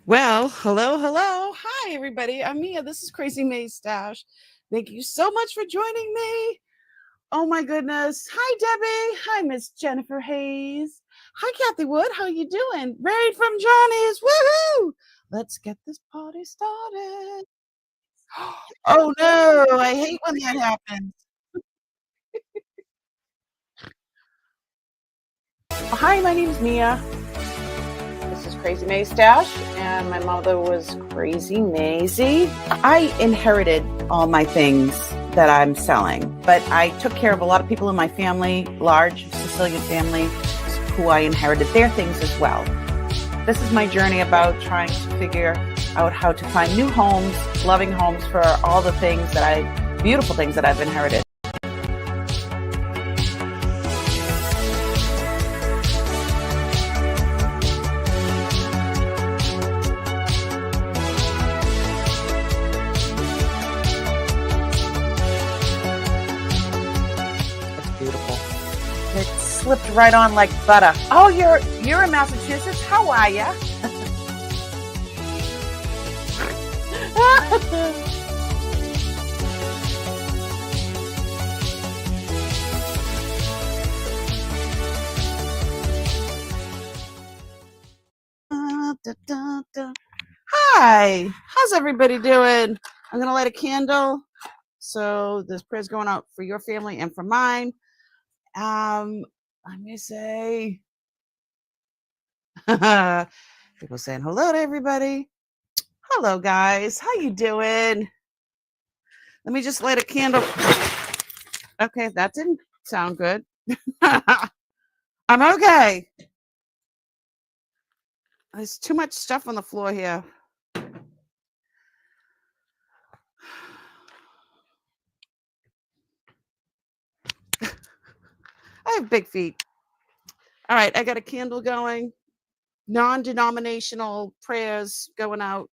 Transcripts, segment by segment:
Well, hello, hello. Hi, everybody. I'm Mia. This is Crazy May Stash. Thank you so much for joining me. Oh my goodness. Hi, Debbie. Hi, Miss Jennifer Hayes. Hi, Kathy Wood. How you doing? Raid from Johnny's. Woohoo! Let's get this party started. Oh no, I hate when that happens. Hi, my name's Mia. This is Crazy May Stash, and my mother was Crazy Maisie. I inherited all my things that I'm selling, but I took care of a lot of people in my family, large Sicilian family, who I inherited their things as well. This is my journey about trying to figure out how to find new homes, loving homes for all the things that beautiful things that I've inherited. Slipped right on like butter. Oh, you're in Massachusetts? How are ya? Hi, how's everybody doing? I'm gonna light a candle. So this prayer's going out for your family and for mine. Let me say people saying hello to everybody. Hello guys, how you doing? Let me just light a candle. Okay, that didn't sound good. I'm okay. There's too much stuff on the floor here. I have big feet. All right, I got a candle going. Non-denominational prayers going out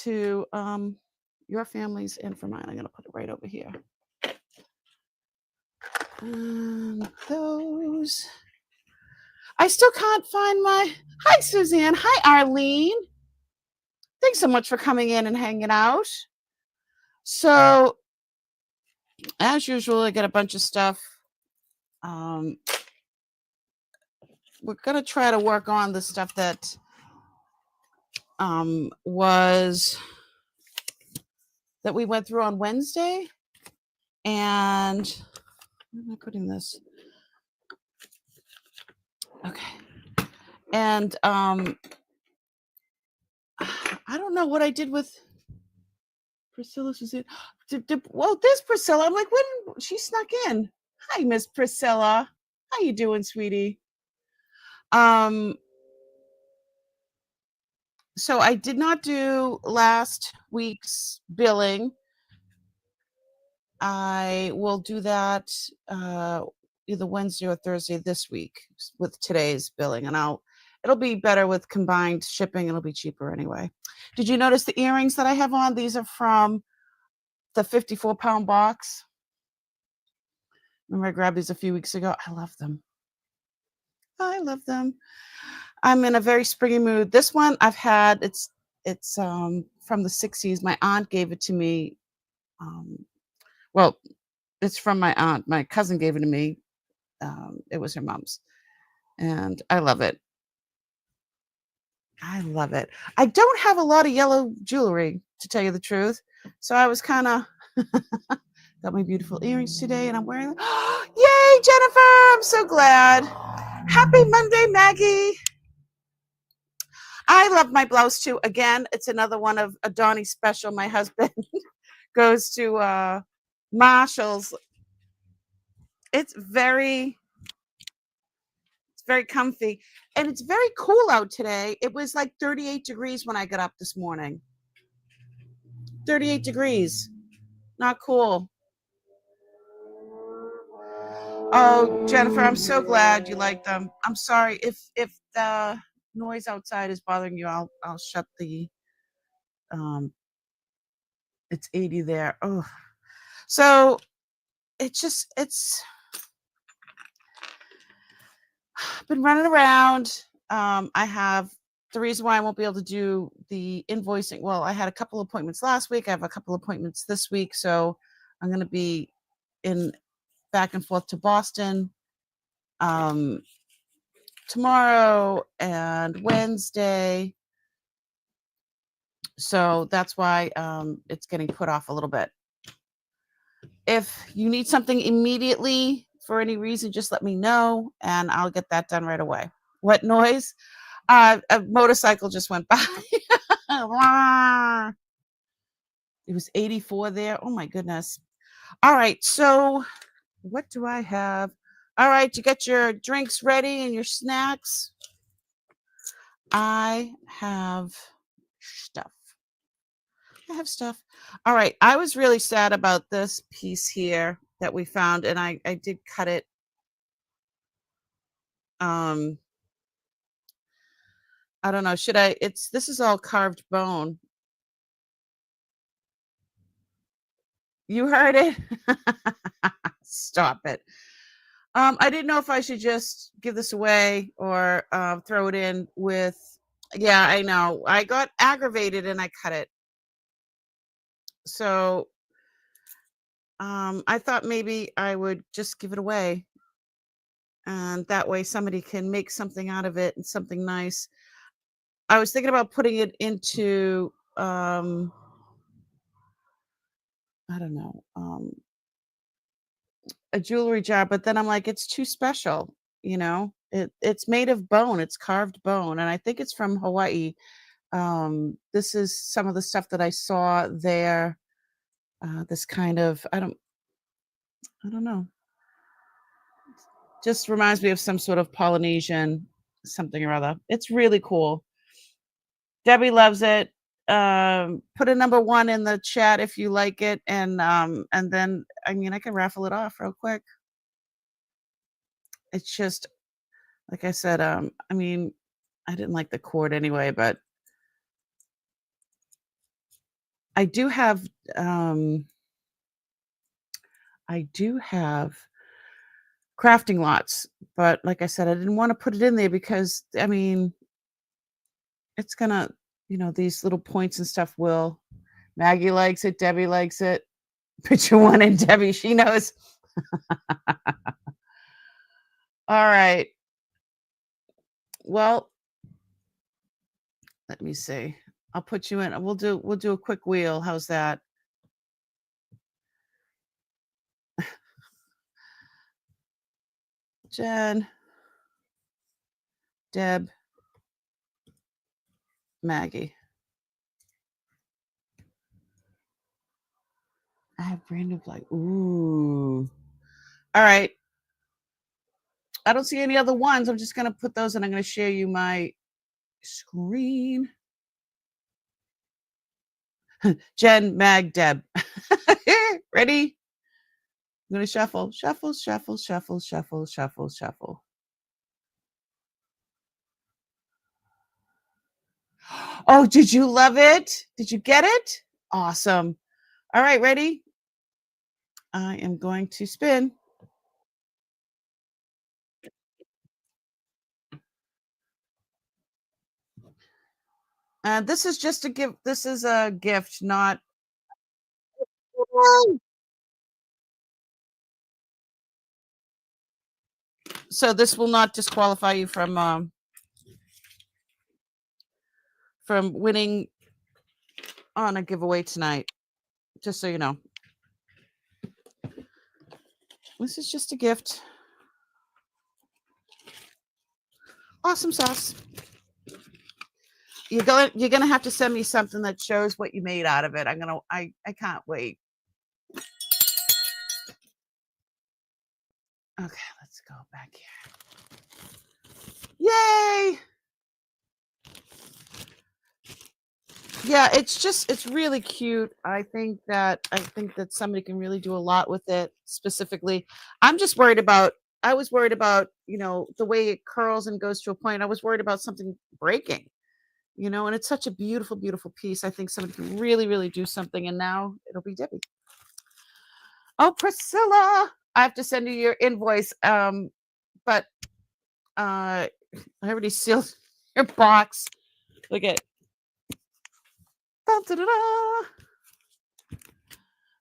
to your families and for mine. I'm going to put it right over here. Those. I still can't find my. Hi, Suzanne. Hi, Arlene. Thanks so much for coming in and hanging out. So, as usual, I got a bunch of stuff. We're going to try to work on the stuff that that we went through on Wednesday. And where am I putting this? Okay. And I don't know what I did with Priscilla. Suzanne. Well, there's Priscilla. I'm like, when she snuck in. Hi, Miss Priscilla. How you doing, sweetie? So I did not do last week's billing. I will do that either Wednesday or Thursday this week with today's billing, and it'll be better with combined shipping. It'll be cheaper anyway. Did you notice the earrings that I have on? These are from the 54-pound box. Remember I grabbed these a few weeks ago? I love them. I love them. I'm in a very springy mood. This one I've had, it's from the 60s. My aunt gave it to me. Well, it's from my aunt. My cousin gave it to me. It was her mom's. And I love it. I love it. I don't have a lot of yellow jewelry, to tell you the truth. So I was kind of got my beautiful earrings today, and I'm wearing them. Yay, Jennifer! I'm so glad. Happy Monday, Maggie. I love my blouse too. Again, it's another one of a Donnie special. My husband goes to Marshall's. It's very comfy, and it's very cool out today. It was like 38 degrees when I got up this morning. 38 degrees. Not cool. Oh, Jennifer, I'm so glad you like them. I'm sorry if the noise outside is bothering you. I'll shut the it's 80 there. Oh, so it's been running around. I have the reason why I won't be able to do the invoicing. Well, I had a couple appointments last week. I have a couple appointments this week, so I'm going to be in back and forth to Boston tomorrow and Wednesday. So that's why it's getting put off a little bit. If you need something immediately for any reason, just let me know and I'll get that done right away. What noise? A motorcycle just went by. It was 84 there. Oh my goodness. All right. So what do I have? All right. You get your drinks ready and your snacks. I have stuff. All right. I was really sad about this piece here that we found, and I did cut it. I don't know. Should I? This is all carved bone. You heard it? Stop it. I didn't know if I should just give this away or throw it in with. Yeah, I know. I got aggravated and I cut it. So I thought maybe I would just give it away. And that way somebody can make something out of it and something nice. I was thinking about putting it into, I don't know, a jewelry jar, but then I'm like, it's too special, you know? It's made of bone, it's carved bone, and I think it's from Hawaii. This is some of the stuff that I saw there. This kind of, I don't know. Just reminds me of some sort of Polynesian something or other. It's really cool. Debbie loves it. Put a number 1 in the chat if you like it, and then I mean I can raffle it off real quick. It's just like I said, I mean, I didn't like the cord anyway, but I do have crafting lots, but like I said, I didn't want to put it in there because I mean it's gonna, these little points and stuff will. Maggie likes it, Debbie likes it. Picture 1 in Debbie, she knows. All right. Well, let me see. I'll put you in. We'll do a quick wheel. How's that? Jen, Deb, Maggie. I have brand new like, ooh. All right. I don't see any other ones. I'm just gonna put those and I'm gonna share you my screen. Jen, Mag, Deb. Ready? I'm gonna shuffle, shuffle, shuffle, shuffle, shuffle, shuffle, shuffle. Oh, did you love it? Did you get it? Awesome. All right, ready? I am going to spin. This is just a gift. This is a gift, not. So this will not disqualify you from winning on a giveaway tonight. Just so you know. This is just a gift. Awesome sauce. You're gonna have to send me something that shows what you made out of it. I can't wait. Okay, let's go back here. Yay! Yeah, it's really cute. I think that somebody can really do a lot with it. Specifically, I was worried about, the way it curls and goes to a point. I was worried about something breaking, and it's such a beautiful, beautiful piece. I think somebody can really, really do something, and now it'll be Debbie. Oh, Priscilla, I have to send you your invoice. But I already sealed your box. Look at. Da-da-da-da.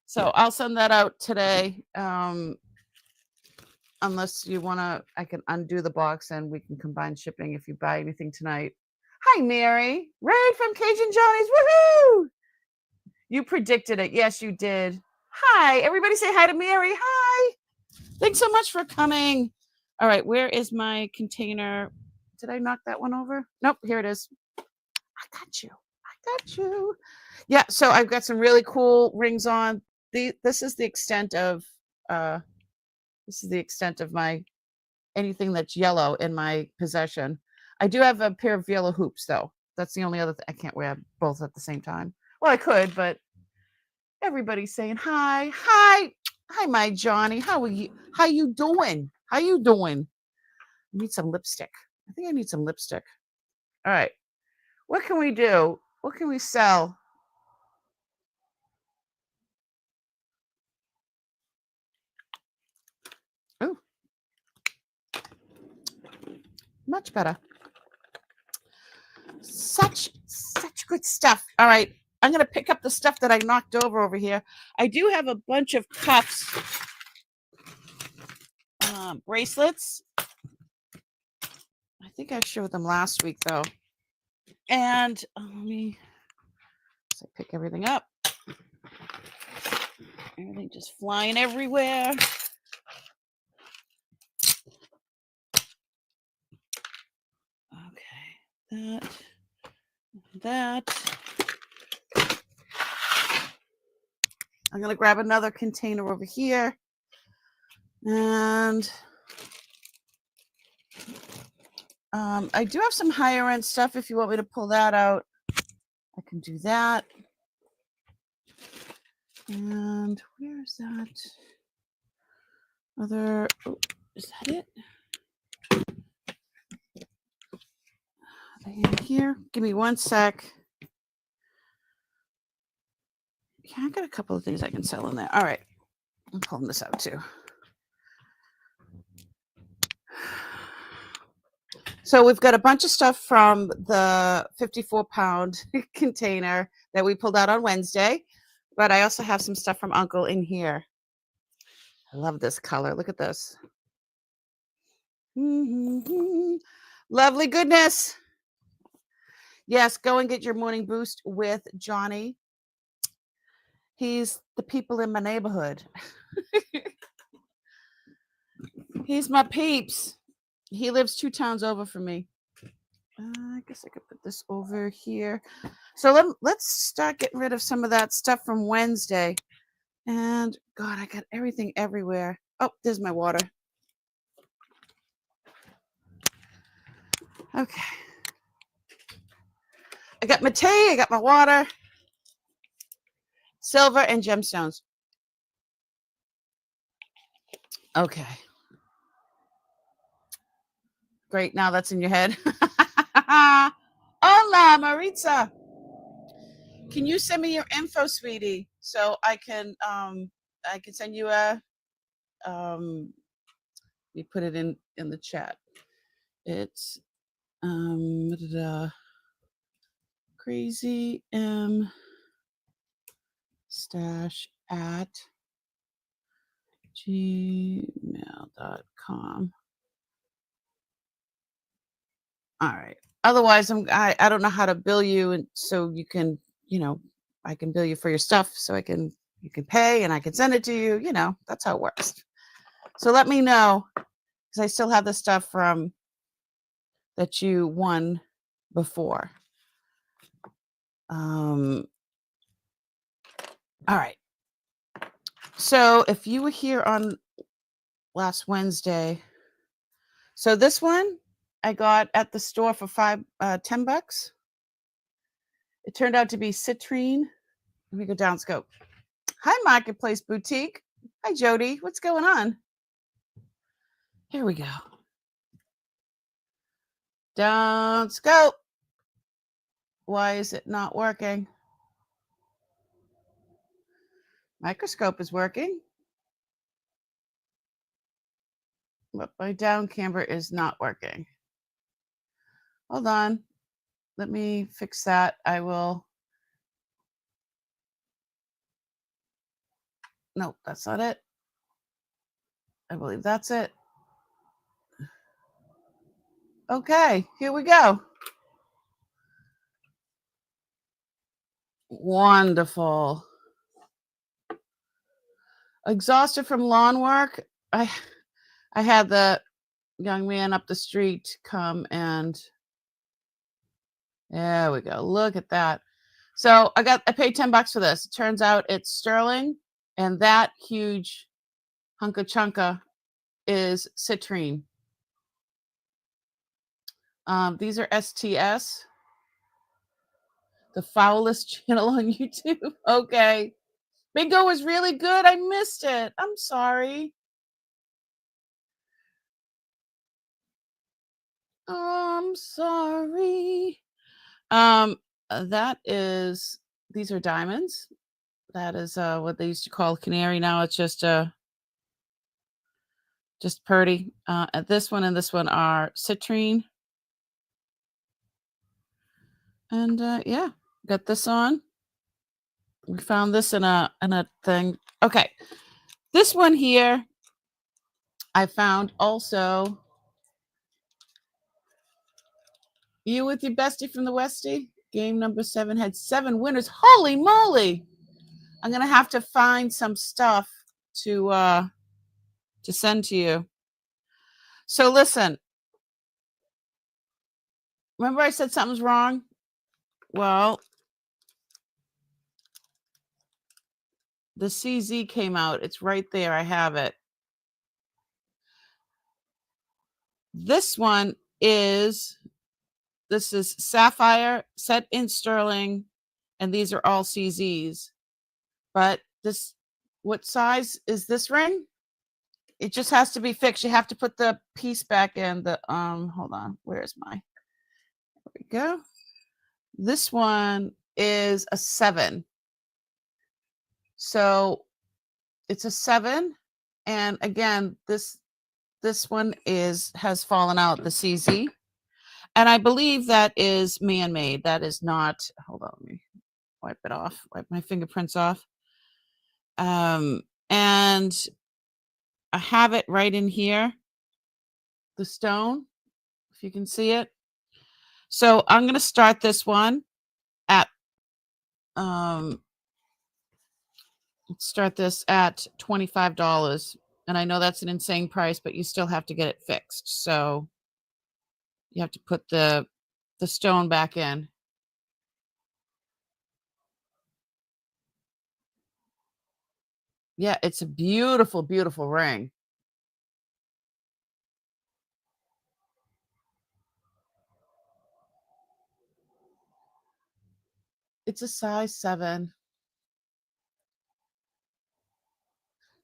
So I'll send that out today. Unless you want to, I can undo the box and we can combine shipping if you buy anything tonight. Hi, Mary. Ray from Cajun Johnny's. Woohoo! You predicted it. Yes, you did. Hi. Everybody say hi to Mary. Hi. Thanks so much for coming. All right. Where is my container? Did I knock that one over? Nope. Here it is. I got you. I got you. Yeah. So I've got some really cool rings on. This is the extent of my anything that's yellow in my possession. I do have a pair of yellow hoops though. That's the only other thing. I can't wear both at the same time. Well, I could, but everybody's saying hi. Hi, my Johnny. How are you? How you doing? How you doing? I need some lipstick. I think I need some lipstick. All right. What can we do? What can we sell? Oh, much better. Such good stuff. All right. I'm going to pick up the stuff that I knocked over here. I do have a bunch of cuffs, bracelets. I think I showed them last week, though. And let me pick everything up. Everything just flying everywhere. Okay. That. I'm going to grab another container over here. And I do have some higher end stuff. If you want me to pull that out, I can do that. And where is that? Is that it? Are they in here? Give me one sec. Yeah, I got a couple of things I can sell in there. All right. I'm pulling this out too. So we've got a bunch of stuff from the 54-pound container that we pulled out on Wednesday, but I also have some stuff from Uncle in here. I love this color. Look at this. Mm-hmm. Lovely goodness. Yes, go and get your morning boost with Johnny. He's the people in my neighborhood. He's my peeps. He lives 2 towns over from me. I guess I could put this over here. So let's start getting rid of some of that stuff from Wednesday. And God, I got everything everywhere. Oh, there's my water. Okay. I got my tea, I got my water, silver, and gemstones. Okay. Great. Now that's in your head. Hola, Maritza. Can you send me your info, sweetie, so I can send you a you put it in the chat. It's crazy m stash at gmail.com. All right. Otherwise, I don't know how to bill you, and so you can, I can bill you for your stuff, so you can pay, and I can send it to you. That's how it works. So let me know, because I still have the stuff from that you won before. All right. So if you were here on last Wednesday, so this one I got at the store for $10. It turned out to be citrine. Let me go down scope. Hi, Marketplace Boutique. Hi, Jody. What's going on? Here we go. Down scope. Why is it not working? Microscope is working, but my down camera is not working. Hold on. let me fix that. I will. No, that's not it. I believe that's it. Okay, here we go. Wonderful. Exhausted from lawn work. I had the young man up the street come and there we go. Look at that. So I paid $10 for this. It turns out it's sterling, and that huge hunka chunka is citrine. These are STS, the foulest channel on YouTube. Okay. Bingo was really good. I missed it. I'm sorry. I'm sorry. These are diamonds. That is what they used to call canary. Now it's just purdy. And this one are citrine. And yeah, got this on. We found this in a thing. Okay. This one here I found also. You with your bestie from the Westie? Game number 7 had 7 winners. Holy moly! I'm gonna have to find some stuff to send to you. So listen. Remember I said something's wrong? Well, the CZ came out. It's right there. I have it. This is sapphire set in sterling, and these are all CZs. But what size is this ring? It just has to be fixed. You have to put the piece back in the hold on. Where's my? There we go. This one is a 7. So it's a 7, and again, this one has fallen out, the CZ. And I believe that is man-made. That is not, hold on, let me wipe it off, wipe my fingerprints off. And I have it right in here, the stone, if you can see it. So I'm going to start this one at, start this at $25. And I know that's an insane price, but you still have to get it fixed. So you have to put the stone back in. Yeah, it's a beautiful, beautiful ring. It's a size 7.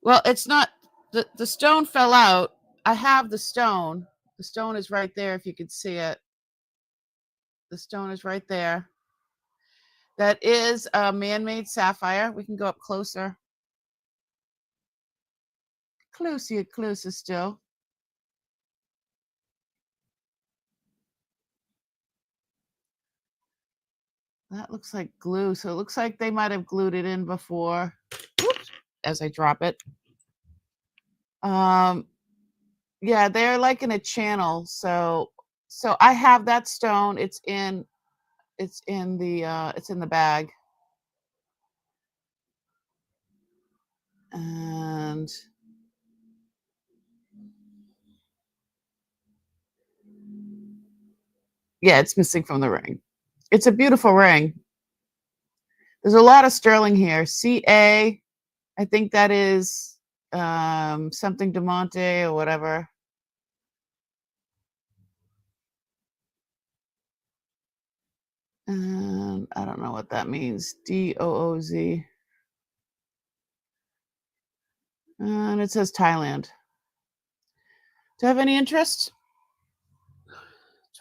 Well, it's not, the stone fell out. I have the stone. The stone is right there if you could see it. The stone is right there. That is a man-made sapphire. We can go up closer. Closer still. That looks like glue. So it looks like they might have glued it in before. Oops, as I drop it. Yeah, they're like in a channel. So I have that stone. It's in the bag. And yeah, it's missing from the ring. It's a beautiful ring. There's a lot of sterling here. CA, I think that is something DeMonte or whatever. And I don't know what that means. DOOZ. And it says Thailand. Do you have any interest?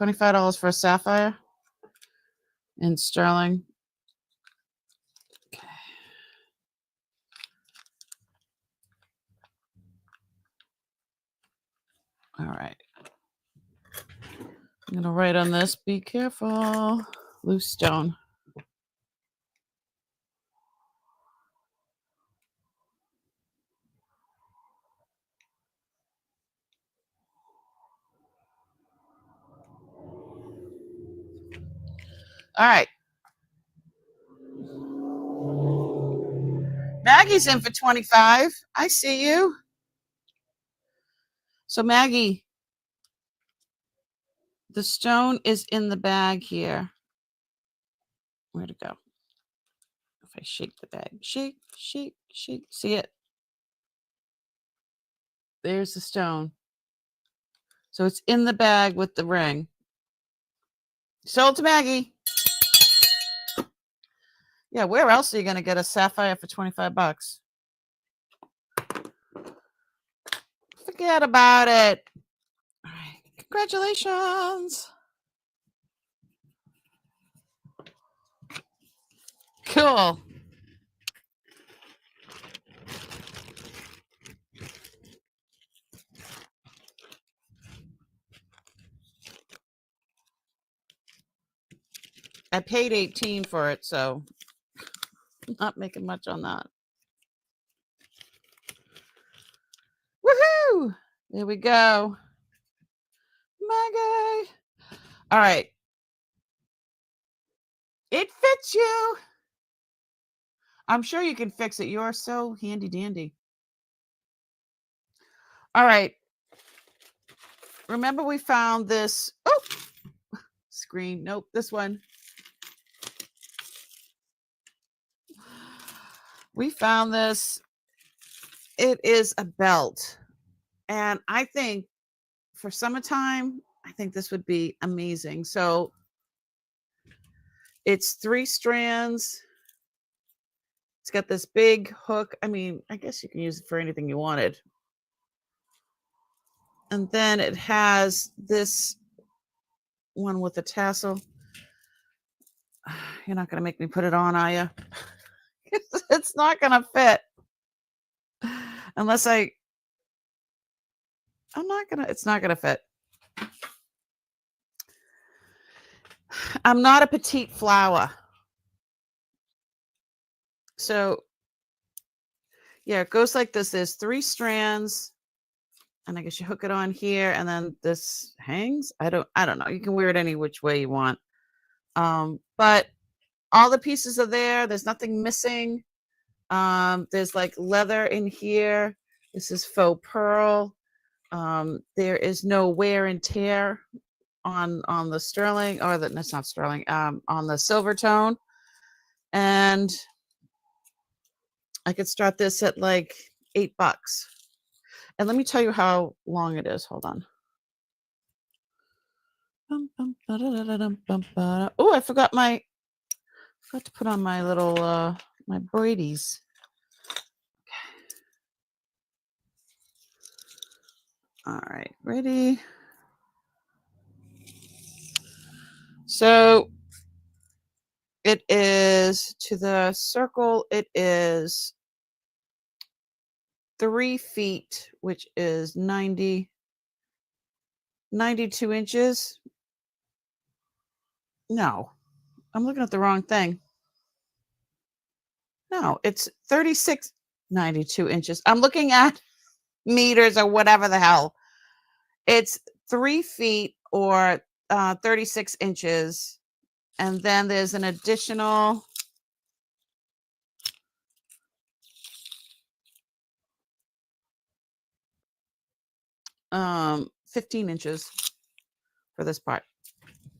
$25 for a sapphire in sterling. Okay. All right. I'm going to write on this. Be careful. Loose stone. All right. Maggie's in for 25. I see you. So Maggie, the stone is in the bag here. Where'd it go? If I shake the bag, shake, shake, shake. See it? There's the stone. So it's in the bag with the ring. Sold to Maggie. Yeah, where else are you going to get a sapphire for 25 bucks? Forget about it. All right. Congratulations. Cool. I paid $18 for it, so I'm not making much on that. Woohoo! There we go. Maggie. All right. It fits you. I'm sure you can fix it. You are so handy dandy. All right. Remember we found this. Oh, screen. Nope, this one. We found this. It is a belt. And I think for summertime, I think this would be amazing. So it's 3 strands. It's got this big hook. I mean, I guess you can use it for anything you wanted. And then it has this one with a tassel. You're not going to make me put it on, are you? It's not going to fit. Unless it's not going to fit. I'm not a petite flower. So, yeah, it goes like this. There's 3 strands. And I guess you hook it on here and then this hangs. I don't know. You can wear it any which way you want. But all the pieces are there. There's nothing missing. There's like leather in here. This is faux pearl. There is no wear and tear on the sterling, or that's not sterling, on the silver tone. And I could start this at like $8. And let me tell you how long it is. Hold on. Oh, I forgot to put on my little my braidys. Okay. All right, ready. So it is to the circle. It is 3 feet, which is 92 inches. No, I'm looking at the wrong thing. No, it's 92 inches. I'm looking at meters or whatever the hell. It's 3 feet or 36 inches. And then there's an additional 15 inches for this part.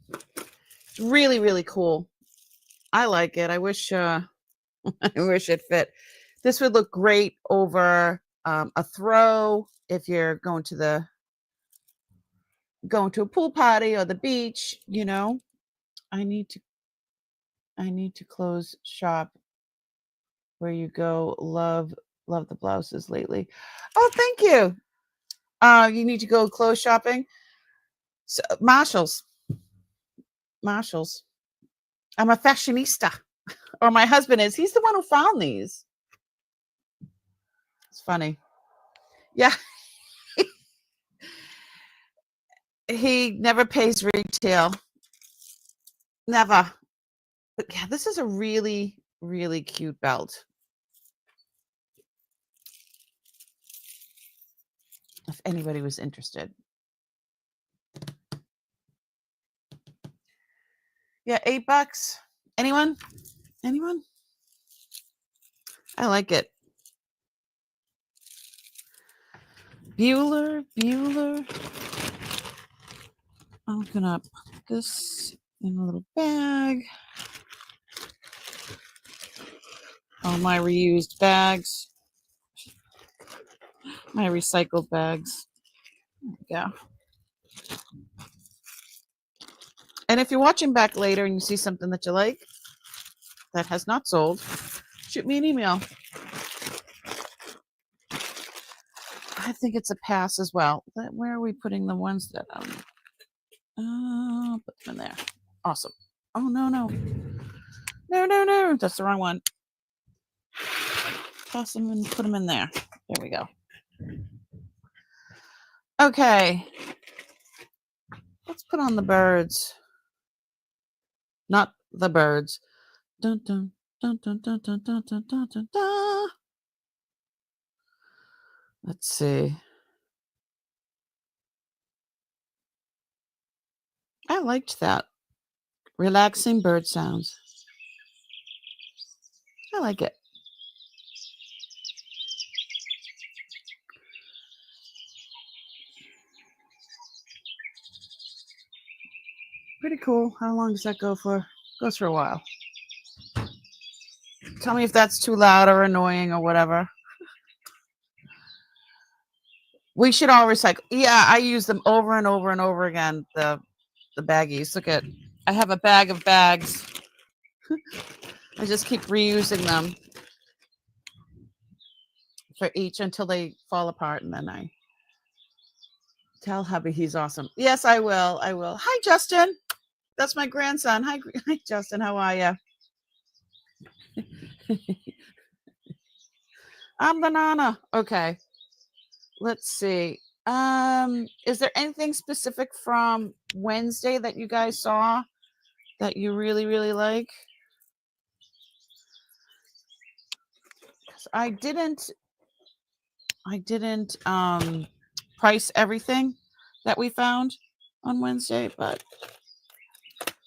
It's really, really cool. I like it. I wish I wish it fit. This would look great over a throw if you're going to a pool party or the beach, you know. I need to close shop where you go. Love the blouses lately. Oh, thank you. You need to go clothes shopping. So, Marshalls. I'm a fashionista, or my husband is. He's the one who found these. It's funny. Yeah. He never pays retail. Never. But yeah, this is a really, really cute belt. If anybody was interested. Yeah, $8. Anyone? Anyone? I like it. Bueller. I'm gonna put this in a little bag. All my reused bags. My recycled bags. Yeah. And if you're watching back later and you see something that you like that has not sold, shoot me an email. I think it's a pass as well. Where are we putting the ones that put them in there. Awesome. Oh no. That's the wrong one. Toss them and put them in there. There we go. Okay. Let's put on the birds. Not the birds. Dun dun dun dun dun dun dun dun dun dun dun. Let's see. I liked that. Relaxing bird sounds. I like it. Pretty cool. How long does that go for? Goes for a while. Tell me if that's too loud or annoying or whatever. We should all recycle. Yeah, I use them over and over and over again. The baggies. Look at, I have a bag of bags. I just keep reusing them for each until they fall apart, and then I tell hubby he's awesome. Yes, I will. Hi, Justin. That's my grandson. Hi, Justin. How are you? I'm the Nana. Okay. Let's see. Is there anything specific from Wednesday that you guys saw that you really, really like? I didn't price everything that we found on Wednesday, but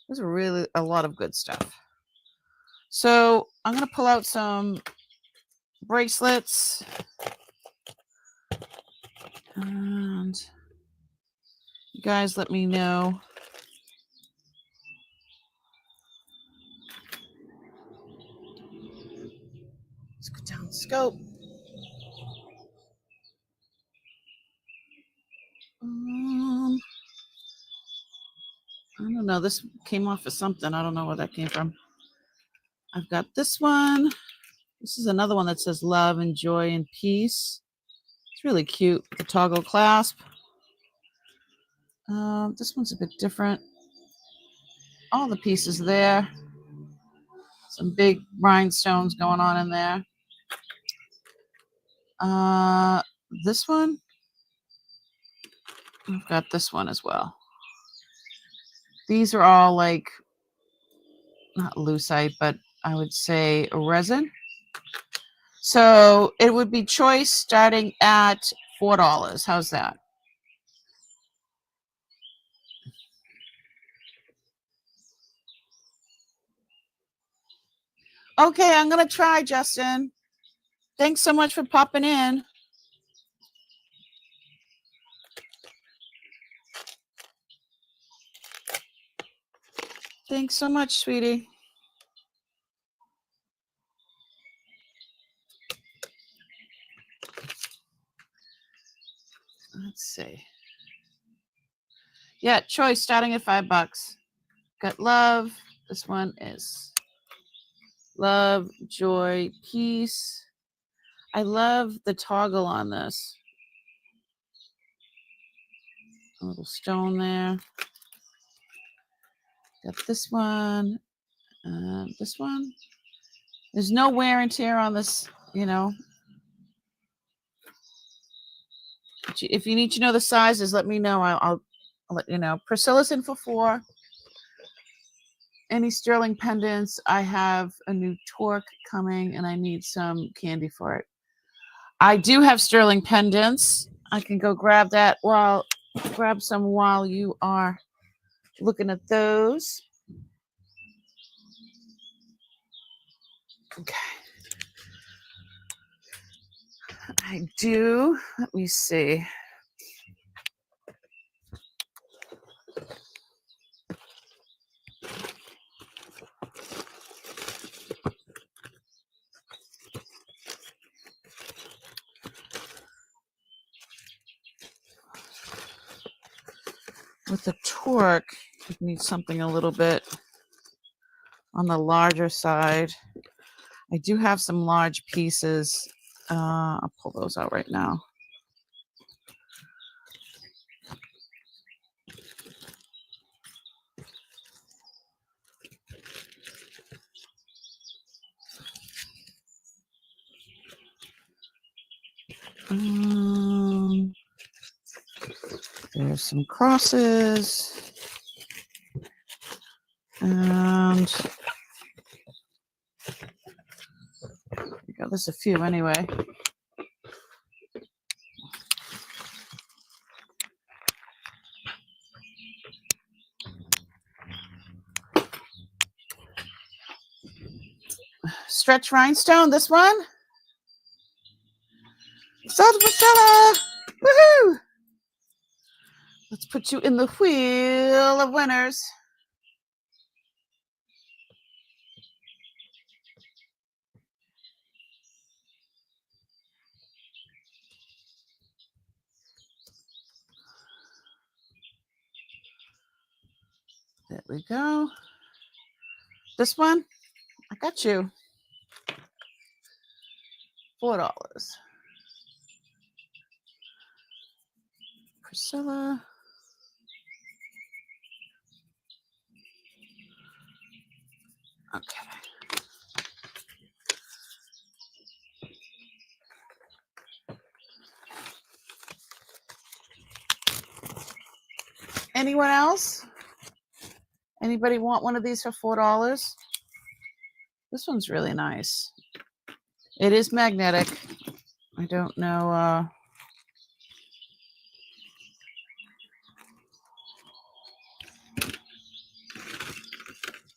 there's really a lot of good stuff. So I'm gonna pull out some bracelets, and you guys let me know. Let's go down the scope. I don't know. This came off of something. I don't know where that came from. I've got this one. This is another one that says love and joy and peace. It's really cute. The toggle clasp. This one's a bit different. All the pieces there. Some big rhinestones going on in there. This one. I've got this one as well. These are all like, not lucite, but I would say resin. So it would be choice starting at $4. How's that? Okay, I'm going to try, Justin. Thanks so much for popping in. Thanks so much, sweetie. Let's see. Yeah, choice starting at $5. Got love. This one is love, joy, peace. I love the toggle on this. A little stone there. Got this one. This one. There's no wear and tear on this, you know. If you need to know the sizes, let me know. I'll let you know. Priscilla's in for $4. any sterling pendants. I have a new torque coming and I need some candy for it. I do have sterling pendants. I can go grab some while you are looking at those. Okay. I do. Let me see. With the torque, you need something a little bit on the larger side. I do have some large pieces. I'll pull those out right now. There's some crosses. And there's a few anyway. Stretch rhinestone, this one. Salt Priscilla! Woohoo! Let's put you in the wheel of winners. There we go. This one, I got you. $4. Priscilla. Okay. Anyone else? Anybody want one of these for $4? This one's really nice. It is magnetic. I don't know.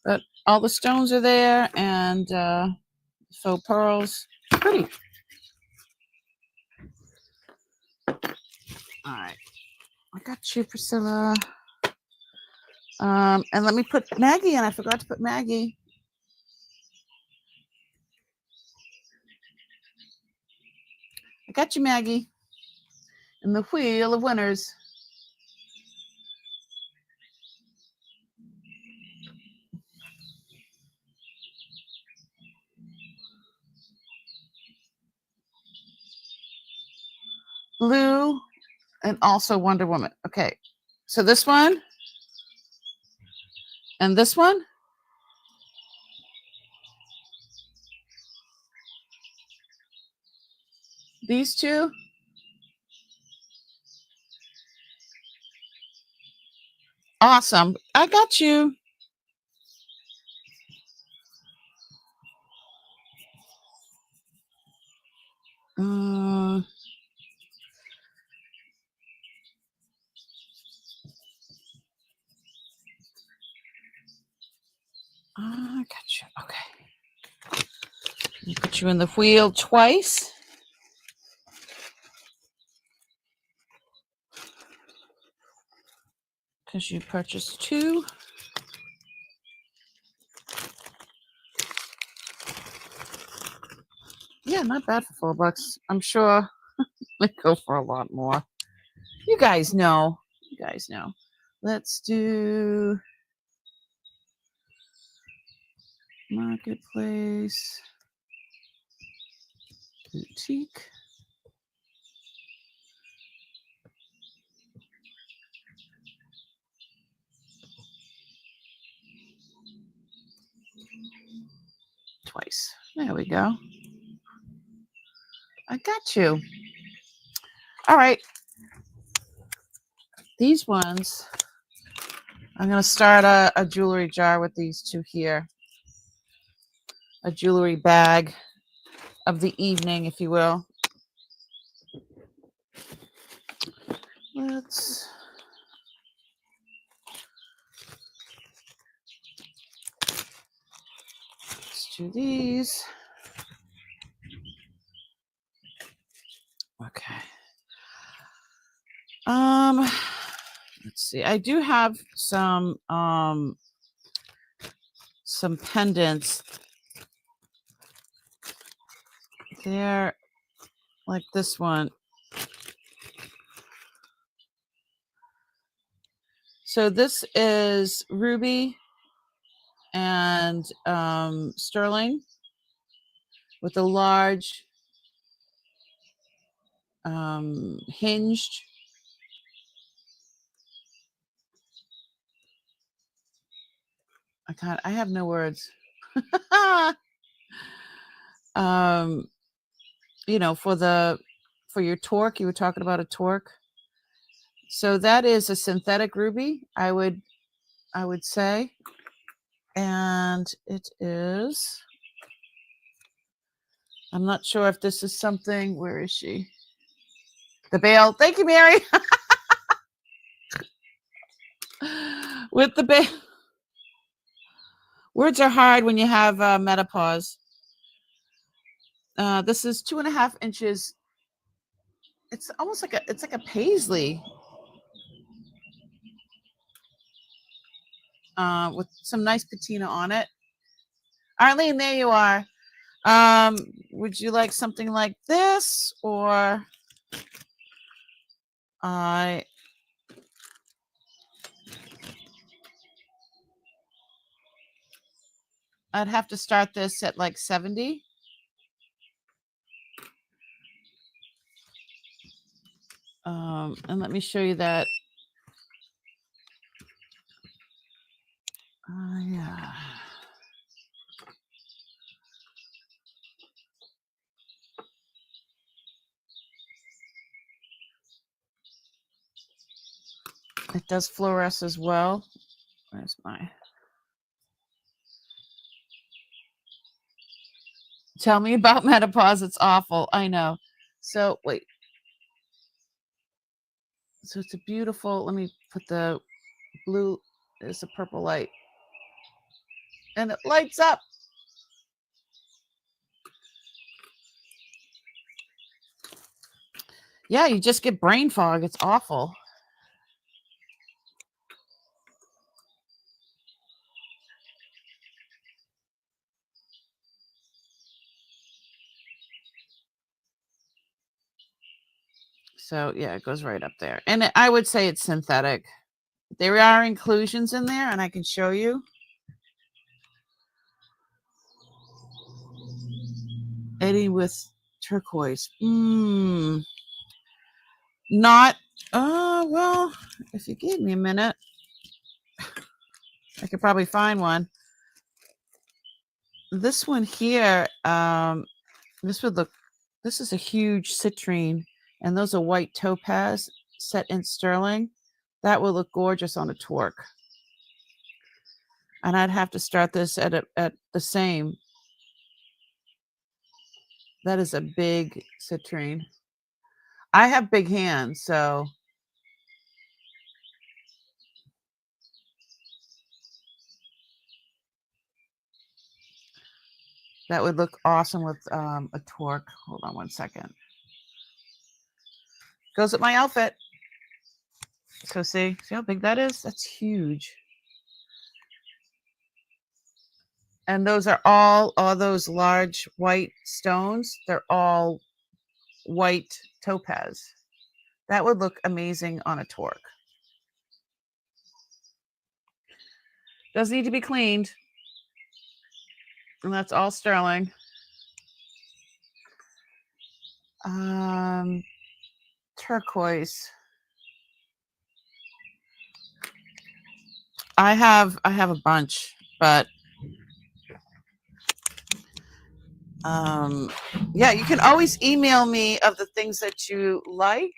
But all the stones are there and faux pearls. Pretty. All right. I got you, Priscilla. And let me put Maggie in. I forgot to put Maggie. I got you, Maggie. In the wheel of winners. Blue and also Wonder Woman. Okay. So this one and this one. These two. Awesome. I got you. I got you. Okay. Put you in the wheel twice. Because you purchased two. Yeah, not bad for $4. I'm sure they go for a lot more. You guys know. Let's do Marketplace, Boutique. Twice. There we go. I got you. All right. These ones I'm going to start a jewelry jar with these two here. A jewelry bag of the evening, if you will. Let's do these. Okay. Let's see. I do have some pendants. They're like this one. So this is ruby and sterling with a large hinged. I have no words. You know, for your torque, you were talking about a torque. So that is a synthetic ruby, I would say. And it is, I'm not sure if this is something, where is she? The bail. Thank you, Mary. With the bail. Words are hard when you have menopause. This is 2.5 inches. It's almost like it's like a paisley. With some nice patina on it. Arlene, there you are. Would you like something like this, or I'd have to start this at like 70. And let me show you that. Yeah. It does fluoresce as well. Where's my? Tell me about menopause. It's awful. I know. So wait. So it's a beautiful. Let me put the blue. There's a purple light, and it lights up. Yeah, you just get brain fog. It's awful. So yeah, it goes right up there. And I would say it's synthetic. There are inclusions in there, and I can show you. Eddie with turquoise. Not, well, if you gave me a minute, I could probably find one. This one here, this would look, this is a huge citrine, and those are white topaz set in sterling. That would look gorgeous on a torque. And I'd have to start this at the same. That is a big citrine. I have big hands, so that would look awesome with a torque. Hold on one second. Goes with my outfit. So see how big that is? That's huge. And those are all those large white stones. They're all white topaz. That would look amazing on a torque. Does need to be cleaned. And that's all sterling. Turquoise. I have a bunch, but yeah, you can always email me of the things that you like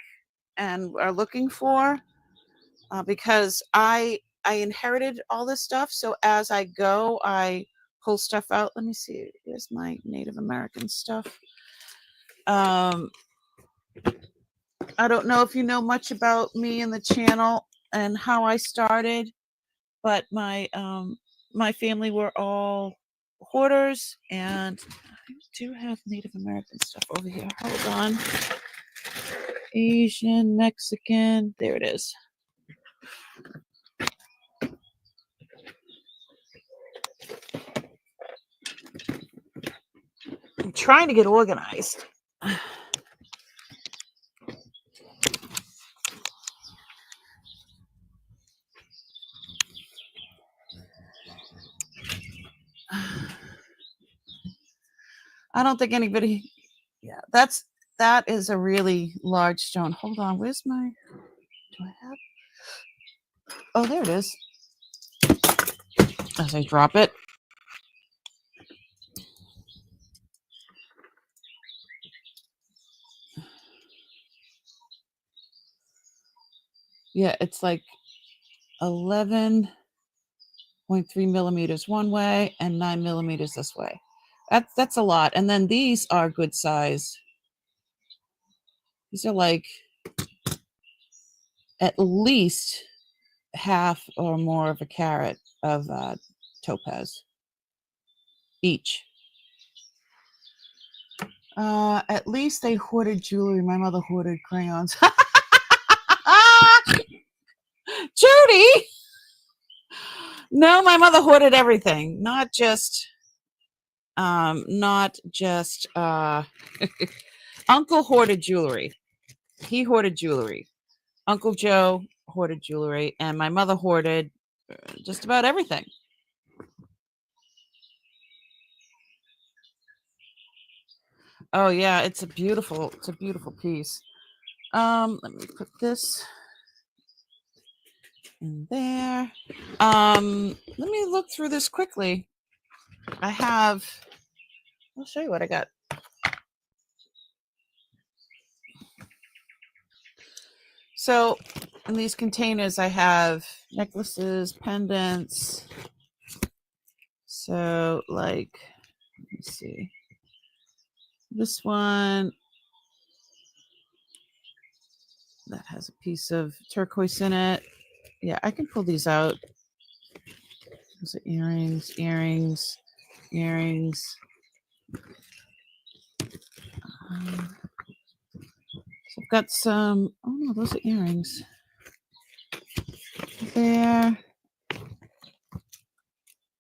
and are looking for, because I I inherited all this stuff. So as I go, I pull stuff out. Let me see. Here's my Native American stuff. I don't know if you know much about me and the channel and how I started, but my family were all hoarders, and I do have Native American stuff over here. Hold on. Asian, Mexican. There it is. I'm trying to get organized. I don't think anybody. Yeah, that is a really large stone. Hold on, where's my? Do I have? Oh, there it is. As I drop it. Yeah, it's like 11.3 millimeters one way and 9 millimeters this way. That's a lot. And then these are good size. These are like at least half or more of a carat of topaz each. At least they hoarded jewelry. My mother hoarded crayons. Judy! No, my mother hoarded everything, not just Uncle hoarded jewelry. He hoarded jewelry. Uncle Joe hoarded jewelry, and my mother hoarded just about everything. Oh yeah, it's a beautiful piece. Let me put this in there. Let me look through this quickly. I'll show you what I got. So in these containers, I have necklaces, pendants. So like, let me see. This one that has a piece of turquoise in it. Yeah, I can pull these out. Those are earrings. So I've got some, oh no, those are earrings. There.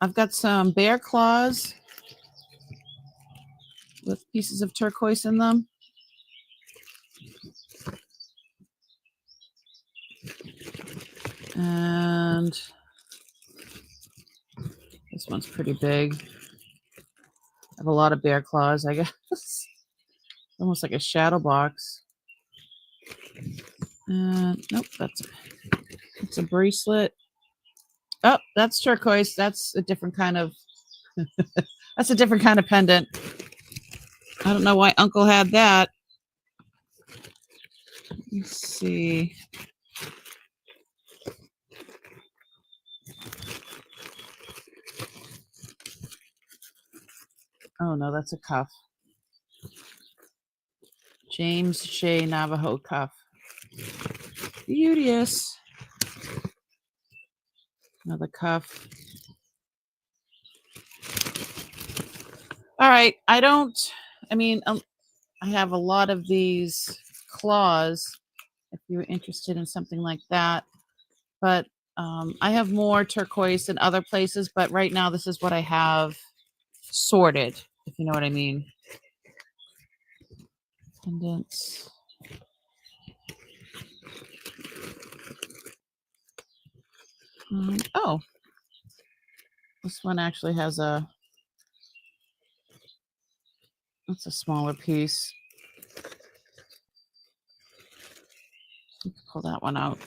I've got some bear claws with pieces of turquoise in them. And this one's pretty big. I have a lot of bear claws, I guess. Almost like a shadow box. Nope, it's a bracelet. Oh, that's turquoise. That's a different kind of that's a different kind of pendant. I don't know why Uncle had that. Let's see. Oh no, that's a cuff. James Shea Navajo cuff. Beauteous. Another cuff. All right. I have a lot of these claws if you're interested in something like that. But I have more turquoise in other places, but right now this is what I have sorted, if you know what I mean. Pendants. Oh, this one actually has that's a smaller piece. Pull that one out.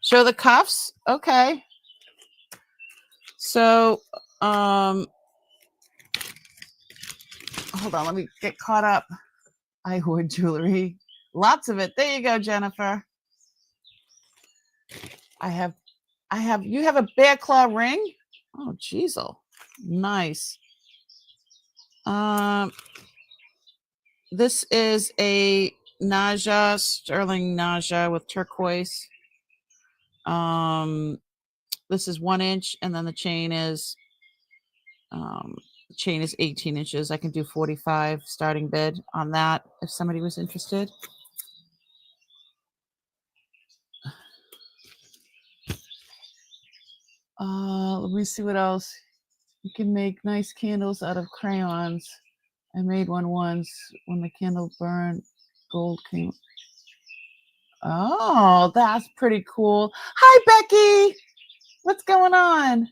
Show the cuffs. Okay. So, hold on. Let me get caught up. I hoard jewelry. Lots of it. There you go, Jennifer. I have, you have a bear claw ring? Oh, jeezle. Nice. This is a Naja, sterling Naja with turquoise. This is 1 inch, and then the chain is 18 inches. I can do 45 starting bid on that if somebody was interested. Let me see what else. You can make nice candles out of crayons. I made one once when the candle burned. Gold came. Oh, that's pretty cool. Hi, Becky. What's going on?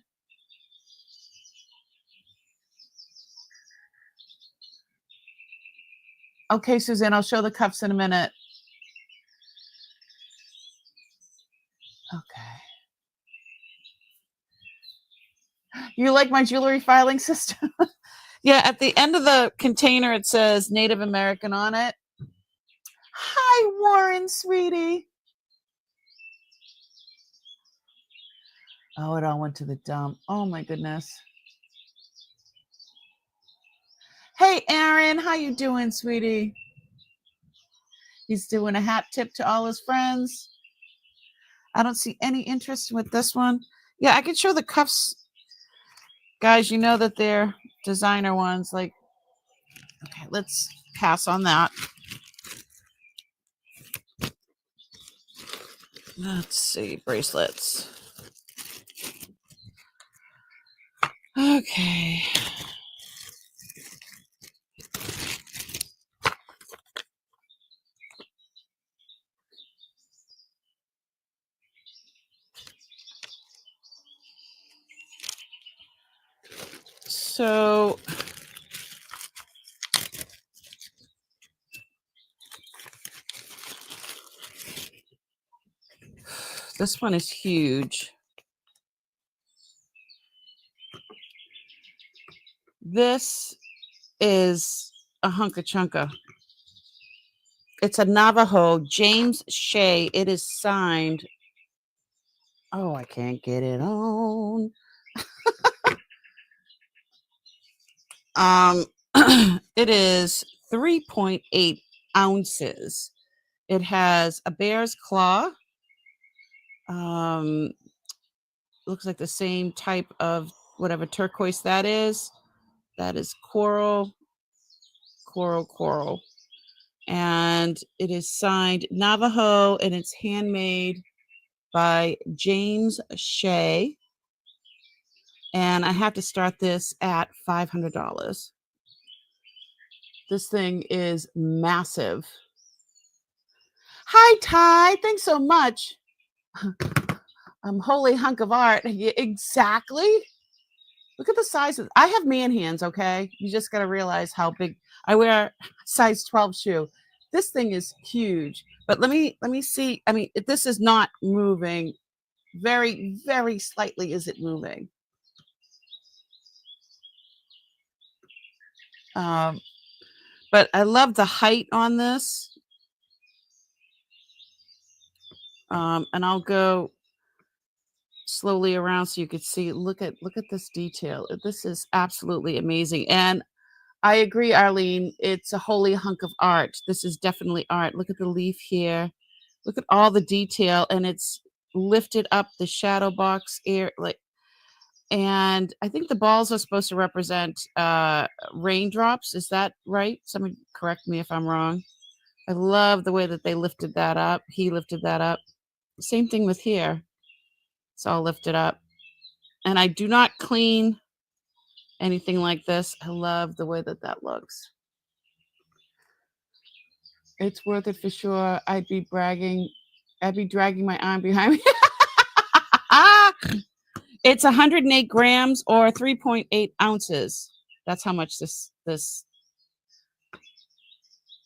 Okay, Suzanne, I'll show the cuffs in a minute. Okay. You like my jewelry filing system? Yeah, at the end of the container, it says Native American on it. Hi, Warren, sweetie. Oh, it all went to the dump. Oh, my goodness. Hey, Aaron, how you doing, sweetie? He's doing a hat tip to all his friends. I don't see any interest with this one. Yeah, I could show the cuffs. Guys, you know that they're designer ones. Like, okay, let's pass on that. Let's see, bracelets. Okay. So this one is huge. This is a hunka chunka. It's a Navajo James Shea. It is signed. Oh, I can't get it on. It is 3.8 ounces. It has a bear's claw. Looks like the same type of whatever turquoise that is. That is coral. And it is signed Navajo, and it's handmade by James Shea. And I have to start this at $500. This thing is massive. Hi, Ty. Thanks so much. Holy hunk of art. Yeah, exactly. Look at the size of. I have man hands. Okay, you just got to realize how big. I wear size 12 shoe. This thing is huge. But let me see. I mean, this is not moving. Very, very slightly is it moving. But I love the height on this. And I'll go slowly around so you could see. Look at this detail. This is absolutely amazing. And I agree, Arlene. It's a holy hunk of art. This is definitely art. Look at the leaf here. Look at all the detail, and it's lifted up the shadow box air like. And I think the balls are supposed to represent raindrops. Is that right? Somebody correct me if I'm wrong. I love the way that they lifted that up. He lifted that up. Same thing with here. It's all lifted up. And I do not clean anything like this. I love the way that that looks. It's worth it for sure. I'd be dragging my arm behind me. It's 108 grams or 3.8 ounces. That's how much this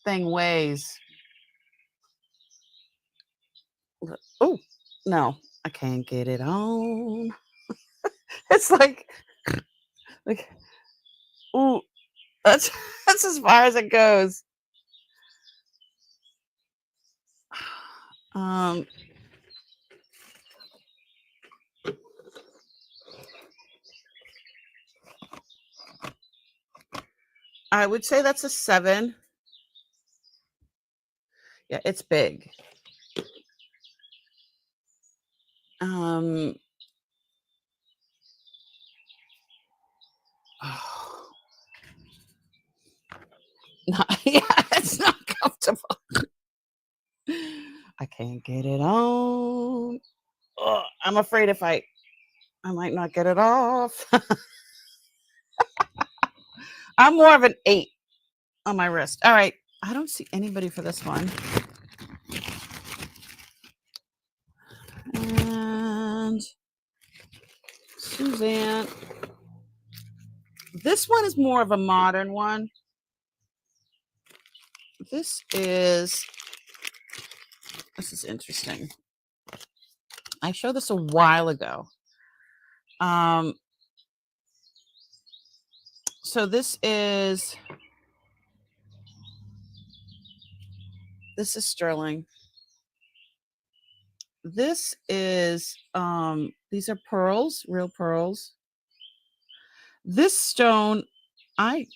thing weighs. Oh, no, I can't get it on. It's like, ooh, that's as far as it goes. I would say that's a 7. Yeah, it's big. Oh, yeah, it's not comfortable. I can't get it on. Ugh, I'm afraid if I might not get it off. I'm more of an 8 on my wrist. All right. I don't see anybody for this one. And Suzanne. This one is more of a modern one. This is interesting. I showed this a while ago. So this is sterling. This is these are pearls, real pearls. This stone, I'll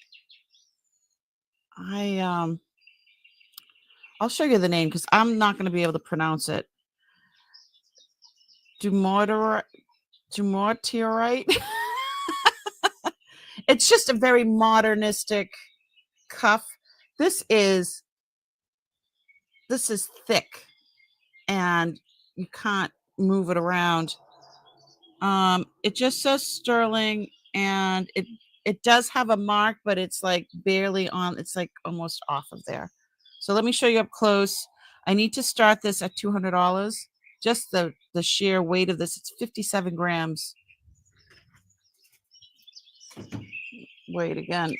show you the name because I'm not going to be able to pronounce it. Dumortierite. It's just a very modernistic cuff. This is thick and you can't move it around. It just says sterling and it does have a mark, but it's like barely on, it's like almost off of there. So let me show you up close. I need to start this at $200. Just the sheer weight of this, it's 57 grams. Wait again.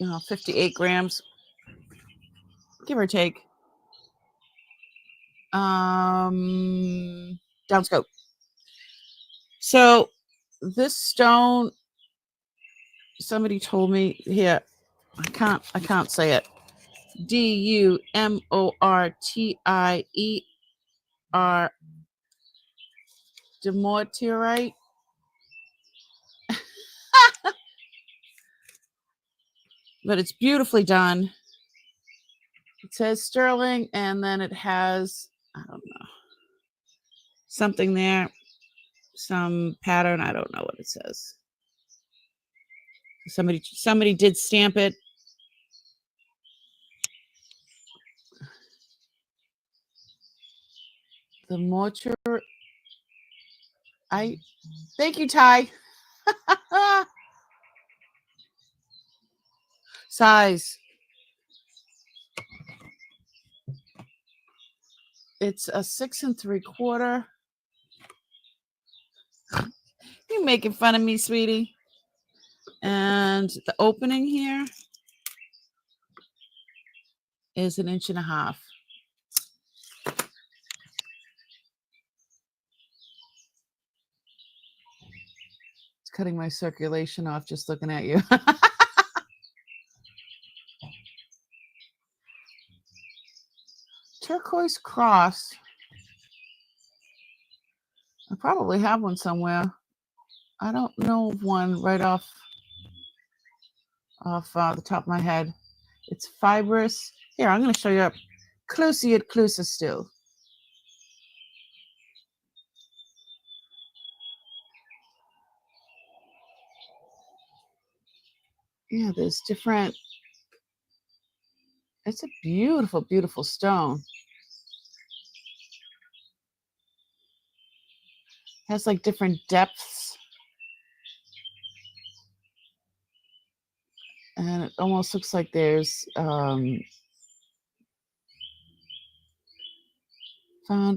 No, 58 grams, give or take. Downscope. So this stone, somebody told me here, I can't say it. Dumortier. Dumortierite. But it's beautifully done. It says sterling, and then it has, I don't know, something there, some pattern. I don't know what it says. Somebody did stamp it. The mortar. Thank you, Ty. Size. It's a 6 3/4. You're making fun of me, sweetie. And the opening here is 1.5 inches. It's cutting my circulation off just looking at you. Turquoise cross. I probably have one somewhere. I don't know of one right off the top of my head. It's fibrous. Here, I'm going to show you up closer still. Yeah, there's different. It's a beautiful, beautiful stone. It has like different depths. And it almost looks like there's found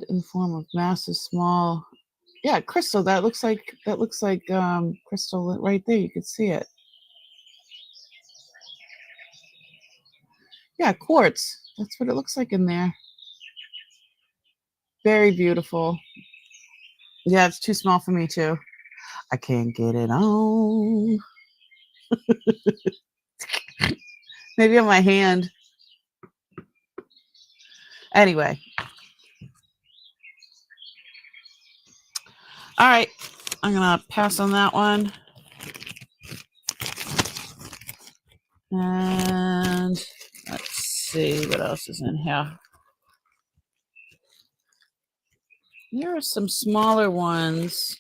in the form of massive small, yeah, crystal. That looks like crystal right there. You could see it. Yeah, quartz. That's what it looks like in there. Very beautiful. Yeah, it's too small for me too. I can't get it on. Maybe on my hand. Anyway. All right. I'm gonna pass on that one. And let's see what else is in here. Here are some smaller ones.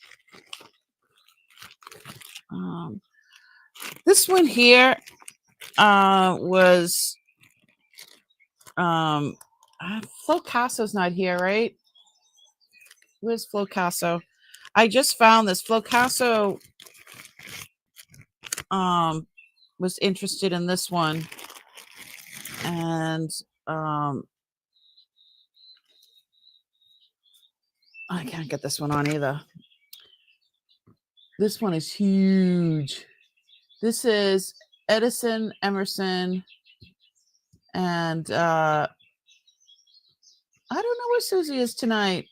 This one here was Flo Casso's not here, right? Where's Flo Casso? I just found this. Flo Casso was interested in this one, and I can't get this one on either. This one is huge. This is Edison Emerson, and I don't know where Susie is tonight.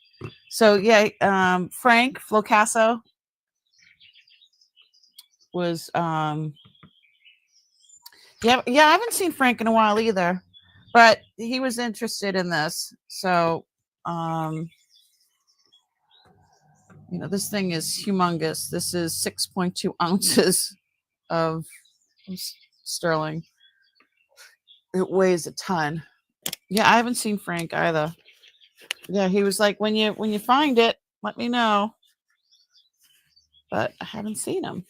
So yeah, Frank Flo Casso was yeah, I haven't seen Frank in a while either, but he was interested in this. So you know, this thing is humongous. This is 6.2 ounces of sterling. It weighs a ton. Yeah, I haven't seen Frank either. Yeah, he was like, when you find it, let me know. But I haven't seen him.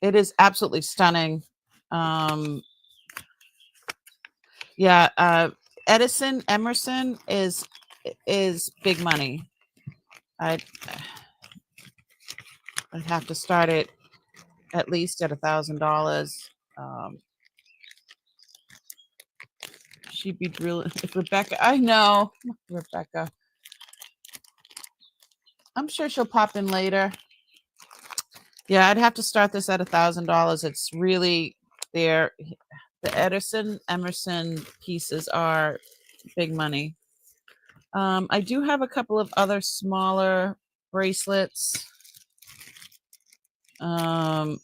It is absolutely stunning. Yeah, Edison Emerson is big money. I'd have to start it at least at $1,000. She'd be really, if Rebecca, I know Rebecca. I'm sure she'll pop in later. Yeah, I'd have to start this at $1,000. It's really there. The Edison Emerson pieces are big money. I do have a couple of other smaller bracelets. I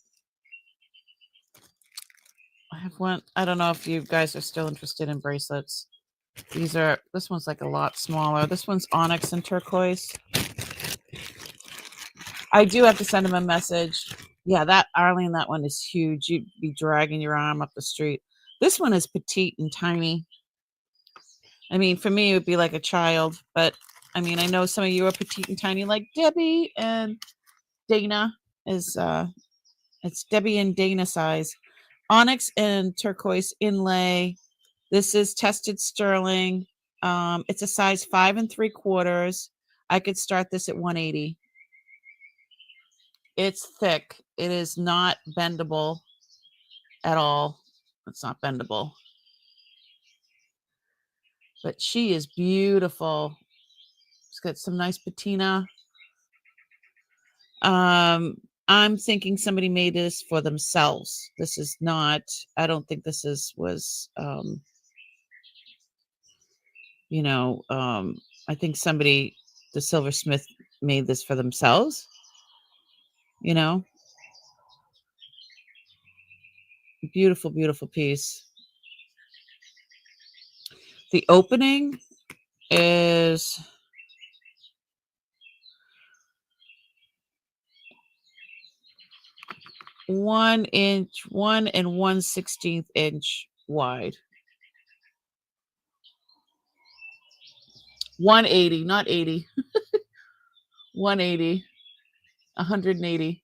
have one. I don't know if you guys are still interested in bracelets. This one's like a lot smaller. This one's onyx and turquoise. I do have to send him a message. Yeah, that Arlene, that one is huge. You'd be dragging your arm up the street. This one is petite and tiny. I mean, for me, it would be like a child, but I mean, I know some of you are petite and tiny, like Debbie and Dana is. It's Debbie and Dana size. Onyx and turquoise inlay. This is tested sterling. It's a size 5 3/4. I could start this at $180. It's thick. It is not bendable at all. It's not bendable. But she is beautiful. It's got some nice patina. I'm thinking somebody made this for themselves. This is not, I don't think this was you know, I think somebody, the silversmith, made this for themselves, you know. Beautiful, beautiful piece. The opening is 1 inch, 1 1/16 inch wide. 180, not 80. 180. 180.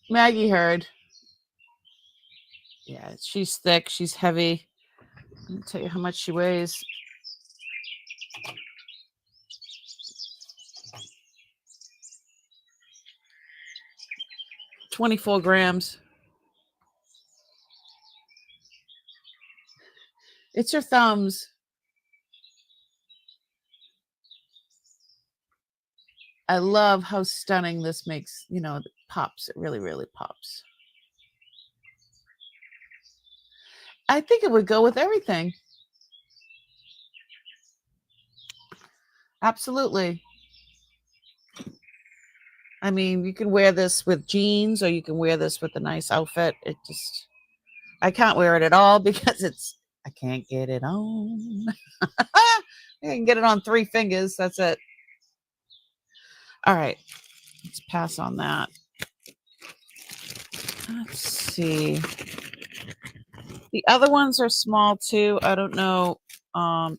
Maggie heard. Yeah, she's thick. She's heavy. I'll tell you how much she weighs. 24 grams. It's your thumbs. I love how stunning this makes, you know, it pops. It really, really pops. I think it would go with everything. Absolutely. I mean, you can wear this with jeans or you can wear this with a nice outfit. I can't wear it at all because I can't get it on. I can get it on 3 fingers. That's it. All right. Let's pass on that. Let's see. The other ones are small too. I don't know.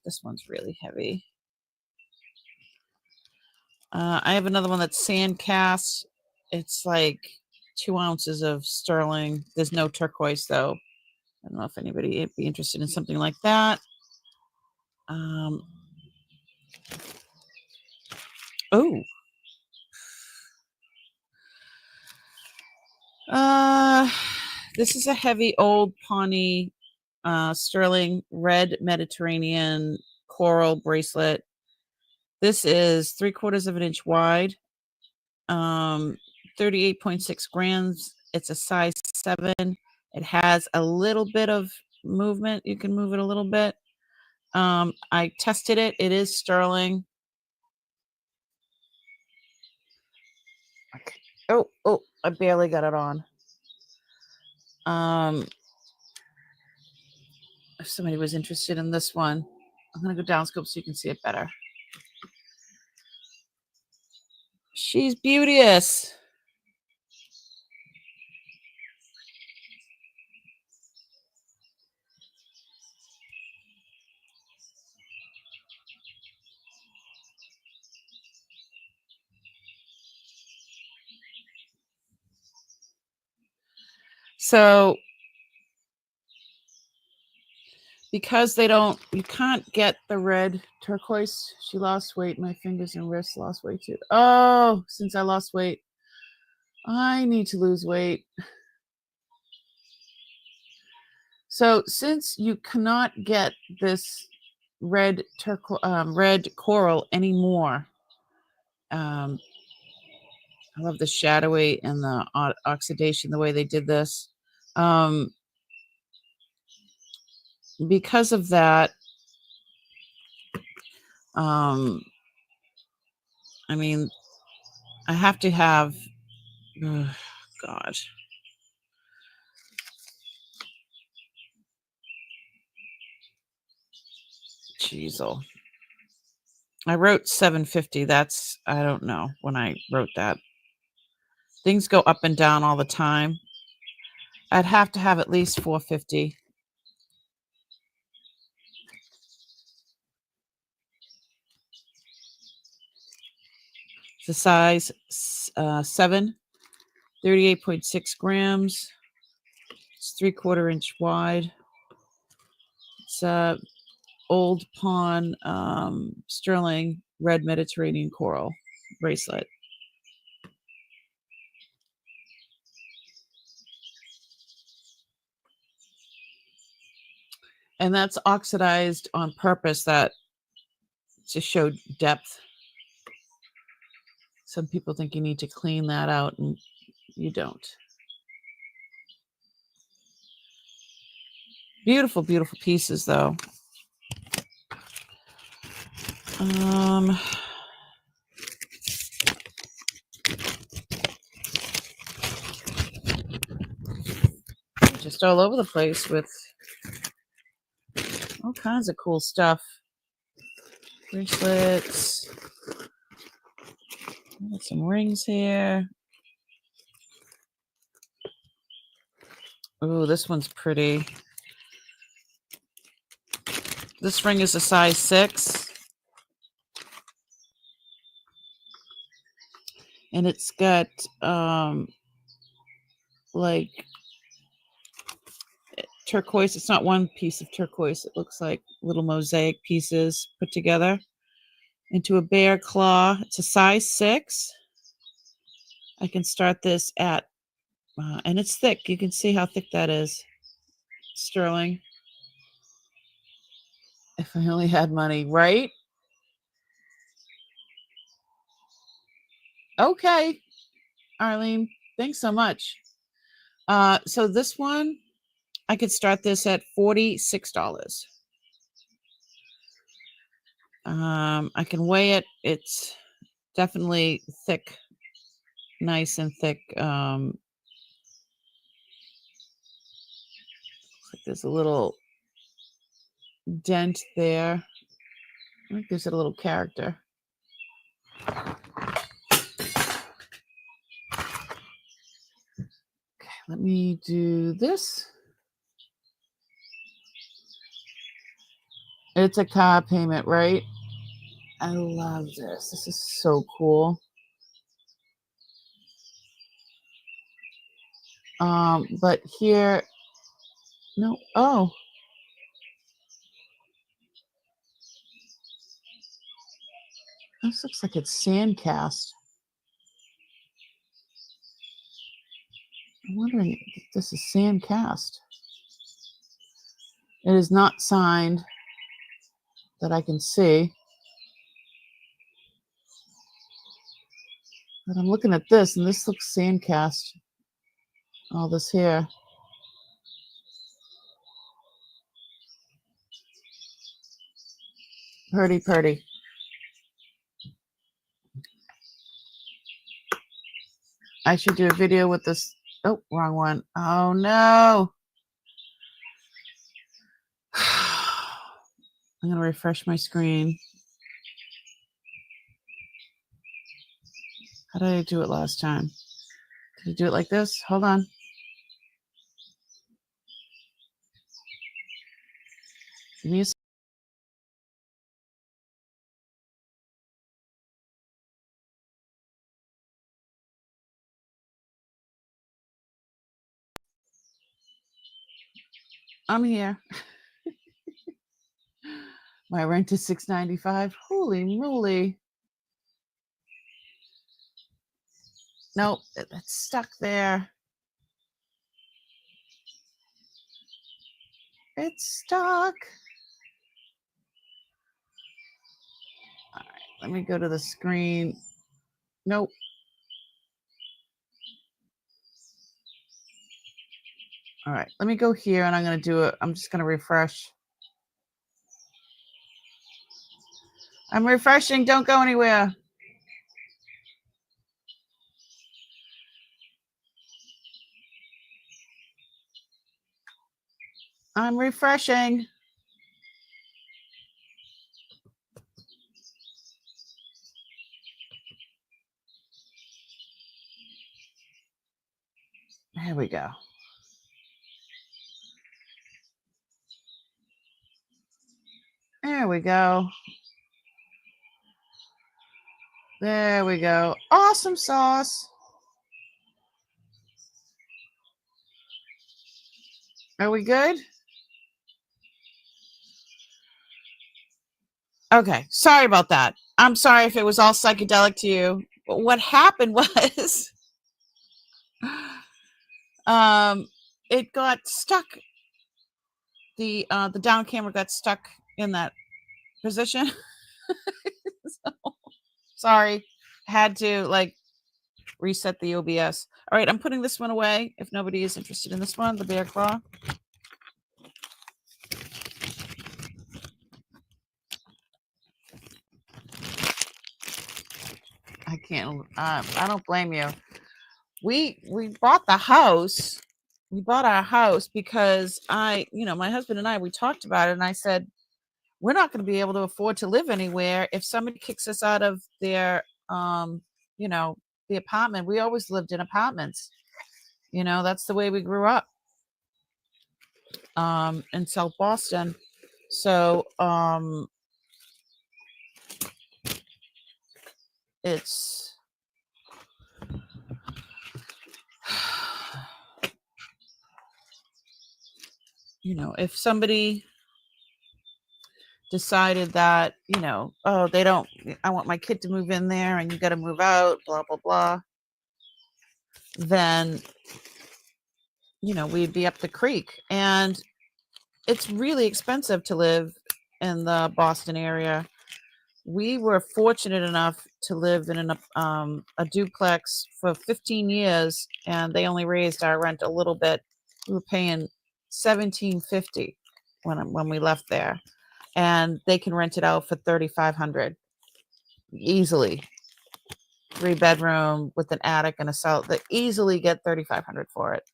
This one's really heavy. I have another one that's sand cast. It's like 2 ounces of sterling. There's no turquoise though. I don't know if anybody would be interested in something like that. Oh. This is a heavy old Pawnee sterling red Mediterranean coral bracelet. This is 3/4 of an inch wide, 38.6 grams. It's a size 7. It has a little bit of movement. You can move it a little bit. I tested it. It is sterling. Okay. Oh, I barely got it on. If somebody was interested in this one, I'm going to go down scope so you can see it better. She's beauteous. So because you can't get the red turquoise. She lost weight. My fingers and wrists lost weight too. Oh, since I lost weight, I need to lose weight. So since you cannot get this red coral anymore, I love the shadowy and the oxidation, the way they did this. Because of that, I mean, I have to have, God. Jeez. I wrote 750. I don't know when I wrote that. Things go up and down all the time. I'd have to have at least 450. It's a size 7, 38.6 grams. It's 3/4 inch wide. It's a old pawn sterling red Mediterranean coral bracelet. And that's oxidized on purpose to show depth. Some people think you need to clean that out, and you don't. Beautiful, beautiful pieces, though. Just all over the place with all kinds of cool stuff. Bracelets. Got some rings here. Oh, this one's pretty. This ring is a size 6. And it's got like turquoise. It's not one piece of turquoise. It looks like little mosaic pieces put together into a bear claw. It's a size 6. I can start this at, and it's thick. You can see how thick that is. Sterling. If I only had money, right? Okay, Arlene, thanks so much. So this one, I could start this at $46. I can weigh it. It's definitely thick. nice and thick. Like there's a little dent there. I think there's a little character. Okay, let me do this. It's a car payment, right? I love this. This is so cool. But here, no. Oh, this looks like it's sandcast. I'm wondering if this is sandcast. It is not signed that I can see. But I'm looking at this, and this looks sandcast. All this here. Purdy, purdy. I should do a video with this. Oh, wrong one. Oh, no. I'm going to refresh my screen. How did I do it last time? Did I do it like this? Hold on. Give me a second. I'm here. My rent is $6.95. Holy moly. Nope, it's stuck there. It's stuck. All right, let me go to the screen. Nope. All right, let me go here and I'm going to do it. I'm just going to refresh. I'm refreshing. Don't go anywhere. I'm refreshing. There we go. There we go. There we go. Awesome sauce. Are we good? Okay. Sorry about that. I'm sorry if it was all psychedelic to you. But what happened was it got stuck. The down camera got stuck in that position. So, sorry. Had to like reset the OBS. All right, I'm putting this one away if nobody is interested in this one, the bear claw. I can't. I don't blame you. We bought the house. We bought our house because my husband and I, we talked about it, and I said, we're not going to be able to afford to live anywhere if somebody kicks us out of their, the apartment. We always lived in apartments. That's the way we grew up. In South Boston. So, it's if somebody decided that they don't, I want my kid to move in there and you got to move out, blah blah blah, then we'd be up the creek. And it's really expensive to live in the Boston area. We were fortunate enough to live in a duplex for 15 years, and they only raised our rent a little bit. We were paying $17.50 when we left there, and they can rent it out for $3,500 easily. 3-bedroom with an attic and a cellar that easily get $3,500 for it.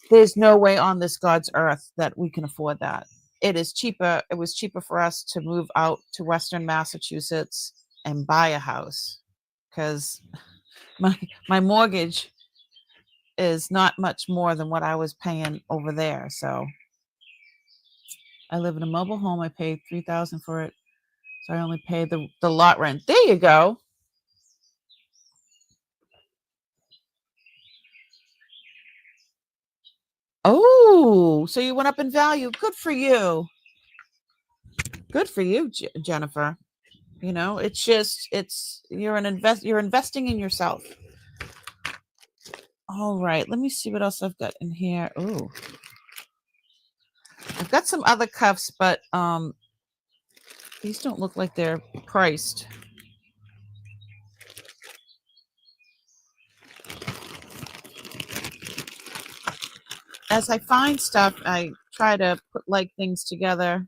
There's no way on this God's earth that we can afford that. It is cheaper. It was cheaper for us to move out to Western Massachusetts and buy a house because my mortgage is not much more than what I was paying over there. So I live in a mobile home. I paid $3,000 for it. So I only pay the lot rent. There you go. Oh, so you went up in value. Good for you. Good for you, Jennifer. You know, it's just you're investing in yourself. All right, let me see what else I've got in here. Oh, I've got some other cuffs, but these don't look like they're priced. As I find stuff, I try to put like things together.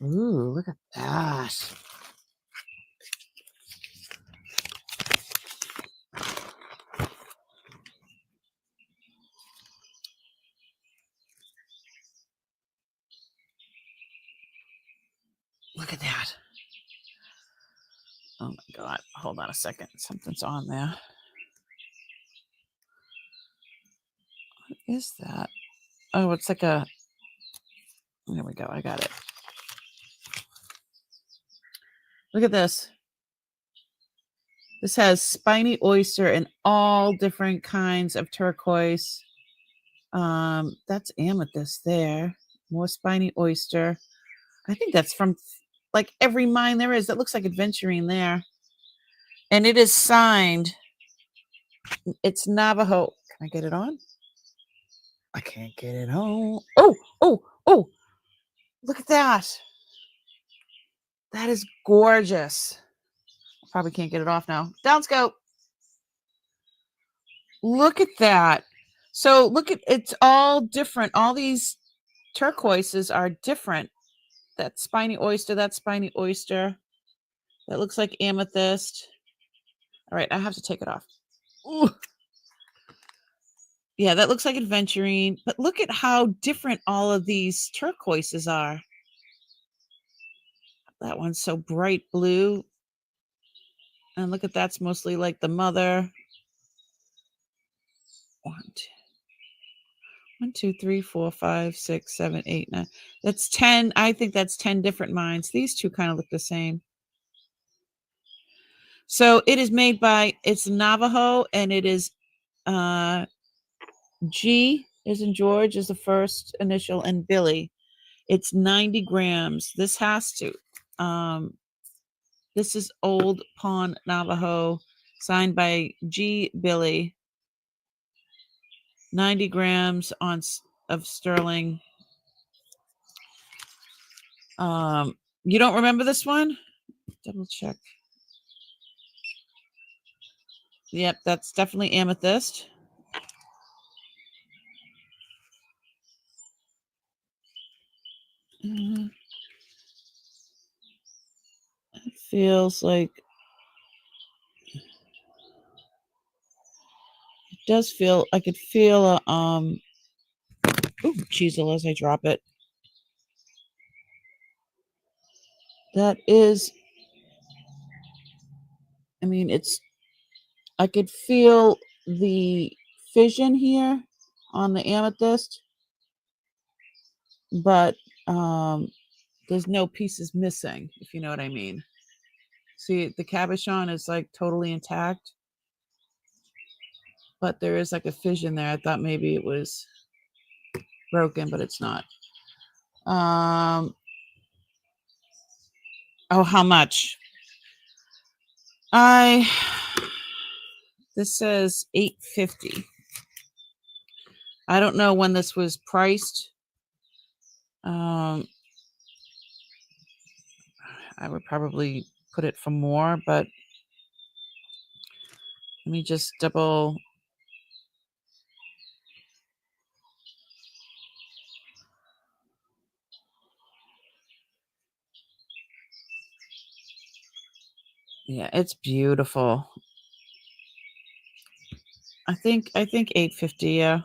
Ooh, look at that. Look at that. Oh my God. Hold on a second. Something's on there. What is that? Oh, it's like a... There we go. I got it. Look at this. This has spiny oyster and all different kinds of turquoise. That's amethyst there. More spiny oyster. I think that's from like every mine there is. That looks like adventuring there. And it is signed. It's Navajo. Can I get it on? I can't get it on. Oh. Look at that. That is gorgeous. Probably can't get it off now. Down scope. Look at that. So look at, it's all different. All these turquoises are different. That spiny oyster, that spiny oyster. That looks like amethyst. All right, I have to take it off. Ooh. Yeah, that looks like adventuring. But look at how different all of these turquoises are. That one's so bright blue. And look at that's mostly like the mother. 1, 2, 3, 4, 5, 6, 7, 8, 9. That's 10. I think that's 10 different mines. These two kind of look the same. So it is made by, it's Navajo, and it is G is in George is the first initial, and Billy. It's 90 grams. This has to. This is Old Pawn Navajo, signed by G. Billy. 90 grams of sterling. You don't remember this one? Double check. Yep, that's definitely amethyst. It feels like it does feel. I could feel a ooh, cheesel as I drop it. That is. I mean, it's. I could feel the fission here on the amethyst, but there's no pieces missing, if you know what I mean. See, the cabochon is like totally intact, but there is like a fission there. I thought maybe it was broken, but it's not. Oh, how much? This says $850. I don't know when this was priced. I would probably put it for more, but let me just double. Yeah, it's beautiful. I think $8.50, yeah.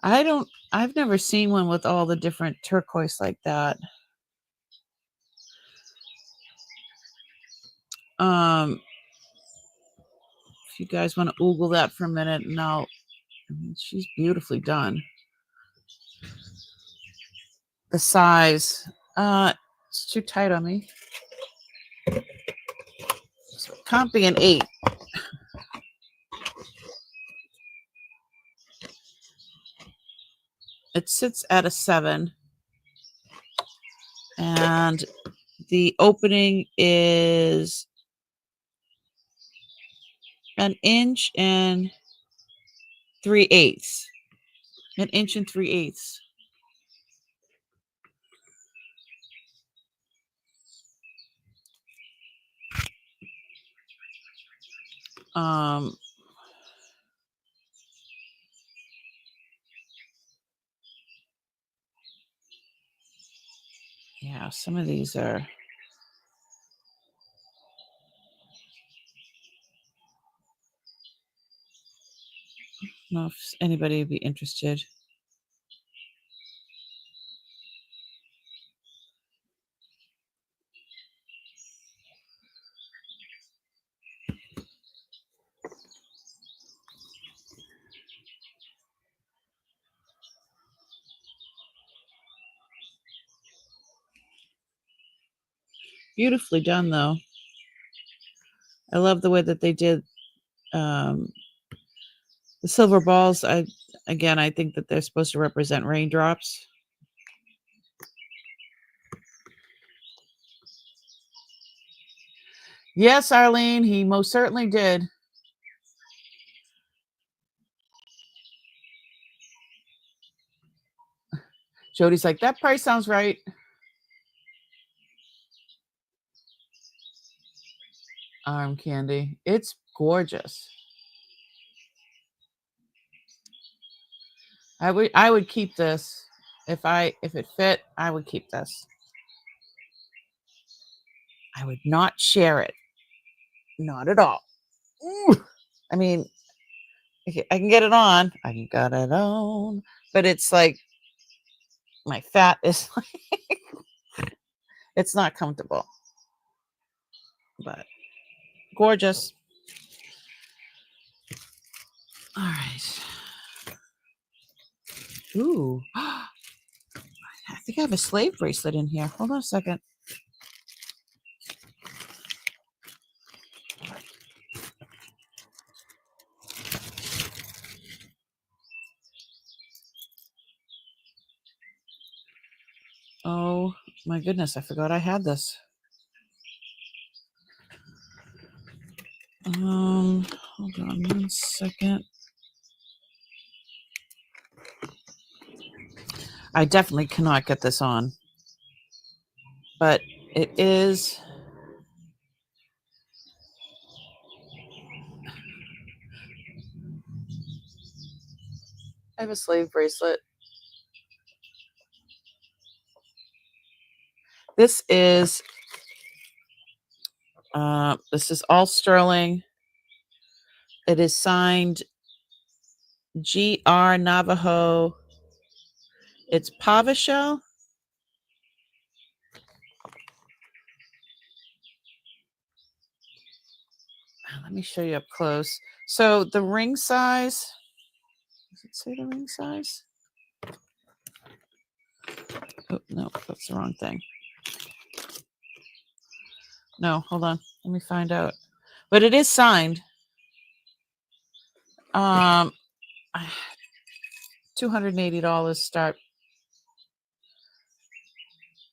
I've never seen one with all the different turquoise like that. If you guys want to oogle that for a minute, and I mean, she's beautifully done. The size, it's too tight on me. So it can't be an 8. It sits at a 7. And the opening is 1 inch and 3/8. 1 inch and 3/8. Yeah, some of these are. I don't know if anybody would be interested. Beautifully done, though. I love the way that they did the silver balls. I think that they're supposed to represent raindrops. Yes, Arlene, he most certainly did. Jody's like, that price sounds right. Arm candy. It's gorgeous. I would keep this. If it fit, I would keep this. I would not share it. Not at all. Ooh. I mean, I can get it on. I can get it on. But it's like my fat is like it's not comfortable. But gorgeous. All right. Ooh. I think I have a slave bracelet in here. Hold on a second. Oh my goodness, I forgot I had this. Hold on 1 second. I definitely cannot get this on. But it is I have a slave bracelet. This is all sterling. It is signed GR Navajo. It's pava shell. Let me show you up close. So the ring size, does it say the ring size? Oh, no, that's the wrong thing. No, hold on. Let me find out. But it is signed. $280 start.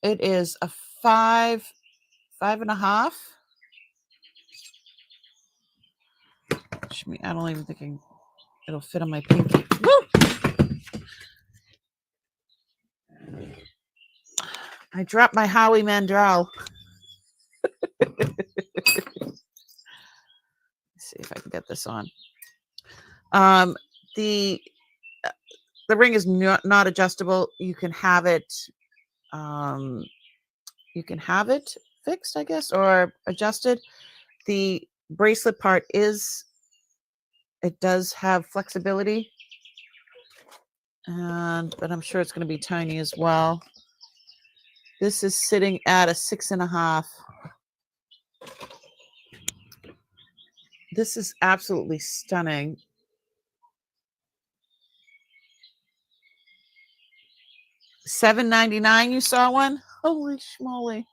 It is a 5.5. I don't even think it'll fit on my pinky. Woo! I dropped my Howie Mandel. Let's see if I can get this on. The ring is not adjustable. You can have it you can have it fixed, I guess, or adjusted. The bracelet part it does have flexibility, but I'm sure it's going to be tiny as well. This is sitting at a 6.5. This is absolutely stunning. $7.99. You saw one? Holy schmoly!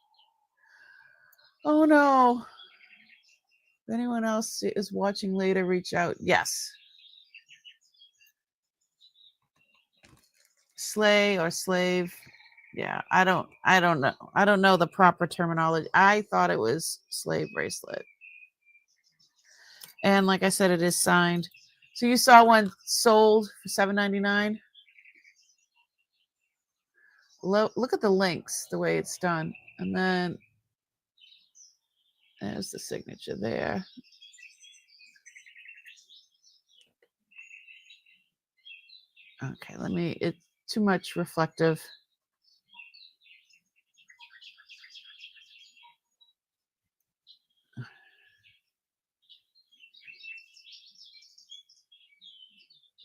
Oh no! If anyone else is watching later, reach out. Yes. Slay or slave. Yeah, I don't know. I don't know the proper terminology. I thought it was slave bracelet. And like I said, it is signed. So you saw one sold for $7.99. Look at the links, the way it's done. And then there's the signature there. Okay, it's too much reflective.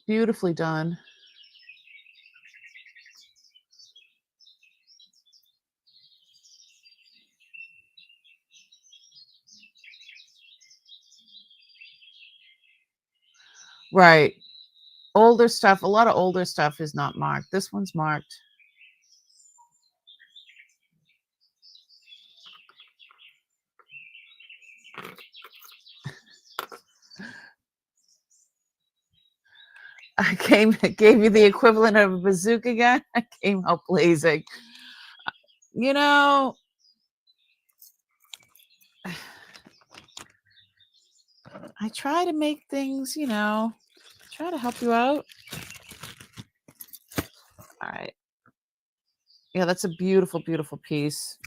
Beautifully done. Right. Older stuff, a lot of older stuff is not marked. This one's marked. I gave you the equivalent of a bazooka gun. I came out blazing. You know, I try to make things, try to help you out. All right. Yeah, that's a beautiful, beautiful piece.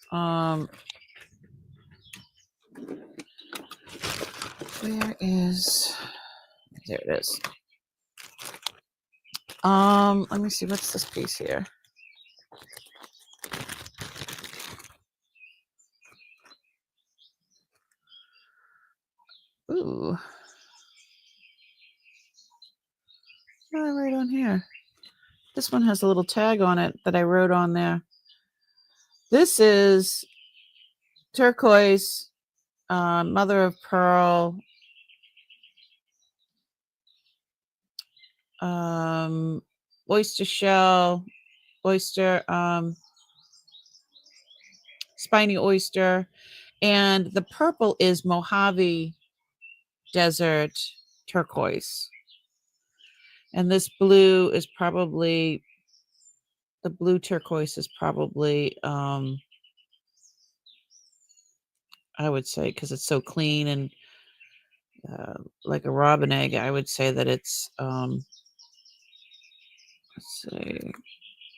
Where is, there it is. Let me see, what's this piece here? Ooh. What did I write on here? This one has a little tag on it that I wrote on there. This is turquoise, mother of pearl, oyster shell, oyster, spiny oyster, and the purple is Mojave Desert turquoise. And this blue is probably, the blue turquoise is probably, I would say, because it's so clean and like a robin egg, I would say that it's, let's see,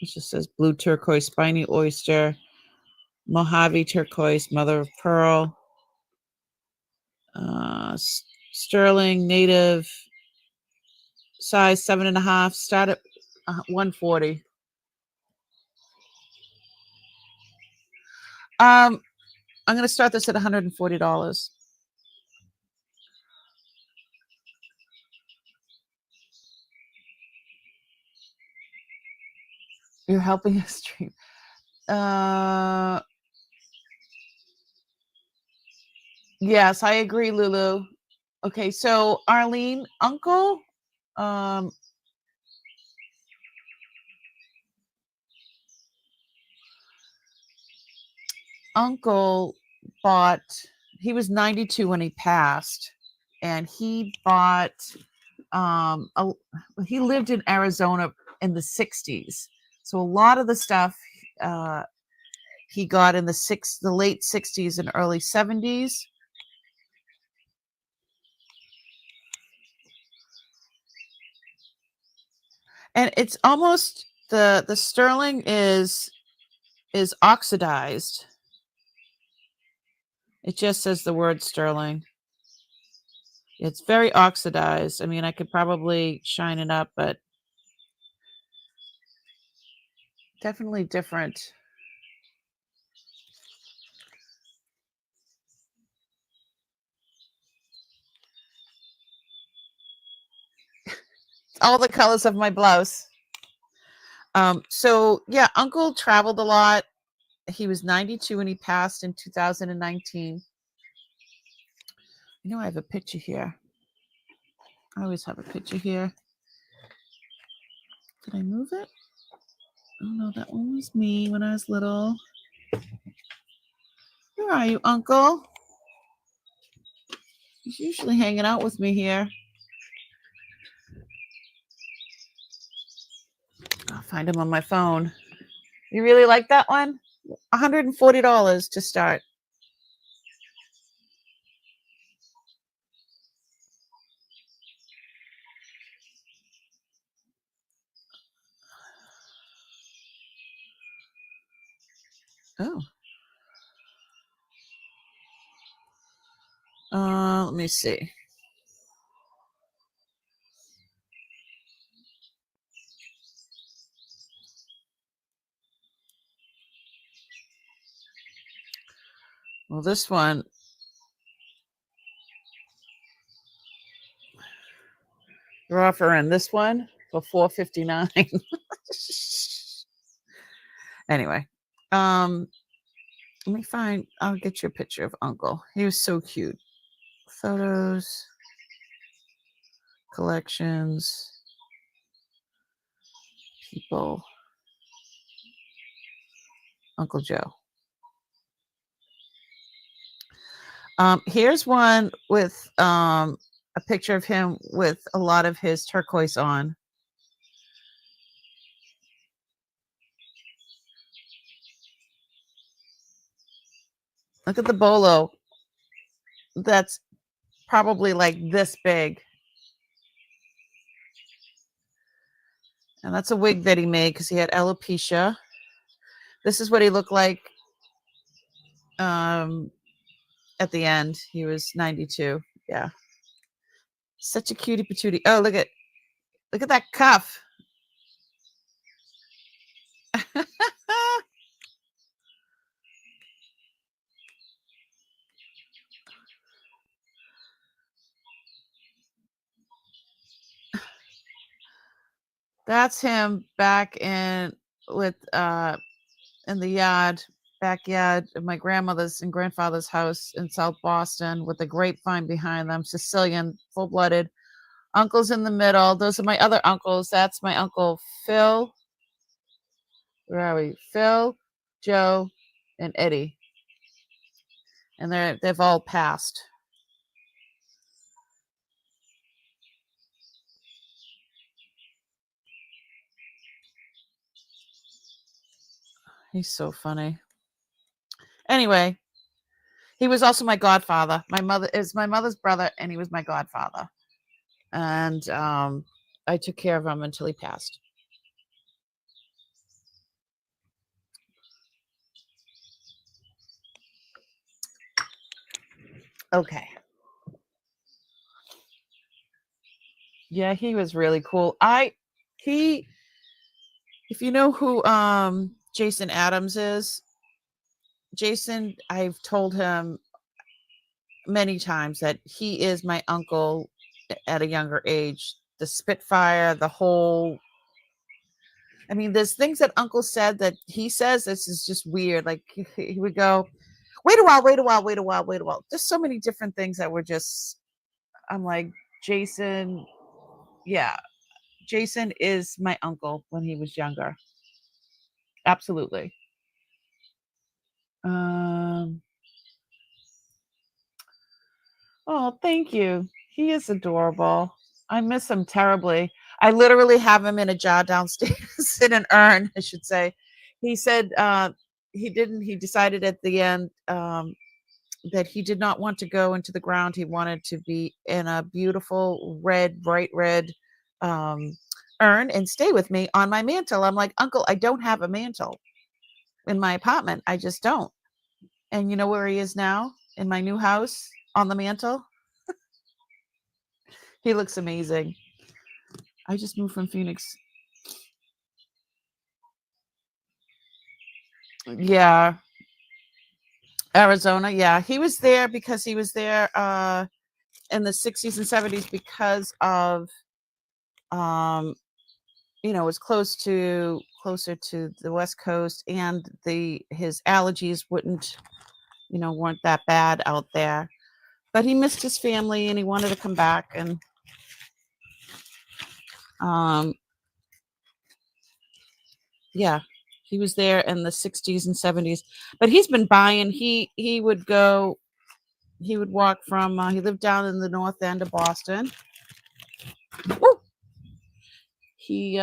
it just says blue turquoise, spiny oyster, Mojave turquoise, mother of pearl, sterling native, size 7.5, start at $140. I'm going to start this at $140. You're helping us stream. Yes, I agree, Lulu. Okay, so Arlene, uncle, uncle bought, he was 92 when he passed, and he bought, he lived in Arizona in the 60s. So a lot of the stuff he got in the late 60s and early 70s. And it's almost, the sterling is oxidized. It just says the word sterling. It's very oxidized. I mean, I could probably shine it up, but definitely different. all the colors of my blouse. So yeah, Uncle traveled a lot. He was 92 and he passed in 2019. I have a picture here. I always have a picture here. Did I move it? Oh no, that one was me when I was little. Where are you, Uncle? He's usually hanging out with me here. I'll find him on my phone. You really like that one? $140 to start. Oh. Let me see. Well, this one, they're offering this one for $459. Anyway, let me find. I'll get you a picture of Uncle. He was so cute. Photos, collections, people. Uncle Joe. Here's one with a picture of him with a lot of his turquoise on. Look at the bolo. That's probably like this big. And that's a wig that he made because he had alopecia. This is what he looked like at the end. He was 92. Yeah. Such a cutie patootie. Oh, look at that cuff. That's him back in with in the backyard of my grandmother's and grandfather's house in South Boston with the grapevine behind them. Sicilian, full-blooded. Uncle's in the middle. Those are my other uncles. That's my uncle Phil. Where are we? Phil, Joe, and Eddie. And they've all passed. He's so funny. Anyway, he was also my godfather. My mother is my mother's brother, and he was my godfather. And I took care of him until he passed. Okay. Yeah, he was really cool. If you know who Jason Adams is, Jason, I've told him many times that he is my uncle at a younger age. The Spitfire, the whole. I mean, there's things that Uncle said that he says this is just weird. Like he would go, wait a while, wait a while, wait a while, wait a while. There's so many different things that were just. I'm like, Jason, yeah, Jason is my uncle when he was younger. Absolutely. Um. Oh, thank you. He is adorable. I miss him terribly. I literally have him in a jar downstairs in an urn, I should say. He said he decided at the end that he did not want to go into the ground. He wanted to be in a beautiful red, bright red urn and stay with me on my mantle. I'm like, Uncle, I don't have a mantle in my apartment. I just don't. And you know where he is now? In my new house on the mantle. He looks amazing. I just moved from Phoenix. Yeah. Arizona. Yeah. He was there because he was there in the 60s and 70s because of was closer to the West Coast, and his allergies weren't that bad out there. But he missed his family and he wanted to come back, and um yeah, he was there in the 60s and 70s. But he's been buying. He would walk from he lived down in the north end of Boston. Woo! He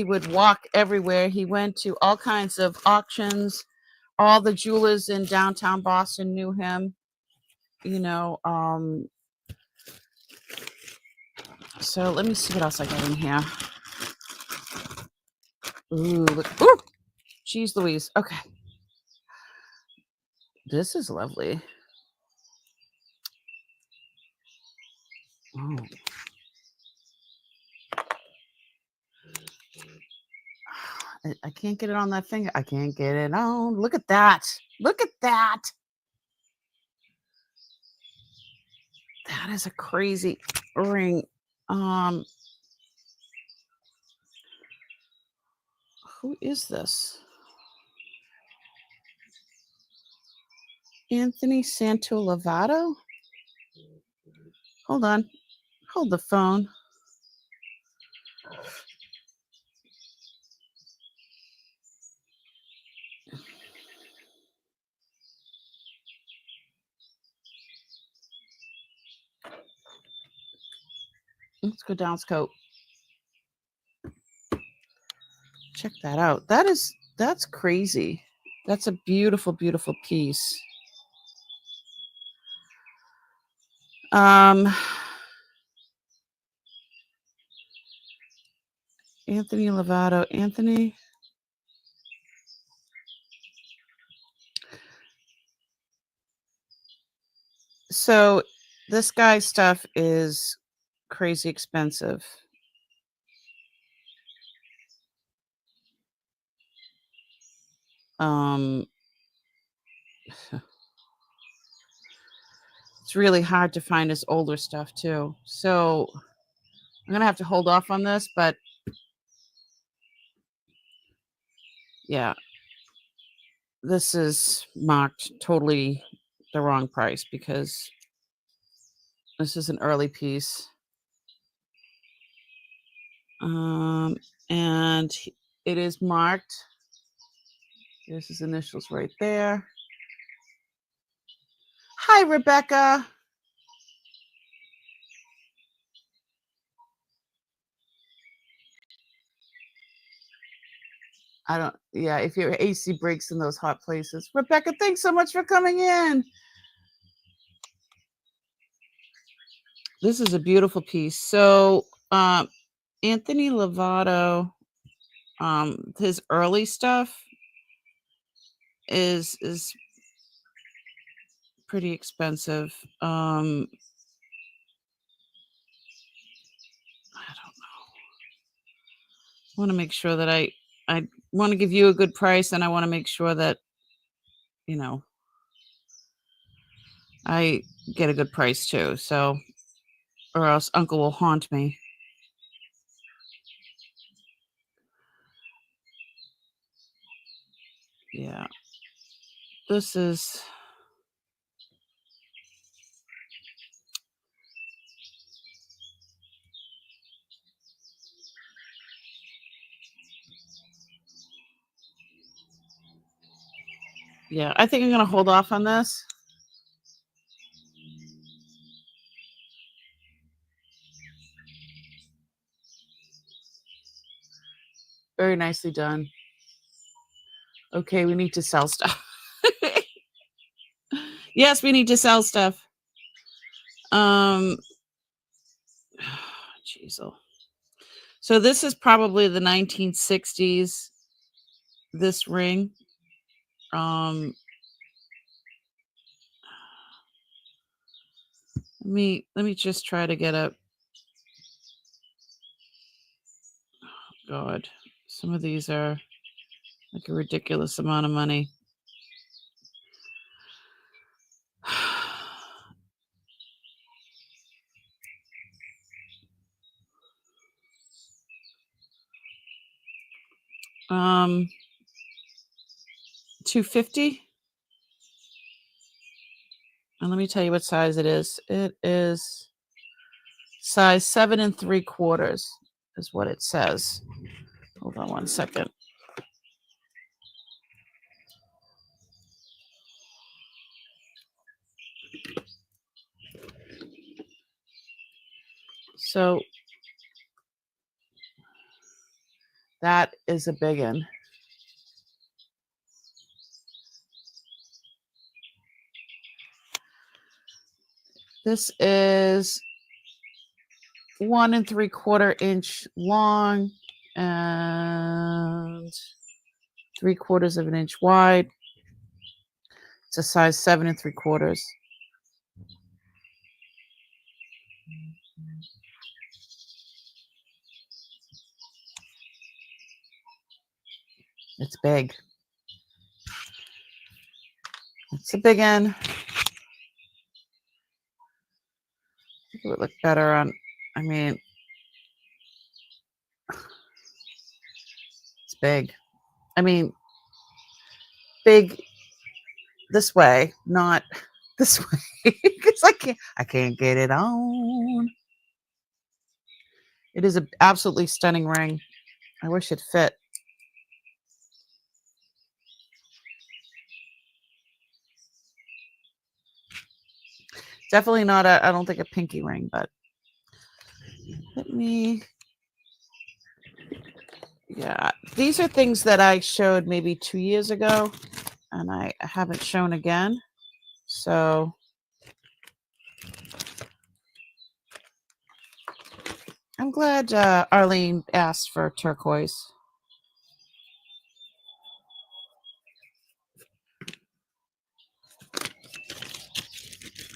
would walk everywhere. He went to all kinds of auctions. All the jewelers in downtown Boston knew him. So let me see what else I got in here. Ooh, look. Ooh, jeez Louise. Okay. This is lovely. Oh. I can't get it on that finger. I can't get it on. Look at that. Look at that. That is a crazy ring. Who is this? Anthony Santolovato? Hold on. Hold the phone. Let's go down scope. Check that out. That's crazy. That's a beautiful, beautiful piece. Anthony Lovato. Anthony. So this guy's stuff is crazy expensive. It's really hard to find his older stuff too. So I'm gonna have to hold off on this, but yeah, this is marked totally the wrong price because this is an early piece. And it is marked. There's his initials right there. Hi, Rebecca. If your AC breaks in those hot places. Rebecca, thanks so much for coming in. This is a beautiful piece. So, Anthony Lovato, his early stuff is pretty expensive. I don't know. I want to make sure that I want to give you a good price, and I want to make sure that I get a good price too. So, or else Uncle will haunt me. Yeah. This is I think I'm going to hold off on this. Very nicely done. Okay, we need to sell stuff. Yes, we need to sell stuff. Jeez. So this is probably the 1960s. This ring. Let me just try to get a. Oh God, some of these are like a ridiculous amount of money. $250. And let me tell you what size it is. It is size 7 3/4 is what it says. Hold on one second. So that is a big one. This is 1 3/4 inch long and 3/4 of an inch wide. It's a size 7 3/4. It's big. It's a big one. I think it would look better on, I mean, it's big. I mean, big this way, not this way, because I can't get it on. It is an absolutely stunning ring. I wish it fit. Definitely not I don't think a pinky ring, but let me, yeah, these are things that I showed maybe 2 years ago and I haven't shown again. So I'm glad Arlene asked for turquoise.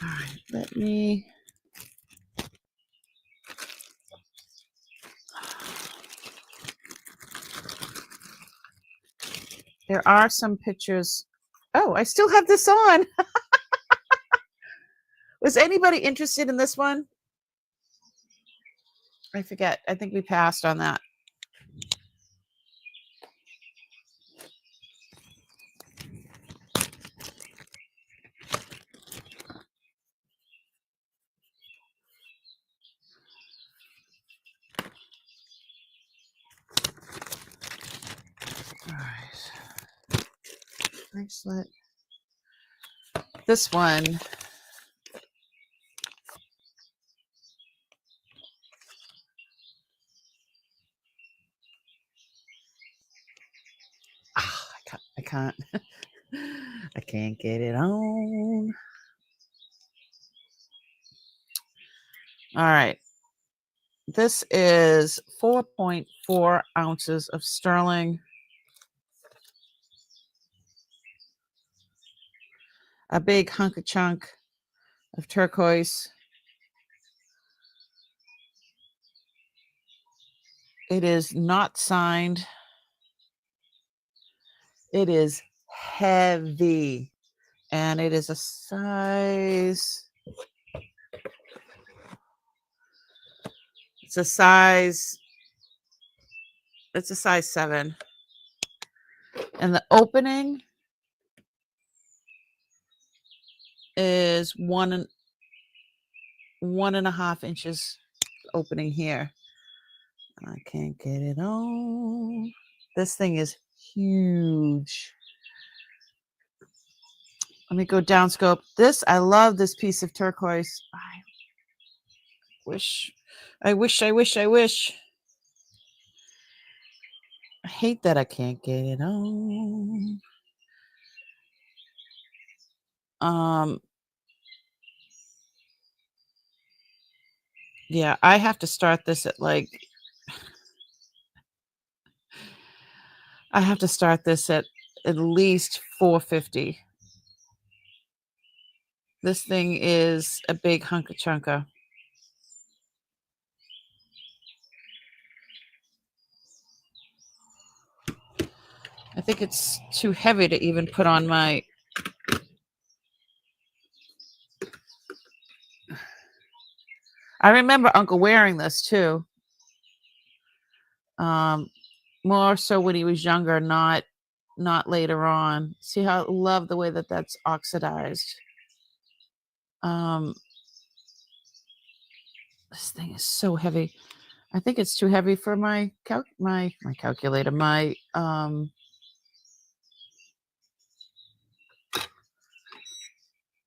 All right, let me. There are some pictures. Oh, I still have this on. Was anybody interested in this one? I forget. I think we passed on that. All right. Bracelet. This one. I can't. I can't get it on. All right. This is 4.4 ounces of sterling. A big hunk of chunk of turquoise. It is not signed. It is heavy. And it is a size. It's a size 7. And the opening is 1.5 inches opening here. I can't get it on. This thing is huge. Let me go down scope. I love this piece of turquoise. I wish. I hate that I can't get it on. Yeah, I have to start this at like, I have to start this at least $450. This thing is a big hunk of chunka. I think it's too heavy to even put on my. I remember Uncle wearing this too. More so when he was younger, not later on. See how I love the way that that's oxidized. This thing is so heavy. I think it's too heavy for my calculator.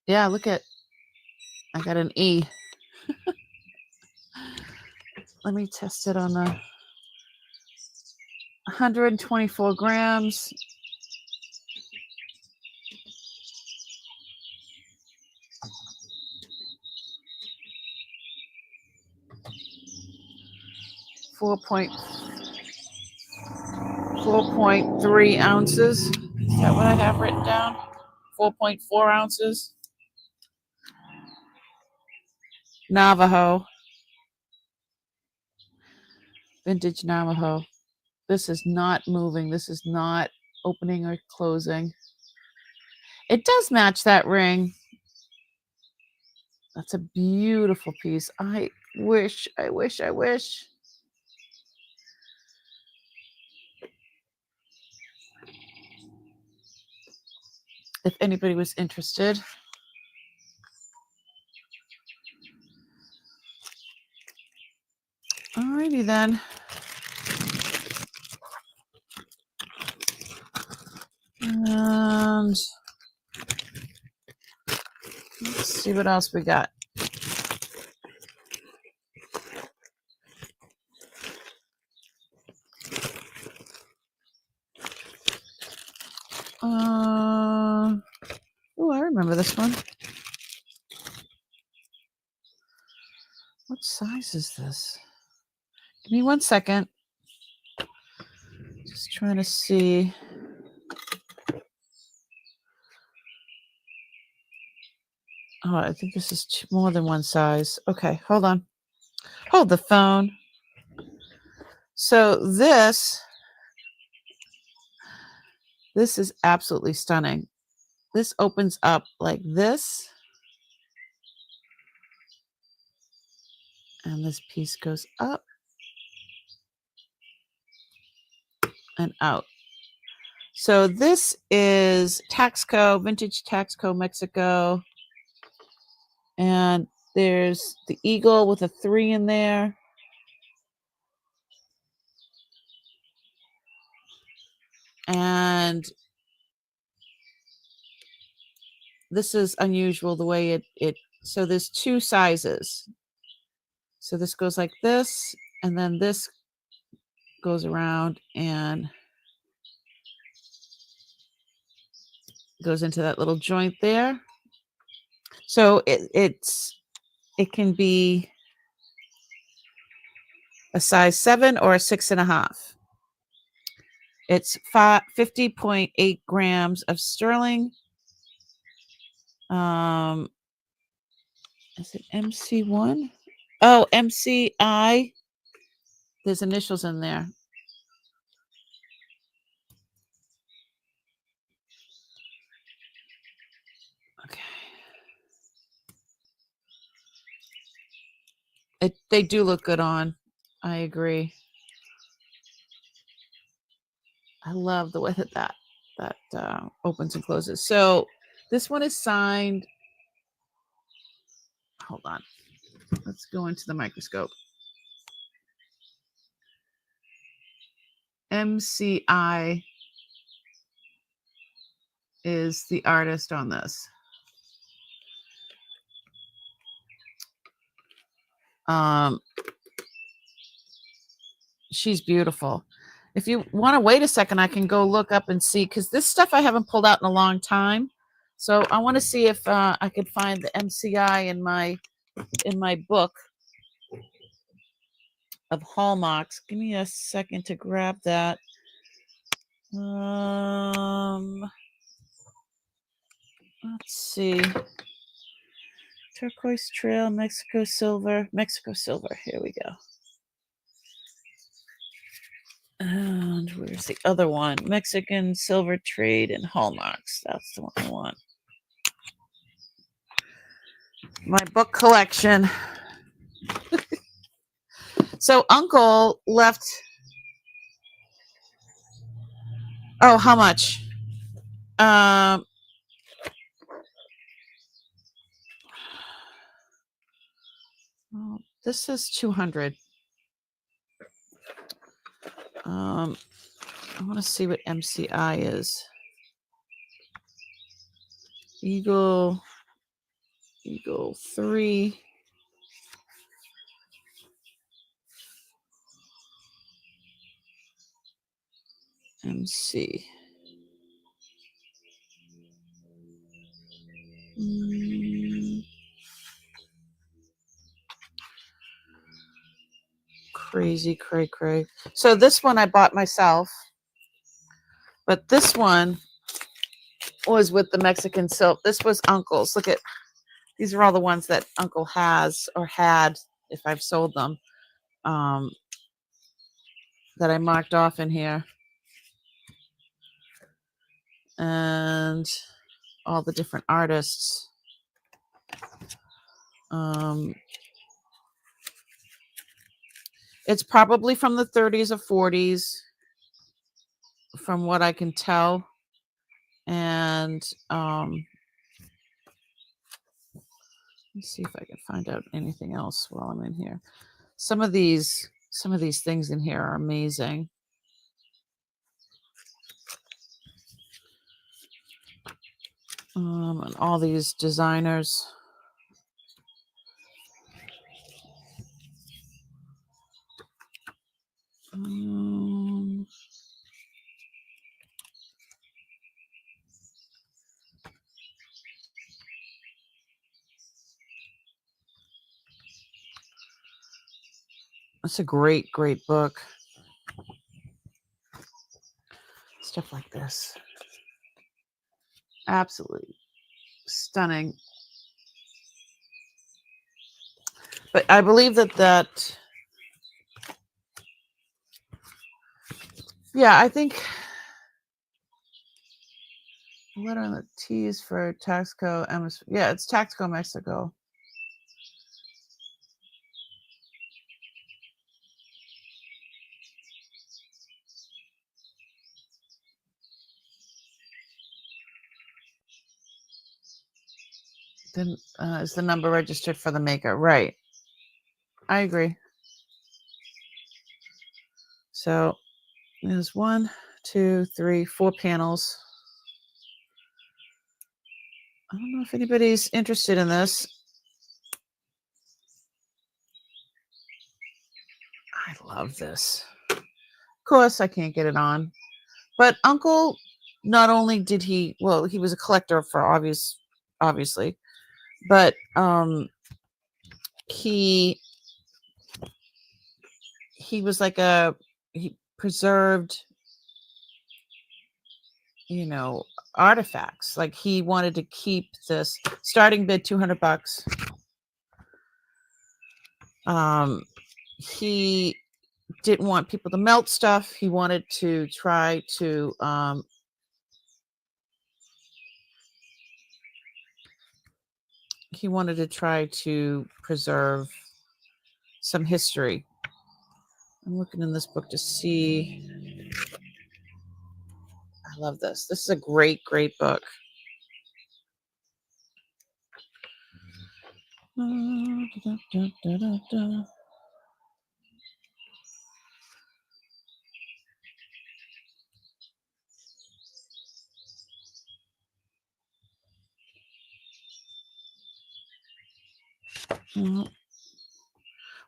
Yeah, look at, I got an E. Let me test it on the 124 grams. Four point 4.3 ounces. Is that what I have written down? 4.4 ounces. Navajo. Vintage Navajo. This is not moving. This is not opening or closing. It does match that ring. That's a beautiful piece. I wish. If anybody was interested. Alrighty then. And let's see what else we got. Oh, I remember this one. What size is this? Give me 1 second. Just trying to see. Oh, I think this is more than one size. Okay, hold on. Hold the phone. So this is absolutely stunning. This opens up like this. And this piece goes up and out. So this is Taxco, vintage Taxco Mexico. And there's the eagle with a 3 in there. And this is unusual the way it so there's 2 sizes. So this goes like this, and then this goes around and goes into that little joint there. So it can be a size 7 or a 6.5. It's 50.8 grams of sterling. Is it MC1? Oh, MCI. There's initials in there. Okay. They do look good on. I agree. I love the way that opens and closes. So this one is signed. Hold on. Let's go into the microscope. MCI is the artist on this. She's beautiful. If you want to wait a second, I can go look up and see, because this stuff I haven't pulled out in a long time. So I want to see if I could find the MCI in my book of hallmarks. Give me a second to grab that. Let's see. Turquoise Trail, Mexico Silver. Here we go. And where's the other one? Mexican Silver Trade and Hallmarks. That's the one I want. My book collection. So Uncle left Oh, how much? Um, well, this says 200. I want to see what MCI is. Eagle 3. MC. Crazy, cray. So this one I bought myself, but this one was with the Mexican silk. This was Uncle's. Look at, these are all the ones that Uncle has or had, if I've sold them, that I marked off in here. And all the different artists. It's probably from the 30s or 40s, from what I can tell. And let's see if I can find out anything else while I'm in here. Some of these things in here are amazing. And all these designers. That's a great book. Stuff like this. Absolutely stunning. But I believe that yeah, I think letter on the T is for Taxco. Yeah, it's Taxco Mexico. Then is the number registered for the maker? Right. I agree. So there's 1, 2, 3, 4 panels. I don't know if anybody's interested in this. I love this. Of course, I can't get it on. But Uncle, not only did he, well, he was a collector for obviously, but he was like he preserved, artifacts. Like he wanted to keep this starting bid $200. He didn't want people to melt stuff. He wanted to try to preserve some history. I'm looking in this book to see. I love this. This is a great book.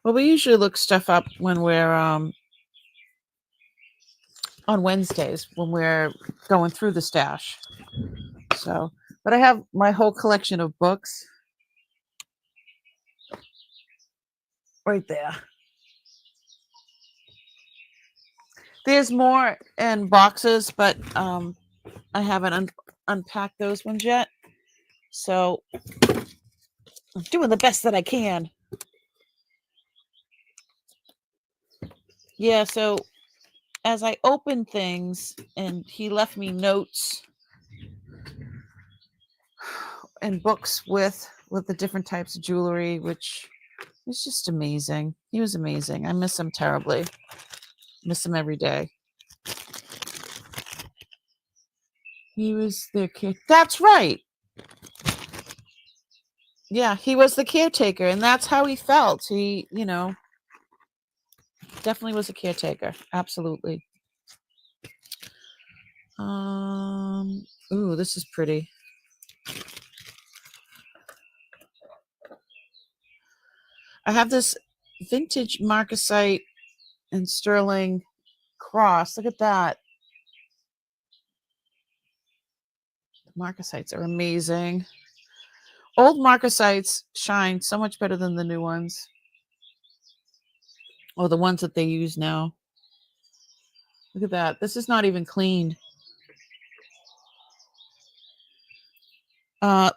Well, we usually look stuff up when we're on Wednesdays when we're going through the stash. So, but I have my whole collection of books right there. There's more in boxes, but I haven't unpacked those ones yet. So I'm doing the best that I can. Yeah, so as I open things, and he left me notes and books with the different types of jewelry, which is just amazing. He was amazing. I miss him terribly. Miss him every day. He was their kid. That's right. Yeah, he was the caretaker, and that's how he felt. He, definitely was a caretaker. Absolutely. Ooh, this is pretty. I have this vintage marcasite and sterling cross. Look at that. The marcasites are amazing. Old marcasites shine so much better than the new ones. Or the ones that they use now. Look at that. This is not even cleaned.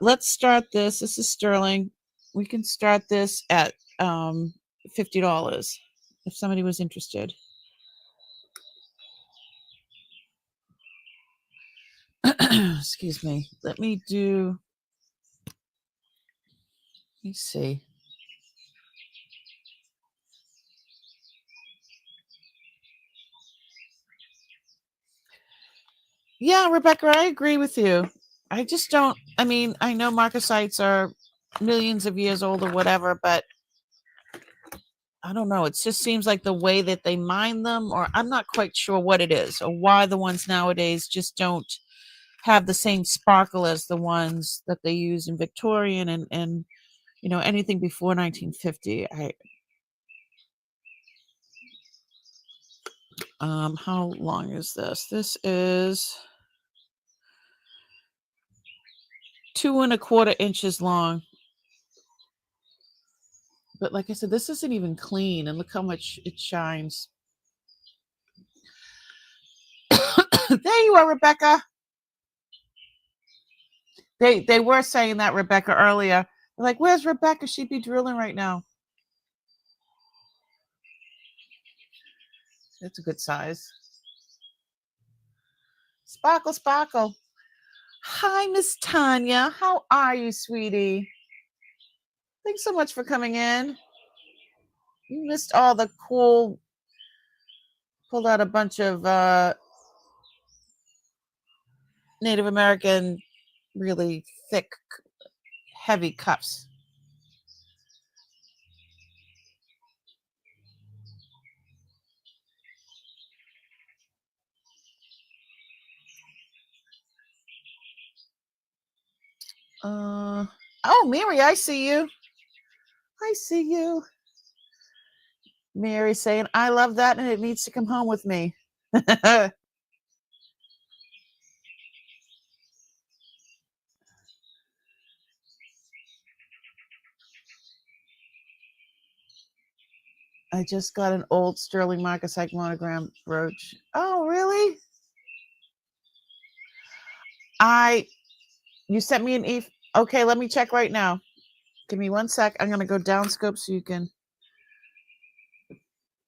Let's start this. This is sterling. We can start this at $50 if somebody was interested. Excuse me. Let me see. Yeah, Rebecca, I agree with you. I just don't, I mean, I know marcasites are millions of years old or whatever, but I don't know. It just seems like the way that they mine them, or I'm not quite sure what it is, or why the ones nowadays just don't have the same sparkle as the ones that they use in Victorian and anything before 1950. How long is this? This is 2¼ inches long. But like I said, this isn't even clean, and look how much it shines. There you are, Rebecca. They were saying that, Rebecca, earlier. They're like, where's Rebecca? She'd be drilling right now. That's a good size. Sparkle, sparkle. Hi, Miss Tanya. How are you, sweetie? Thanks so much for coming in. You missed all the cool, pulled out a bunch of Native American, really thick, heavy cups. Oh, Mary, I see you. I see you. Mary saying, I love that and it needs to come home with me. I just got an old sterling marcasite monogram brooch. Oh, really? You sent me an e. Okay, let me check right now. Give me 1 sec. I'm gonna go down scope so you can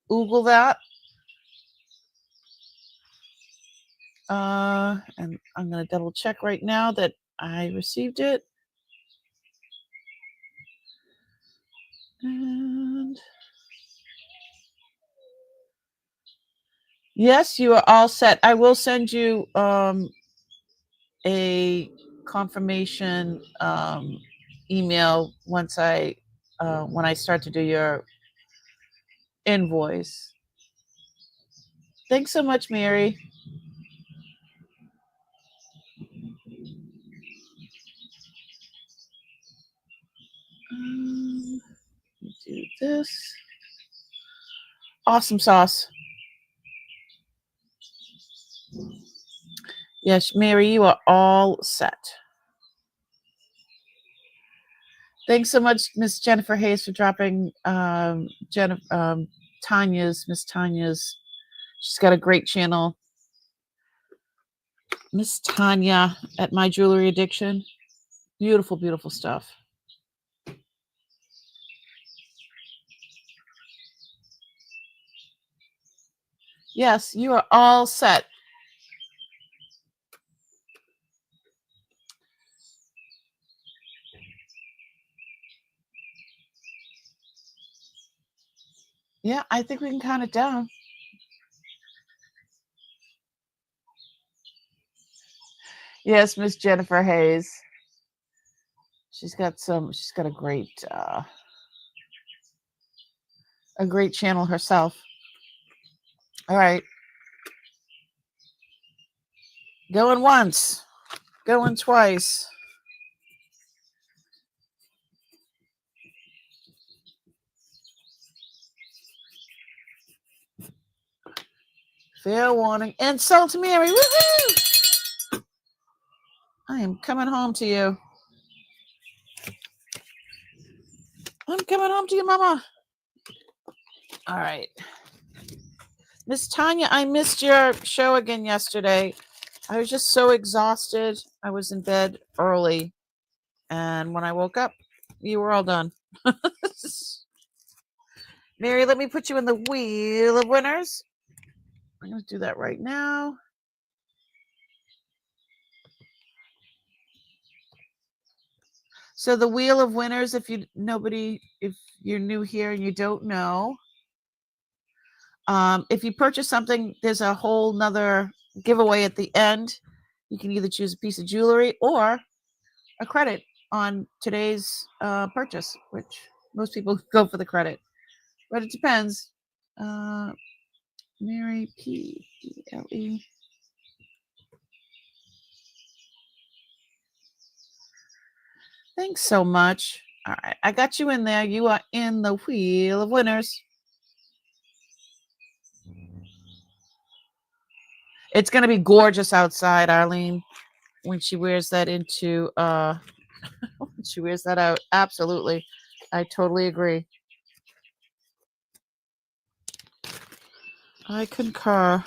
Google that. And I'm gonna double check right now that I received it. And yes, you are all set. I will send you a confirmation email once when I start to do your invoice. Thanks so much, Mary. Do this. Awesome sauce. Yes, Mary, you are all set. Thanks so much, Miss Jennifer Hayes, for dropping Miss Tanya's. She's got a great channel. Miss Tanya at My Jewelry Addiction. Beautiful, beautiful stuff. Yes, you are all set. Yeah, I think we can count it down. Yes, Miss Jennifer Hayes. She's got a great channel herself. All right. Going once, going twice. Fair warning. And Salt Mary. Woohoo! I am coming home to you. I'm coming home to you, Mama. All right. Miss Tanya, I missed your show again yesterday. I was just so exhausted. I was in bed early. And when I woke up, you were all done. Mary, let me put you in the wheel of winners. I'm going to do that right now. So the wheel of winners, if you're new here and you don't know, if you purchase something, there's a whole nother giveaway at the end. You can either choose a piece of jewelry or a credit on today's purchase, which most people go for the credit, but it depends. Mary P.E.L.E. Thanks so much. All right, I got you in there. You are in the wheel of winners. It's going to be gorgeous outside, Arlene, when she wears that into when she wears that out. Absolutely. I totally agree. I concur.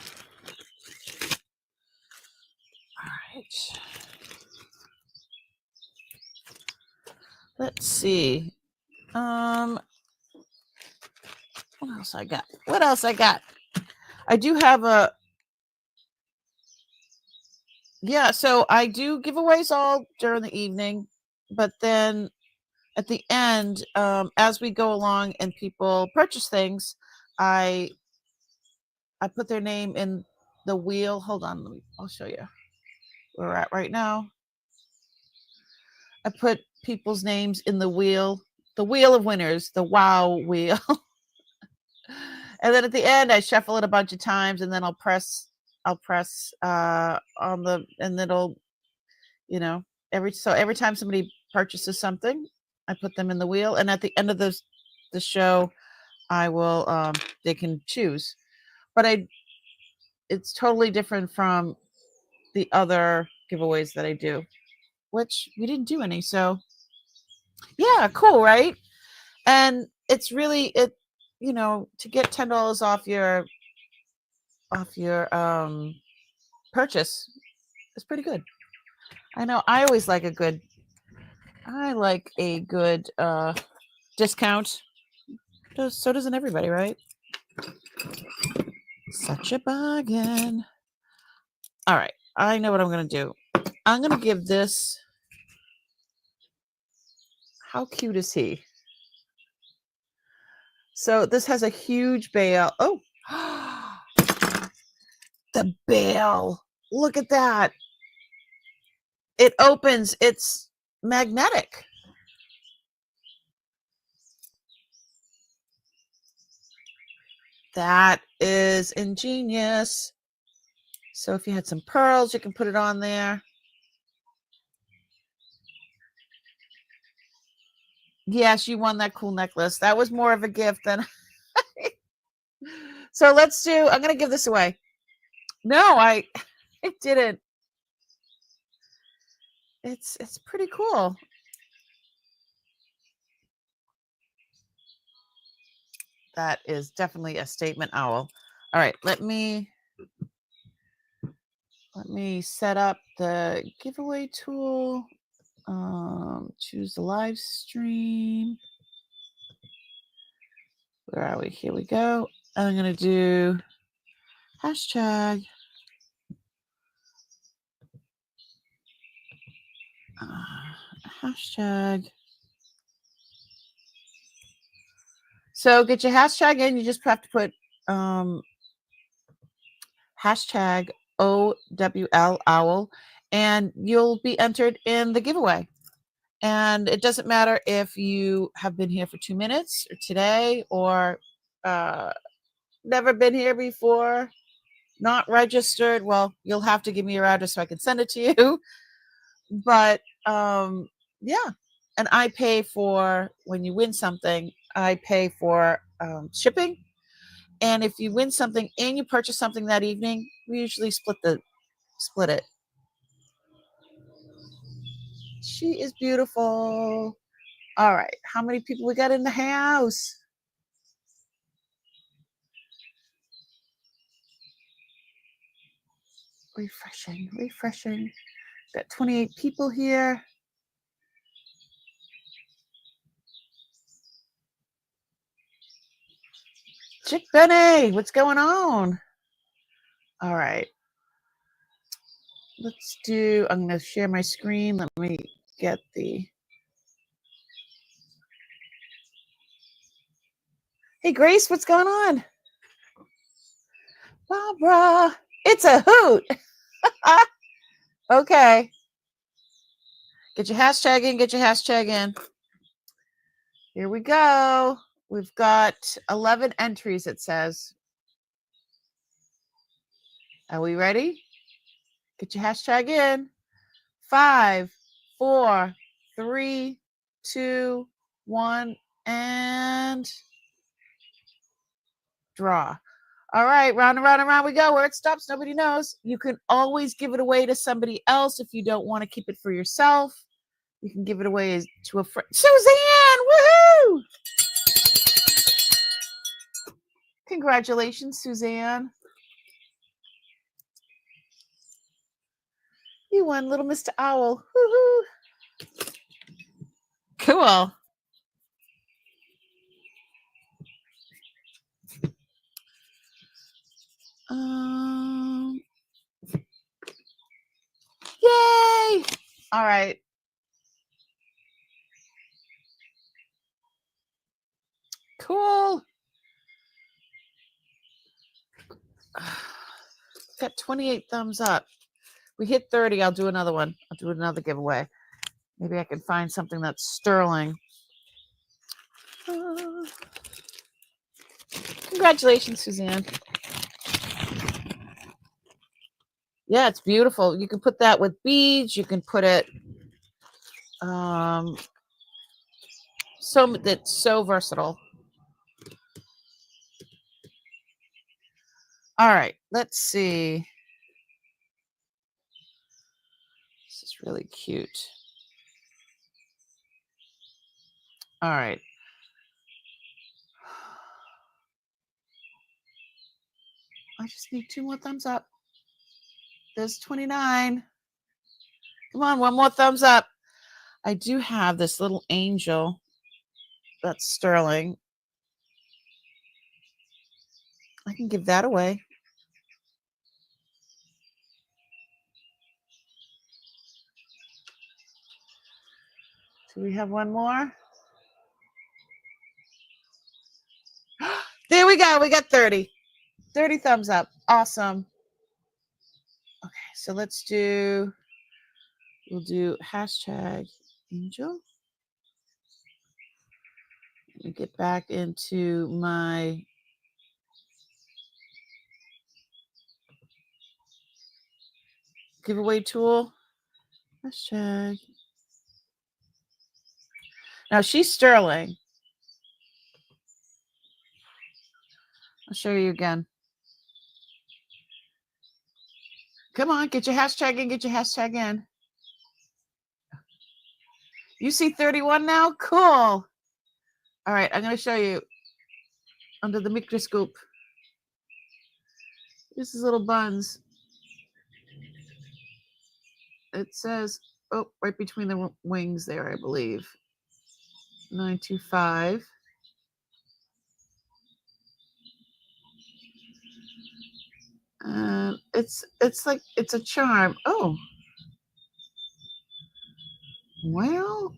All right. Let's see. What else I got? What else I got? I do have so I do giveaways all during the evening, but then at the end, as we go along and people purchase things, I put their name in the wheel. Hold on, I'll show you where we're at right now. I put people's names in the wheel of winners, the wow wheel. And then at the end, I shuffle it a bunch of times, and then I'll press on the, and it'll, every time somebody purchases something, I put them in the wheel, and at the end of the show, I will they can choose. But it's totally different from the other giveaways that I do, which we didn't do any. So yeah, cool, right? And it's really to get $10 off your purchase is pretty good. I know. I always like a good discount. So doesn't everybody, right? Such a bargain. All right. I know what I'm going to do. I'm going to give this. How cute is he? So this has a huge bale. Oh, the bale. Look at that. It opens. It's magnetic. That is ingenious. So if you had some pearls, you can put it on there. Yes, you won that cool necklace. That was more of a gift than. So let's do. I'm going to give this away. No, I didn't. It's pretty cool. That is definitely a statement owl. All right, let me set up the giveaway tool. Choose the live stream. Where are we? Here we go. I'm going to do hashtag hashtag. So get your hashtag in. You just have to put hashtag OWL owl, and you'll be entered in the giveaway. And it doesn't matter if you have been here for 2 minutes or today or never been here before, not registered. Well, you'll have to give me your address so I can send it to you. But yeah. And I pay for, when you win something, I pay for shipping. And if you win something and you purchase something that evening, we usually split it. She is beautiful. All right. How many people we got in the house? Refreshing. Got 28 people here. Chick Benny, what's going on? All right. I'm going to share my screen. Let me get the. Hey, Grace, what's going on? Barbara, it's a hoot. Okay. Get your hashtag in. Here we go. We've got 11 entries, it says. Are we ready? Get your hashtag in. 5, 4, 3, 2, 1, and draw. All right, round and round and round we go. Where it stops, nobody knows. You can always give it away to somebody else if you don't want to keep it for yourself. You can give it away to a friend. Suzanne, woohoo! Congratulations, Suzanne. You won, little Mr. Owl. Woohoo! Cool. Yay! All right. Cool. Got 28 thumbs up. We hit 30. I'll do another one. I'll do another giveaway. Maybe I can find something that's sterling. Congratulations, Suzanne. Yeah, it's beautiful. You can put that with beads. You can put it. It's so versatile. All right, let's see. This is really cute. All right. I just need 2 more thumbs up. There's 29. Come on, 1 more thumbs up. I do have this little angel that's sterling. I can give that away. Do we have 1 more? There we go. We got 30. 30 thumbs up. Awesome. Okay, so we'll do hashtag angel. Let me get back into my giveaway tool. Hashtag. Now she's sterling. I'll show you again. Come on, get your hashtag in. You see 31 now? Cool. All right, I'm going to show you under the microscope. This is little buns. It says, right between the wings there, I believe. 925. It's like, it's a charm. Oh. Well.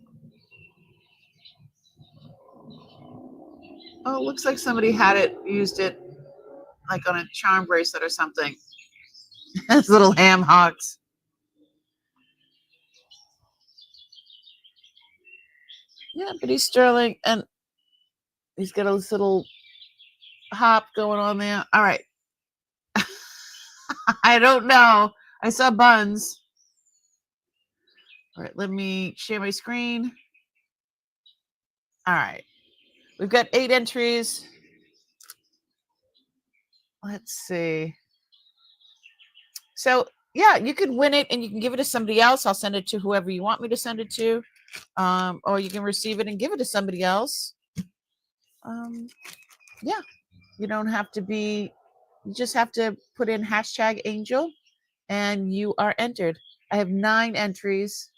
Oh, it looks like somebody used it like on a charm bracelet or something. Those little ham hocks. Yeah, but he's Sterling, and he's got a little hop going on there. All right. I don't know. I saw buns. All right, let me share my screen. All right. We've got 8 entries. Let's see. So, yeah, you could win it and you can give it to somebody else. I'll send it to whoever you want me to send it to. Or you can receive it and give it to somebody else. Yeah, you don't have to be, you just have to put in hashtag angel and you are entered. I have 9 entries.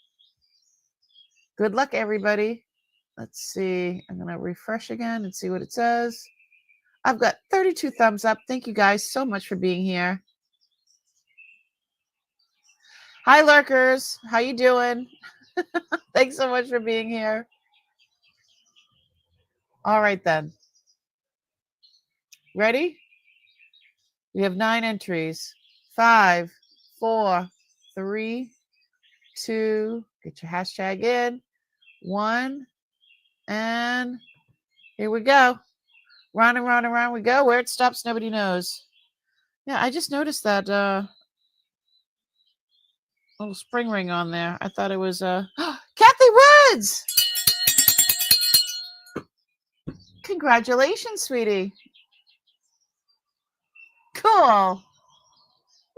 Good luck, everybody. Let's see. I'm going to refresh again and see what it says. I've got 32 thumbs up. Thank you guys so much for being here. Hi, lurkers. How you doing? Thanks so much for being here. All right, then. Ready? We have 9 entries. 5, 4, 3, 2. Get your hashtag in. 1. And here we go. Round and round and round we go. Where it stops, nobody knows. Yeah, I just noticed that little spring ring on there. I thought it was Kathy Woods. Congratulations, sweetie. Cool.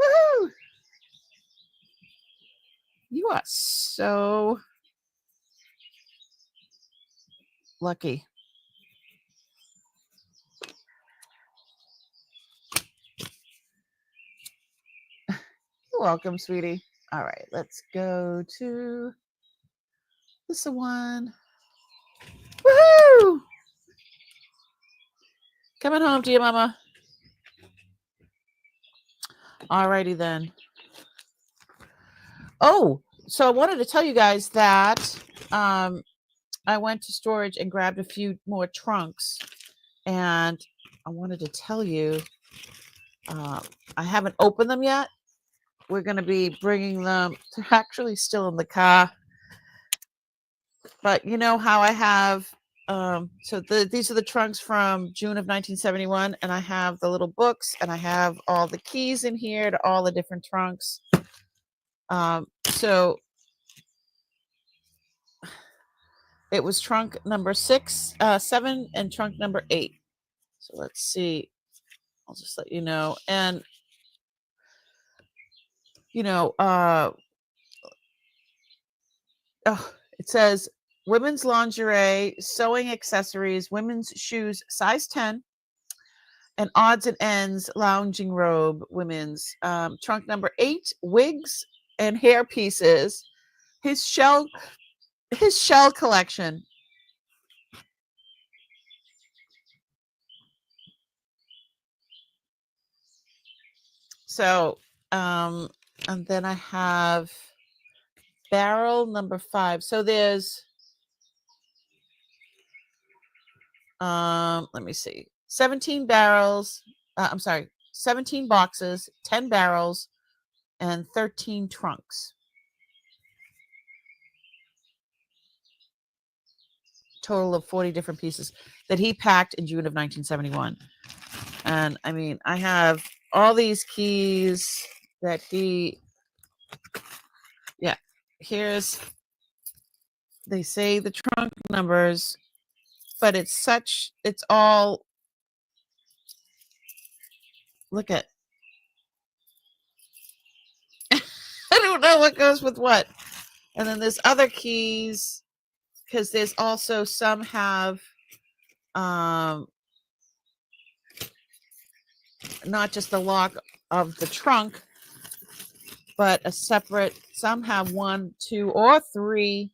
Woohoo. You are so lucky. You're welcome, sweetie. All right, let's go to this one. Woohoo! Coming home to you, Mama. All righty then. Oh, so I wanted to tell you guys that I went to storage and grabbed a few more trunks, and I wanted to tell you I haven't opened them yet. We're going to be bringing them. They're actually still in the car, but you know how I have. These are the trunks from June of 1971, and I have the little books, and I have all the keys in here to all the different trunks. So it was trunk number 6, 7, and trunk number 8. So let's see. I'll just let you know. And you know, it says women's lingerie, sewing accessories, women's shoes, size 10, and odds and ends lounging robe, women's. Trunk number 8, wigs and hair pieces. His shell collection. So, and then I have barrel number 5. So there's let me see. 17 barrels. 17 boxes, 10 barrels, and 13 trunks. Total of 40 different pieces that he packed in June of 1971. And I mean, I have all these keys that they say the trunk numbers, but it's all, look at, I don't know what goes with what. And then there's other keys, because there's also some have not just the lock of the trunk, but a separate, some have 1, 2, or 3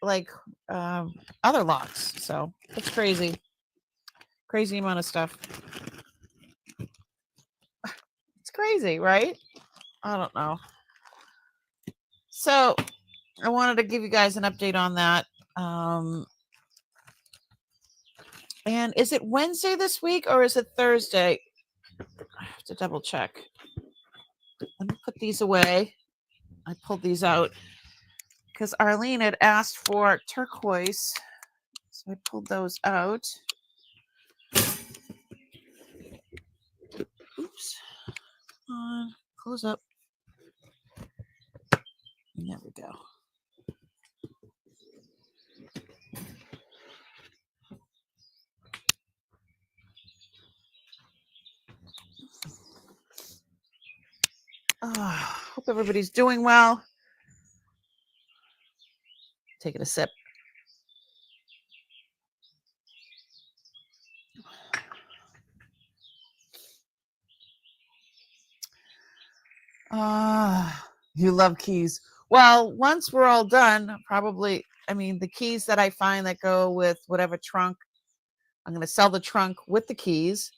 like other locks. So it's crazy amount of stuff. It's crazy, right? I don't know. So I wanted to give you guys an update on that. And is it Wednesday this week or is it Thursday? I have to double check. Let me put these away. I pulled these out because Arlene had asked for turquoise. So I pulled those out. Oops. Close up. There we go. Hope everybody's doing well. Taking a sip. You love keys. Well, once we're all done, probably, I mean, the keys that I find that go with whatever trunk, I'm going to sell the trunk with the keys.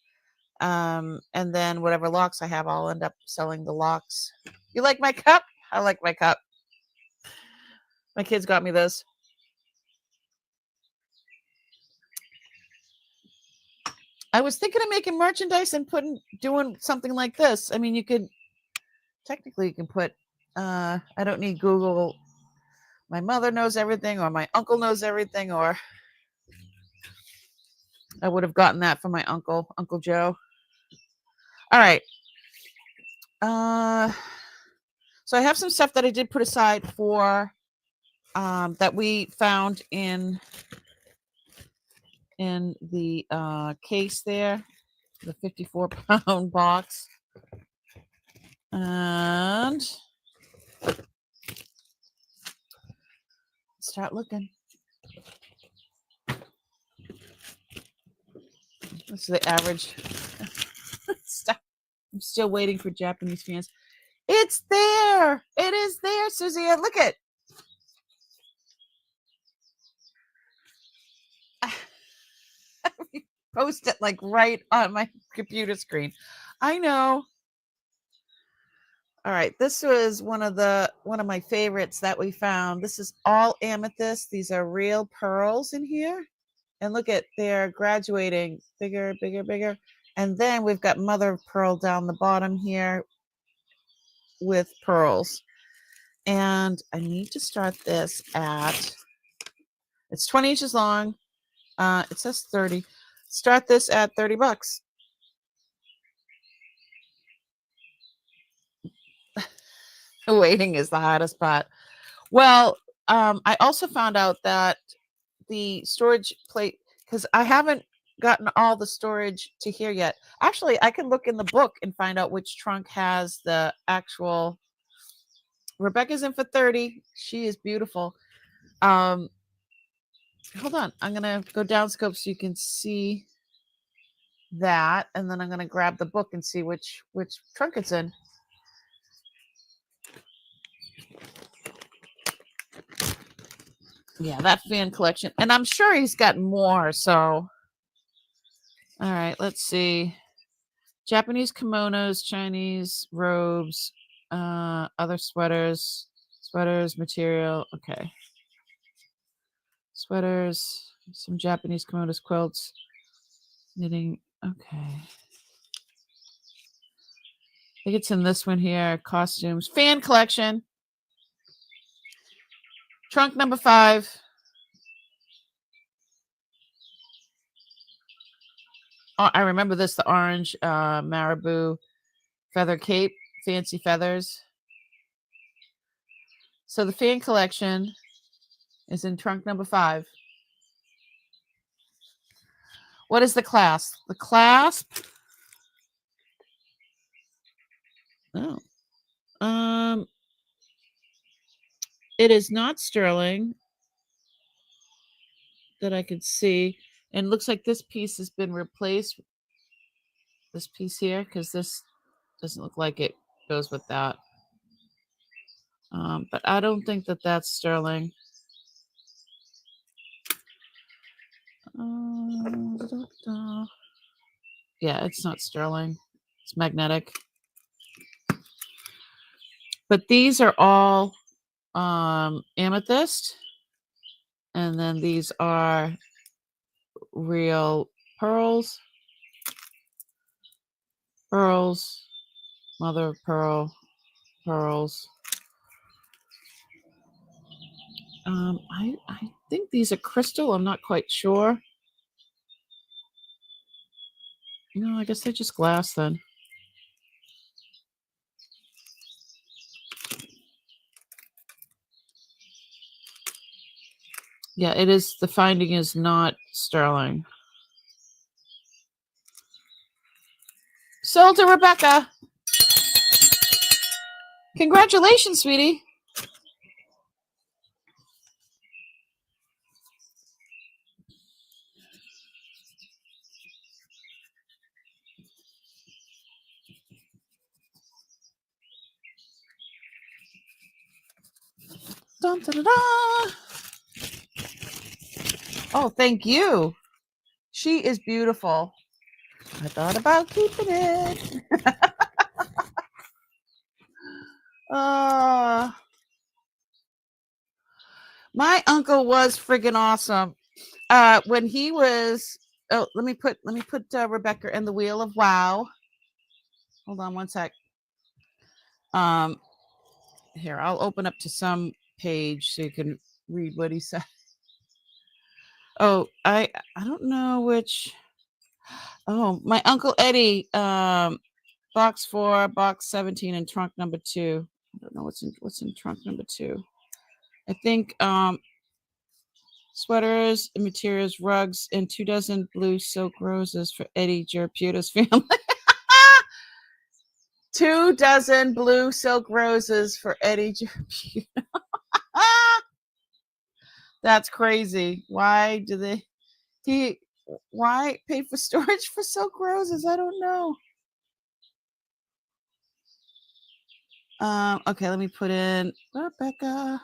And then whatever locks I have, I'll end up selling the locks. You like my cup? I like my cup. My kids got me this. I was thinking of making merchandise and doing something like this. I mean, you can put, I don't need Google. My mother knows everything, or my uncle knows everything, or I would have gotten that from my Uncle Joe. All right. So I have some stuff that I did put aside for, that we found in the case there, the 54-pound box. And start looking. This is the average. Stop. I'm still waiting for Japanese fans. It's there. It is there, Susie. Look at. Post it like right on my computer screen. I know. All right, this was one of my favorites that we found. This is all amethyst. These are real pearls in here. And look at, they're graduating bigger, bigger, bigger. And then we've got mother of pearl down the bottom here with pearls. And I need to start this at, it's 20 inches long. It says 30. Start this at $30. Waiting is the hardest part. Well, I also found out that the storage plate, because I haven't gotten all the storage to here yet. Actually, I can look in the book and find out which trunk has the actual. Rebecca's in for 30. She is beautiful. Hold on. I'm going to go down scope so you can see that. And then I'm going to grab the book and see which trunk it's in. Yeah, that fan collection. And I'm sure he's got more. So, all right, let's see. Japanese kimonos, Chinese robes, other sweaters, material. Okay. Sweaters, some Japanese kimonos, quilts, knitting. Okay. I think it's in this one here. Costumes, fan collection. Trunk number 5. Oh, I remember this, the orange marabou feather cape, fancy feathers. So the fan collection is in trunk number 5. What is the clasp? The clasp. Oh. It is not sterling that I could see. And it looks like this piece has been replaced. This piece here, because this doesn't look like it goes with that. But I don't think that that's sterling. Yeah, it's not sterling. It's magnetic. But these are all amethyst. And then these are real pearls. Pearls. Mother of pearl. Pearls. I think these are crystal. I'm not quite sure. No, I guess they're just glass then. Yeah, it is. The finding is not sterling. Sold to Rebecca. Congratulations, sweetie. Dun, dun, dun, dun. Oh, thank you. She is beautiful. I thought about keeping it. My uncle was friggin' awesome. When he was, oh, let me put Rebecca in the wheel of wow. Hold on one sec. Here, I'll open up to some page so you can read what he said. Oh, I don't know which. Oh, my Uncle Eddie, box 4, box 17, and trunk number 2. I don't know what's in trunk number 2. I think sweaters and materials, rugs, and 2 dozen blue silk roses for Eddie Jerputa's family. 2 dozen blue silk roses for Eddie Jerputa. That's crazy. Why pay for storage for silk roses? I don't know. Okay, let me put in Rebecca.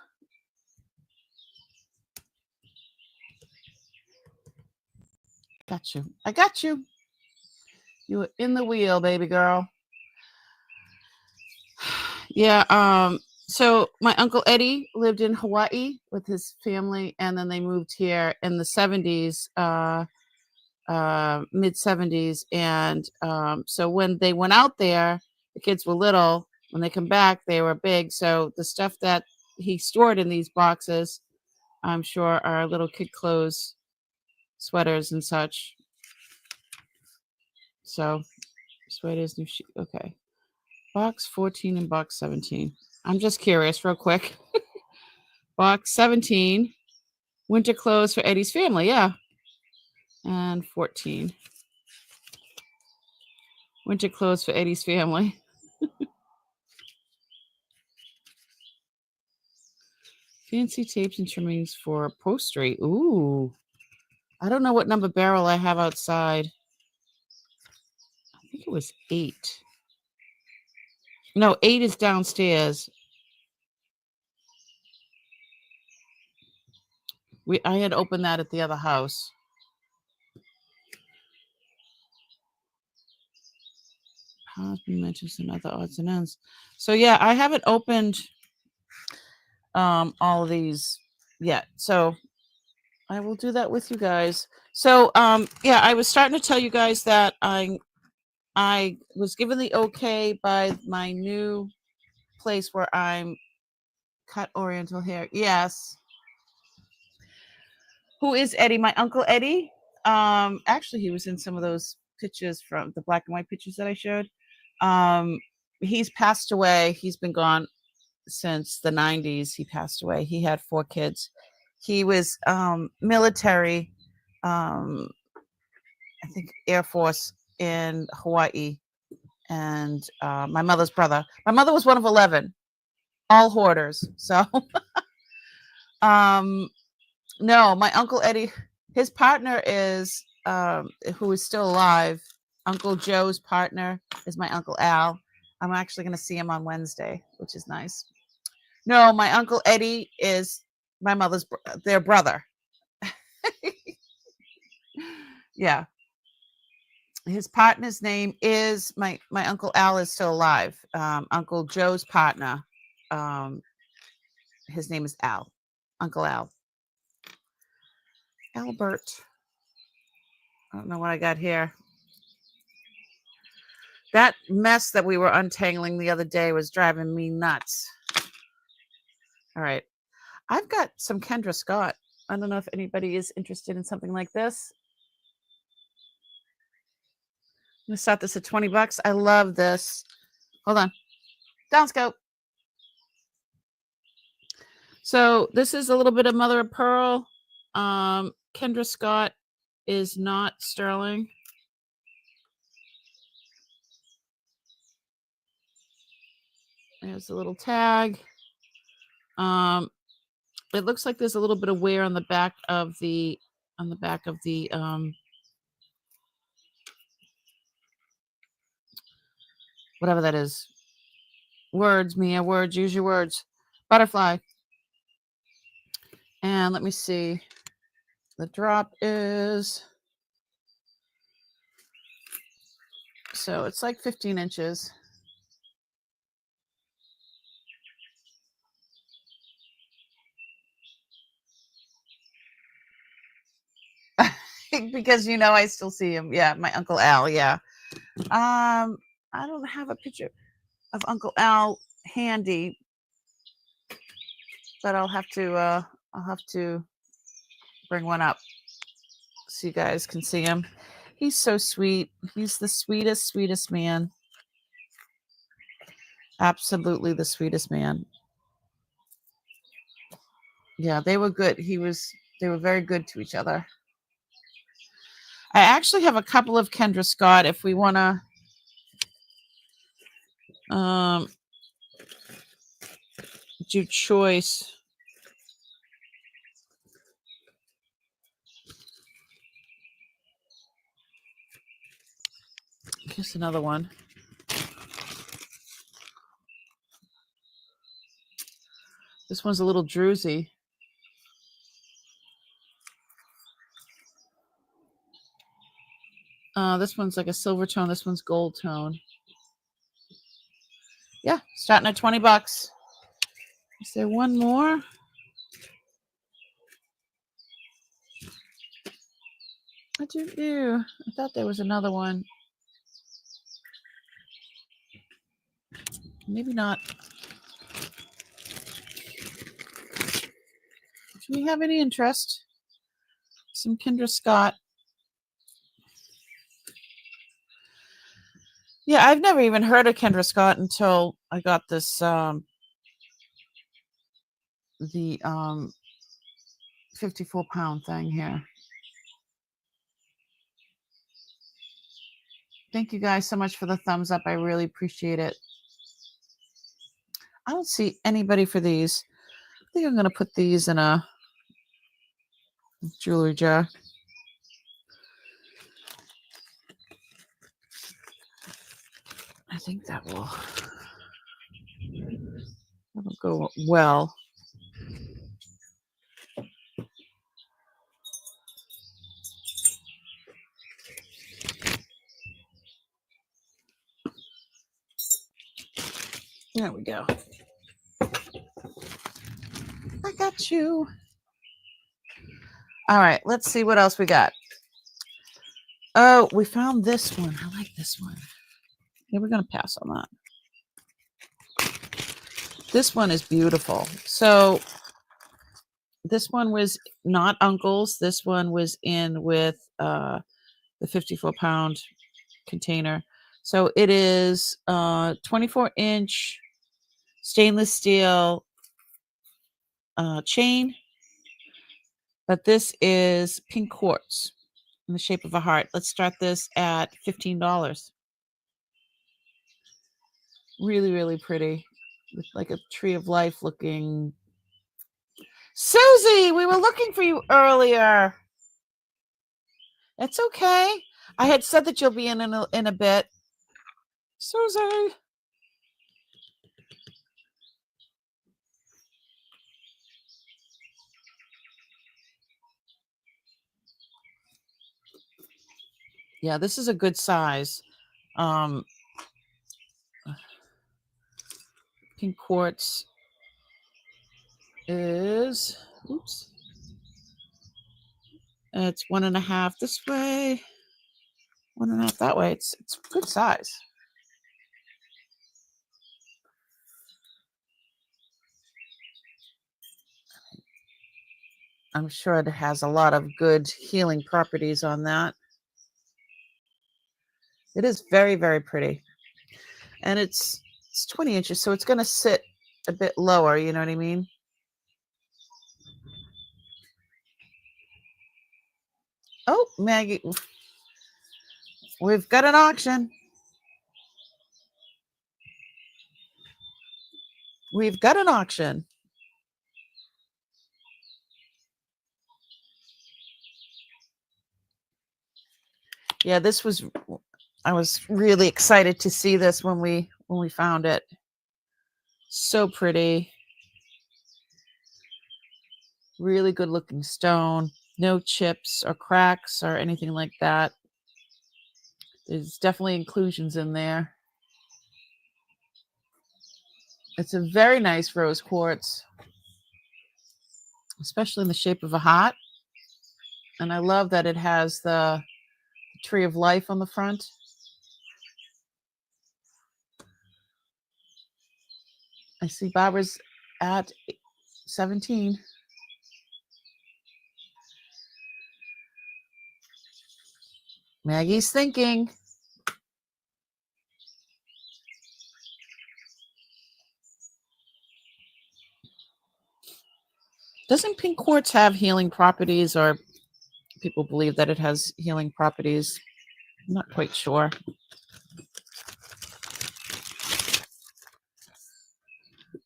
Got you. I got you. You were in the wheel, baby girl. Yeah. So my Uncle Eddie lived in Hawaii with his family, and then they moved here in the 70s, mid 70s. And so when they went out there, the kids were little. When they come back, they were big. So the stuff that he stored in these boxes, I'm sure, are little kid clothes, sweaters, and such. So sweaters, new sheet. Okay. Box 14 and box 17. I'm just curious, real quick. Box 17, winter clothes for Eddie's family. Yeah. And 14, winter clothes for Eddie's family. Fancy tapes and trimmings for upholstery. Ooh. I don't know what number barrel I have outside. I think it was 8. No, 8 is downstairs. I had opened that at the other house. Husband mentioned some other odds and ends. So yeah, I haven't opened all of these yet. So I will do that with you guys. So yeah, I was starting to tell you guys that I was given the okay by my new place where I'm cut oriental hair. Yes. Who is Eddie? My Uncle Eddie. Actually he was in some of those pictures from the black and white pictures that I showed. He's passed away. He's been gone since the 90s. He passed away. He had 4 kids. He was military, I think Air Force in Hawaii, and my mother's brother. My mother was one of 11, all hoarders. So no, my Uncle Eddie, his partner is who is still alive. Uncle Joe's partner is my Uncle Al. I'm actually going to see him on Wednesday, which is nice. No, my Uncle Eddie is my mother's their brother. Yeah. His partner's name is my Uncle Al is still alive. Uncle Joe's partner, his name is Al. Uncle Al. Albert. I don't know what I got here. That mess that we were untangling the other day was driving me nuts. All right. I've got some Kendra Scott. I don't know if anybody is interested in something like this. I'm going to start this at 20 bucks. I love this. Hold on. Down scope. So this is a little bit of mother of pearl. Kendra Scott is not sterling. There's a little tag. It looks like there's a little bit of wear on the back of the whatever that is. Words, Mia, words, use your words. Butterfly. And let me see. The drop is, so it's like 15 inches. Because I still see him. Yeah, my Uncle Al. Yeah. I don't have a picture of Uncle Al handy, but I'll have to bring one up so you guys can see him. He's so sweet. He's the sweetest man. Absolutely the sweetest man. Yeah, they were good. They were very good to each other. I actually have a couple of Kendra Scott if we want to do choice. Here's another one. This one's a little druzy. This one's like a silver tone. This one's gold tone. Yeah, starting at 20 bucks. Is there one more? I thought there was another one. Maybe not. Do we have any interest? Some Kendra Scott. Yeah, I've never even heard of Kendra Scott until I got this the 54-pound thing here. Thank you guys so much for the thumbs up. I really appreciate it. I don't see anybody for these. I think I'm going to put these in a jewelry jar. I think that'll go well. There we go. I got you. All right, let's see what else we got. Oh, we found this one. I like this one. Yeah, we're going to pass on that. This one is beautiful. So this one was not Uncle's. This one was in with the 54-pound container. So it is 24-inch stainless steel chain. But this is pink quartz in the shape of a heart. Let's start this at $15. Really, really pretty. With like a tree of life looking. Susie, we were looking for you earlier. It's okay. I had said that you'll be in a bit. Susie. Yeah, this is a good size. Pink quartz is, oops. It's 1.5 this way, 1.5 that way. It's good size. I'm sure it has a lot of good healing properties on that. It is very, very pretty. And it's 20 inches, so it's going to sit a bit lower, you know what I mean? Oh, Maggie, we've got an auction. We've got an auction. Yeah, I was really excited to see this when we found it. So pretty. Really good looking stone. No chips or cracks or anything like that. There's definitely inclusions in there. It's a very nice rose quartz, especially in the shape of a heart. And I love that it has the tree of life on the front. I see Barbara's at 17. Maggie's thinking. Doesn't pink quartz have healing properties, or people believe that it has healing properties? I'm not quite sure.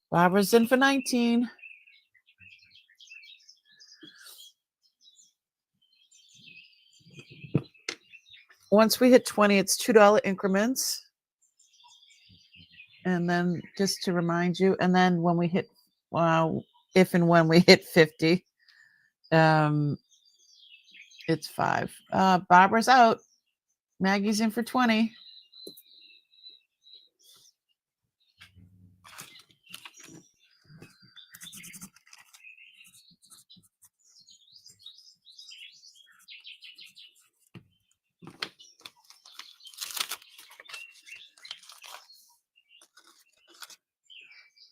Barbara's in for 19. Once we hit 20, it's $2 increments. And then just to remind you, and then when we hit, if and when we hit 50, it's $5. Barbara's out. Maggie's in for 20.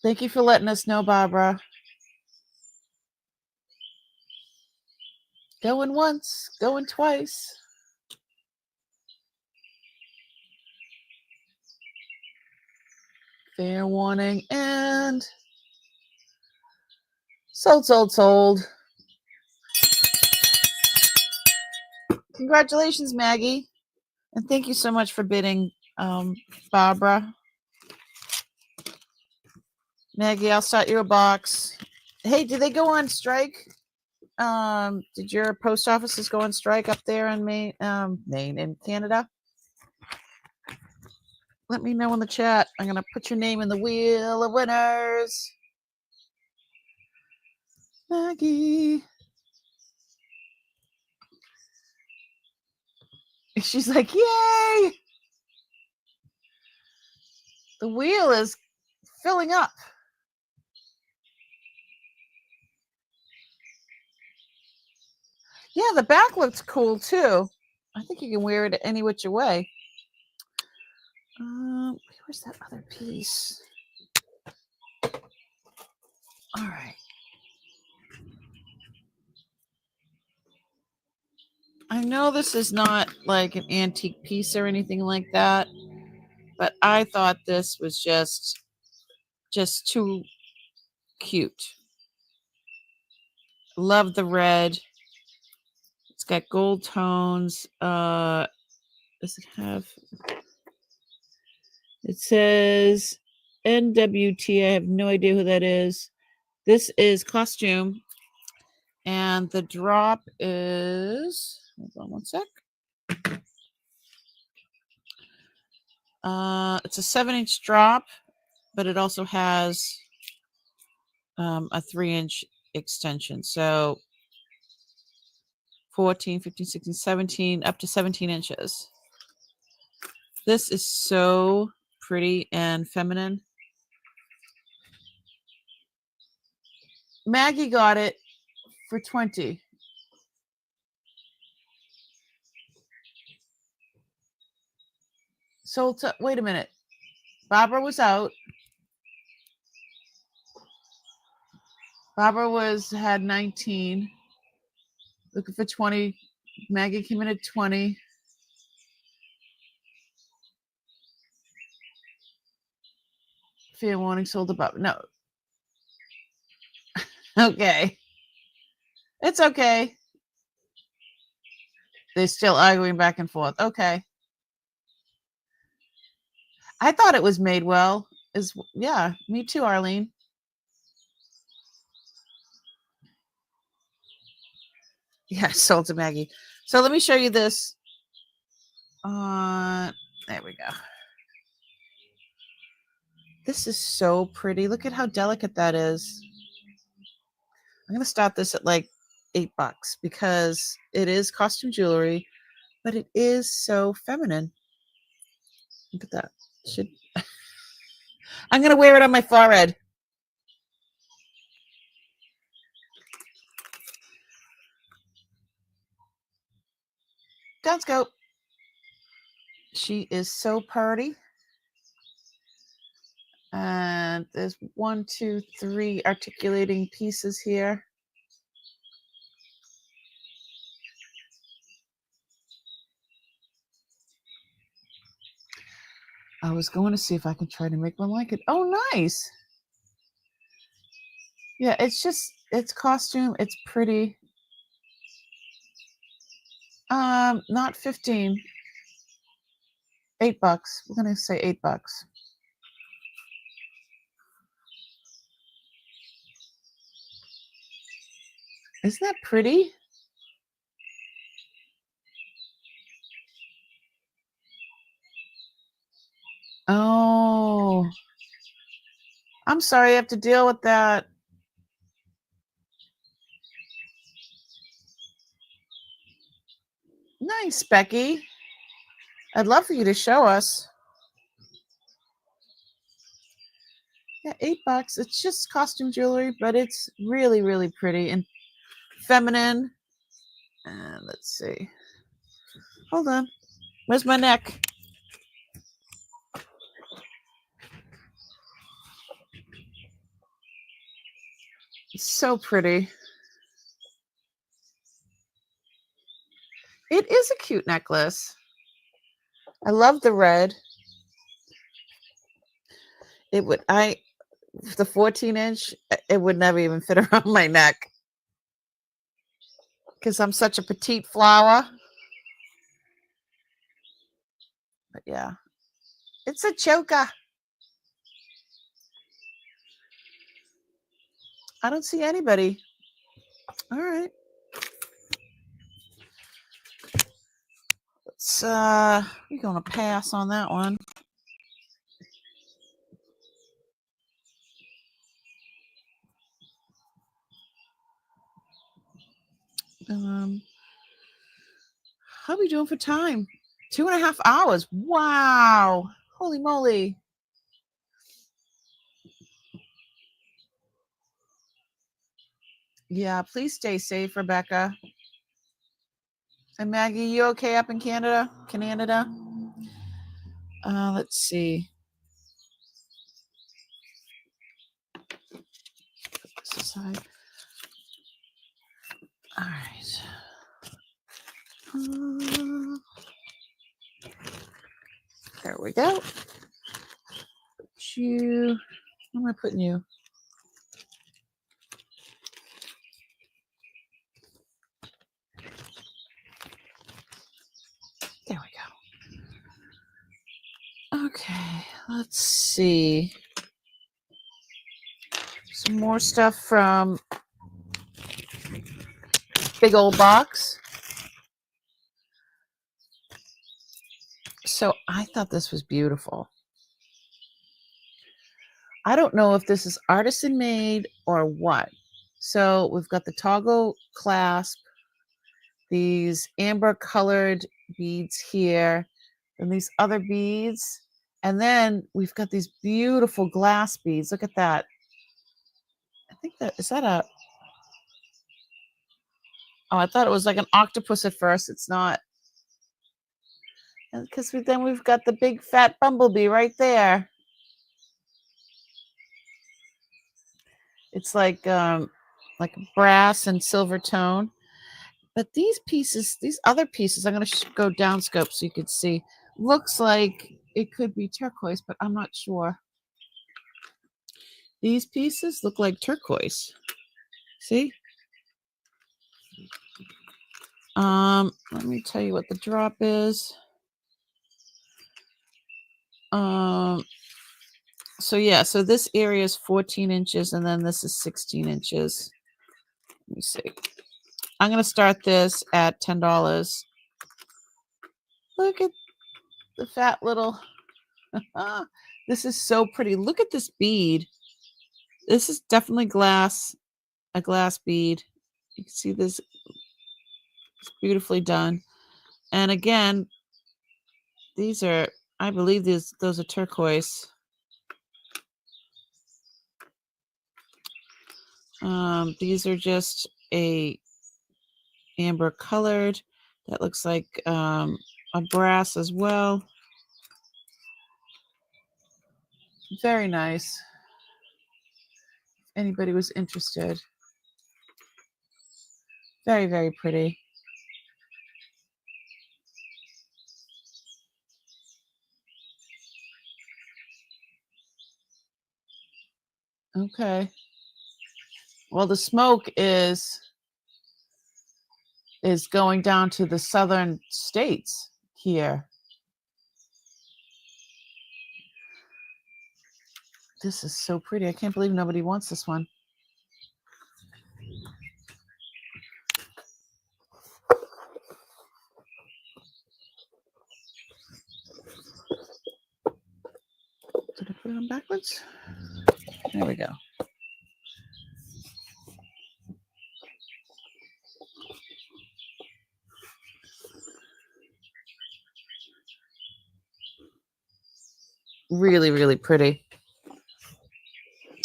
Thank you for letting us know, Barbara. Going once, going twice. Fair warning, and sold. Congratulations, Maggie. And thank you so much for bidding, Barbara. Maggie, I'll start you a box. Hey, did they go on strike? Did your post offices go on strike up there in Maine in Canada? Let me know in the chat. I'm gonna put your name in the wheel of winners. Maggie. She's like, yay! The wheel is filling up. Yeah, the back looks cool too. I think you can wear it any which way. Where's that other piece? All right. I know this is not like an antique piece or anything like that, but I thought this was just too cute. Love the red. It's got gold tones. Does it have? It says NWT. I have no idea who that is. This is costume. And the drop is, hold on one sec. It's a 7-inch drop, but it also has a 3-inch extension. So 14, 15, 16, 17, up to 17 inches. This is so pretty and feminine. Maggie got it for 20. So wait a minute. Barbara was out. Barbara had 19. Looking for 20. Maggie came in at 20. Fair warning, sold above. No. Okay. It's okay. They're still arguing back and forth. Okay. I thought it was made well. Yeah, me too, Arlene. Yeah, sold to Maggie. So let me show you this. There we go. This is so pretty. Look at how delicate that is. I'm going to start this at like $8 because it is costume jewelry, but it is so feminine. Look at that. I'm going to wear it on my forehead. Don't go. She is so pretty. And there's 1, 2, 3 articulating pieces here. I was going to see if I can try to make one like it. Oh, nice. Yeah, it's costume. It's pretty. Not 15. $8. We're going to say $8. Isn't that pretty? Oh, I'm sorry I have to deal with that. Nice, Becky. I'd love for you to show us. Yeah, $8. It's just costume jewelry, but it's really, really pretty and feminine. And let's see. Hold on. Where's my neck? It's so pretty. It is a cute necklace. I love the red. It would, the 14-inch, it would never even fit around my neck because I'm such a petite flower. But yeah, it's a choker. I don't see anybody. All right. We're gonna pass on that one. How are we doing for time? 2.5 hours. Wow. Holy moly. Yeah, please stay safe, Rebecca. And Maggie, you okay up in Canada? Let's see. Put this aside. All right. There we go. Where am I putting you? There we go. Okay, let's see. Some more stuff from big old box. So I thought this was beautiful. I don't know if this is artisan made or what. So we've got the toggle clasp, these amber colored beads here, and these other beads. And then we've got these beautiful glass beads. Look at that. I think is that a, oh, I thought it was like an octopus at first. It's not. Because then we've got the big fat bumblebee right there. It's like brass and silver tone. But these pieces, these other pieces, I'm going to go down scope so you can see. Looks like it could be turquoise, but I'm not sure. These pieces look like turquoise. See? Let me tell you what the drop is. So yeah, so this area is 14 inches and then this is 16 inches. Let me see. I'm going to start this at $10. Look at the fat little, this is so pretty. Look at this bead. This is definitely glass, a glass bead. You can see this, it's beautifully done. And again, these are, I believe those are turquoise. These are just a amber colored. That looks like a brass as well. Very nice. Anybody was interested. Very, very pretty. Okay. Well, the smoke is going down to the southern states here. This is so pretty. I can't believe nobody wants this one. Did I put it on backwards? There we go. Really, really pretty.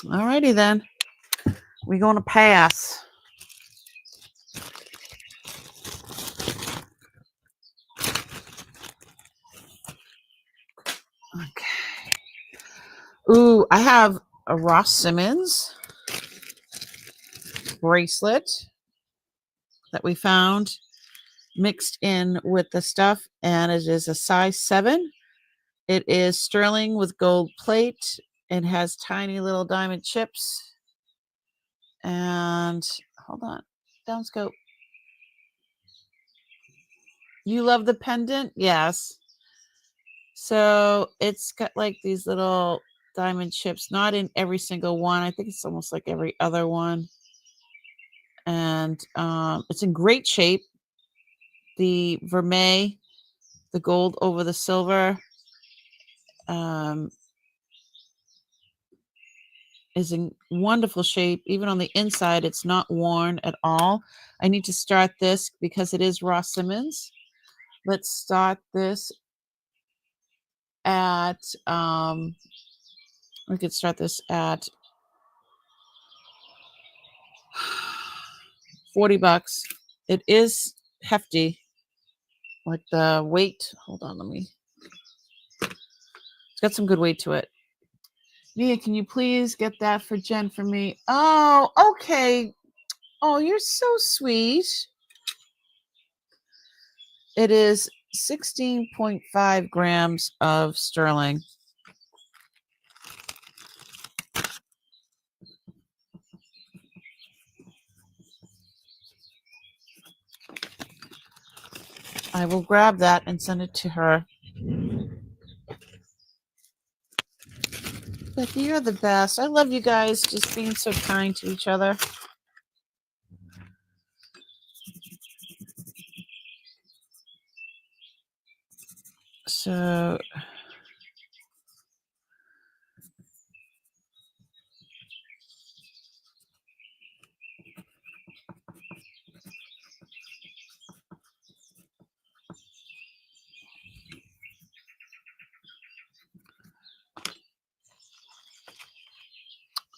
All righty then. We're going to pass. Okay. Ooh, I have a Ross Simmons bracelet that we found mixed in with the stuff, and it is a size 7. It is sterling with gold plate. It has tiny little diamond chips. And hold on, down scope. You love the pendant? Yes. So it's got like these little diamond chips, not in every single one. I think it's almost like every other one. And it's in great shape. The vermeil, the gold over the silver, is in wonderful shape. Even on the inside, it's not worn at all. I need to start this because it is Ross Simmons. Let's start this at, we could start this at $40. It is hefty, like the weight. Hold on, it's got some good weight to it. Mia, can you please get that for Jen for me? Oh, okay. Oh, you're so sweet. It is 16.5 grams of sterling. I will grab that and send it to her. Becky, you're the best. I love you guys just being so kind to each other. So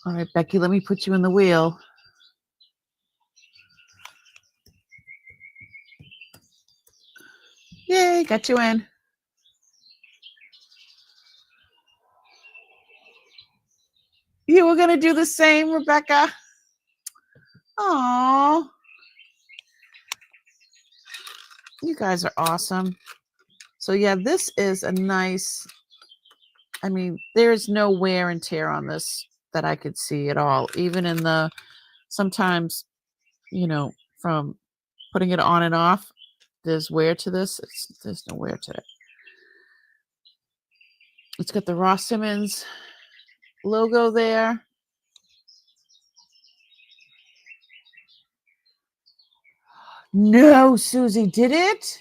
all right, Becky, let me put you in the wheel. Yay, got you in. You were going to do the same, Rebecca? Oh. You guys are awesome. So yeah, this is a nice, I mean, there's no wear and tear on this that I could see at all. Even in the, sometimes, you know, from putting it on and off, there's wear to this. There's no wear to it. It's got the Ross Simmons logo there. No, Susie, did it?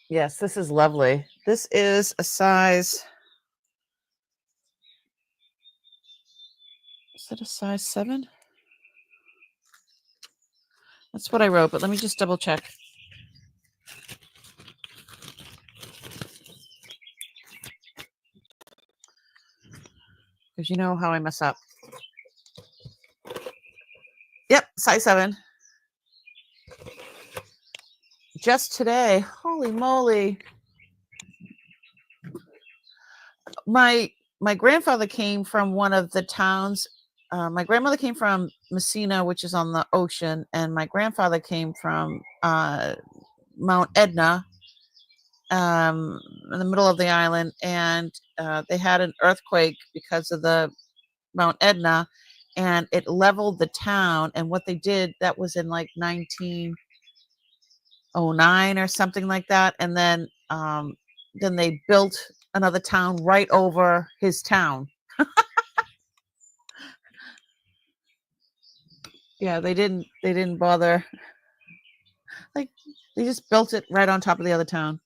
Yes, this is lovely. This is a size. Is it a size 7? That's what I wrote, but let me just double check. Because you know how I mess up. Yep, size 7. Just today. Holy moly. My grandfather came from one of the towns. My grandmother came from Messina, which is on the ocean, and my grandfather came from Mount Etna, in the middle of the island, and they had an earthquake because of the Mount Etna, and it leveled the town. And what they did, that was in like 1909 or something like that, and then they built another town right over his town. Yeah, they didn't bother. Like, they just built it right on top of the other town.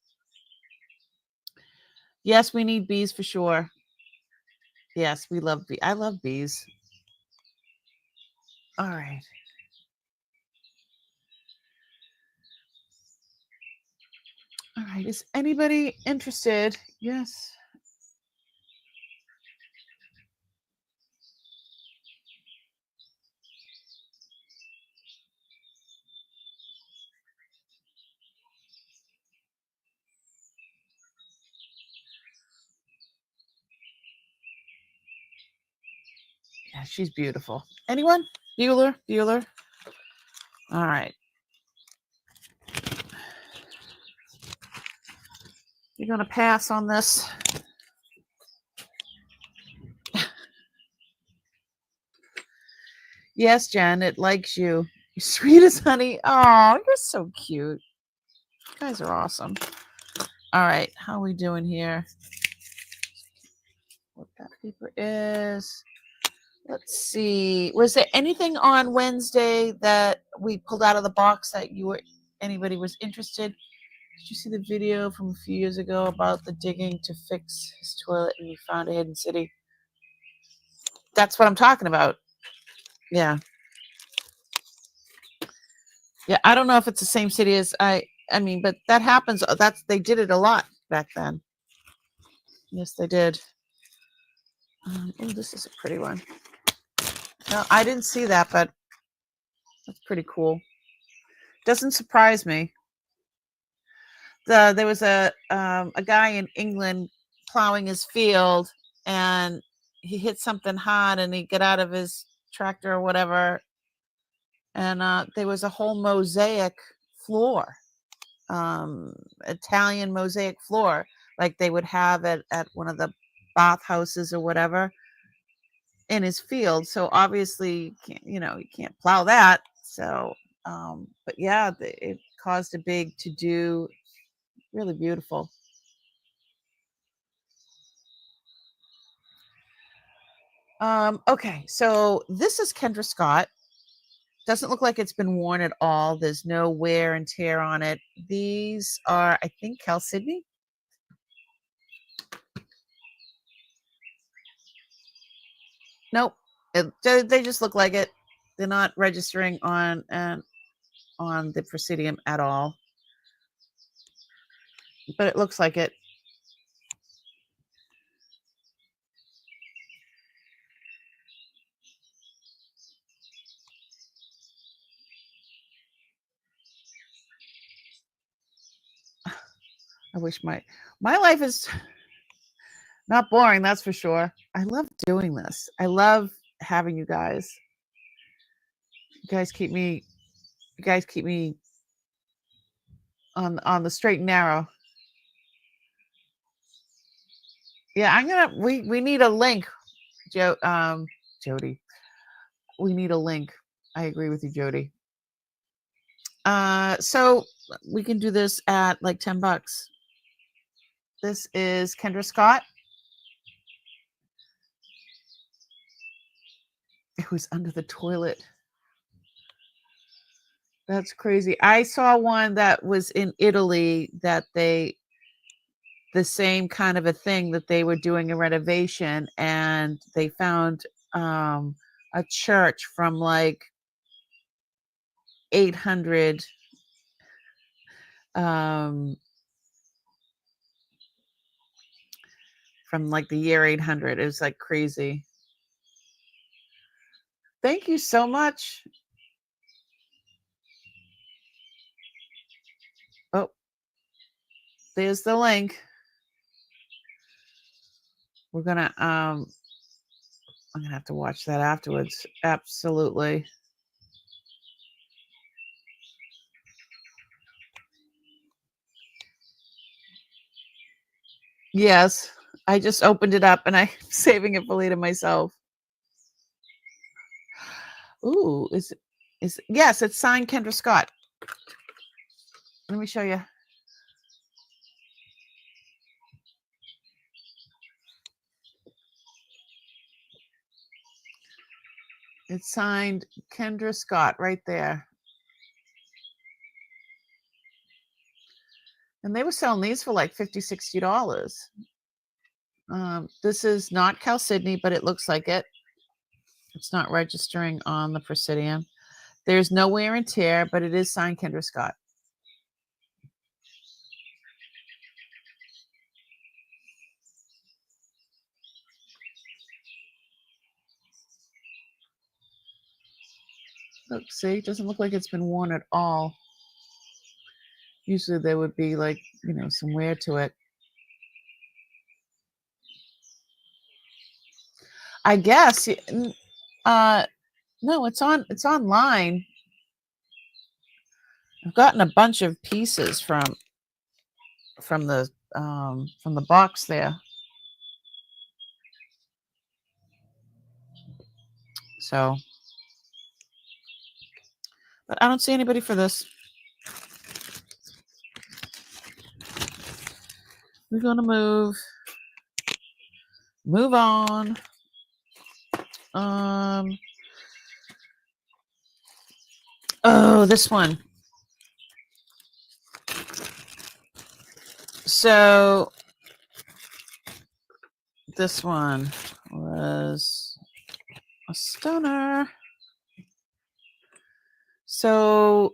Yes, we need bees for sure. Yes, we love bees. I love bees. All right. All right. Is anybody interested? Yes. Yeah, she's beautiful. Anyone? Bueller? Bueller? All right. You're going to pass on this? Yes, Jen, it likes you. You're sweet as honey. Oh, you're so cute. You guys are awesome. All right. How are we doing here? What that paper is. Let's see. Was there anything on Wednesday that we pulled out of the box that anybody was interested? Did you see the video from a few years ago about the digging to fix his toilet and he found a hidden city? That's what I'm talking about. Yeah. Yeah, I don't know if it's the same city as I mean, but that happens. They did it a lot back then. Yes, they did. Oh, this is a pretty one. No, I didn't see that, but that's pretty cool. Doesn't surprise me. There was a guy in England plowing his field, and he hit something hard, and he got out of his tractor or whatever, and there was a whole mosaic floor, Italian mosaic floor, like they would have at one of the bathhouses or whatever in his field. So obviously, you can't plow that. So, but yeah, it caused a big to do. Really beautiful. Okay, so this is Kendra Scott. Doesn't look like it's been worn at all. There's no wear and tear on it. These are, I think, Cal Sydney. Nope. They just look like it. They're not registering on the Presidium at all. But it looks like it. I wish my life is not boring, that's for sure. I love doing this. I love having you guys. You guys keep me you guys keep me on the straight and narrow. Yeah, I'm gonna we need a link, Jody. We need a link. I agree with you, Jody. So we can do this at like $10. This is Kendra Scott. It was under the toilet. That's crazy. I saw one that was in Italy that the same kind of a thing that they were doing a renovation and they found a church from like 800 from like the year 800. It was like crazy. Thank you so much. Oh, there's the link. We're gonna I'm gonna have to watch that afterwards. Absolutely. Yes, I just opened it up and I'm saving it for later myself. Ooh, is yes, it's signed Kendra Scott. Let me show you. It's signed Kendra Scott right there. And they were selling these for like $50, $60. This is not Cal Sydney, but it looks like it. It's not registering on the Presidium. There's no wear and tear, but it is signed Kendra Scott. Look, see, it doesn't look like it's been worn at all. Usually there would be like, some wear to it. I guess. No, it's online. I've gotten a bunch of pieces from the box there. So, but I don't see anybody for this. We're gonna move on. Oh, this one. So this one was a stunner. So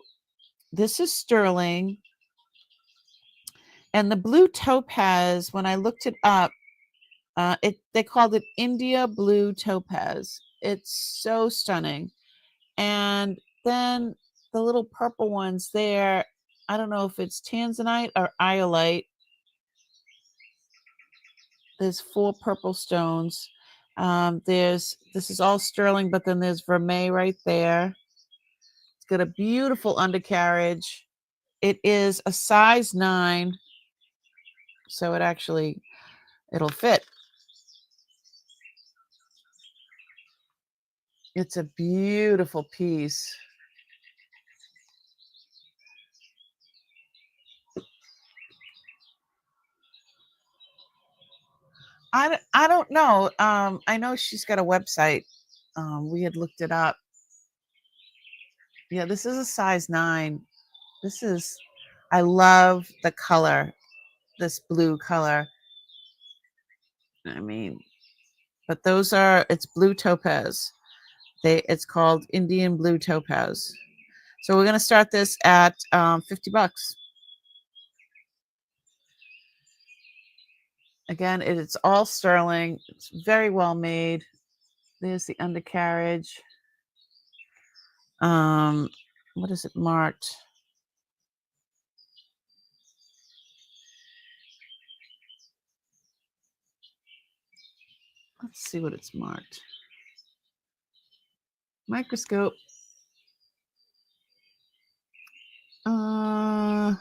this is sterling. And the blue topaz, when I looked it up, they called it India blue topaz. It's so stunning. And then the little purple ones there, I don't know if it's tanzanite or iolite. There's 4 purple stones. This is all sterling, but then there's vermeil right there. It's got a beautiful undercarriage. It is a size 9, so it'll fit. It's a beautiful piece. I don't know. I know she's got a website. We had looked it up. Yeah, this is a size 9. I love the color, this blue color. I mean, but it's blue topaz. It's called Indian blue topaz. So we're going to start this at $50. Again, it's all sterling. It's very well made. There's the undercarriage. What is it marked? Let's see what it's marked. Microscope. Oh,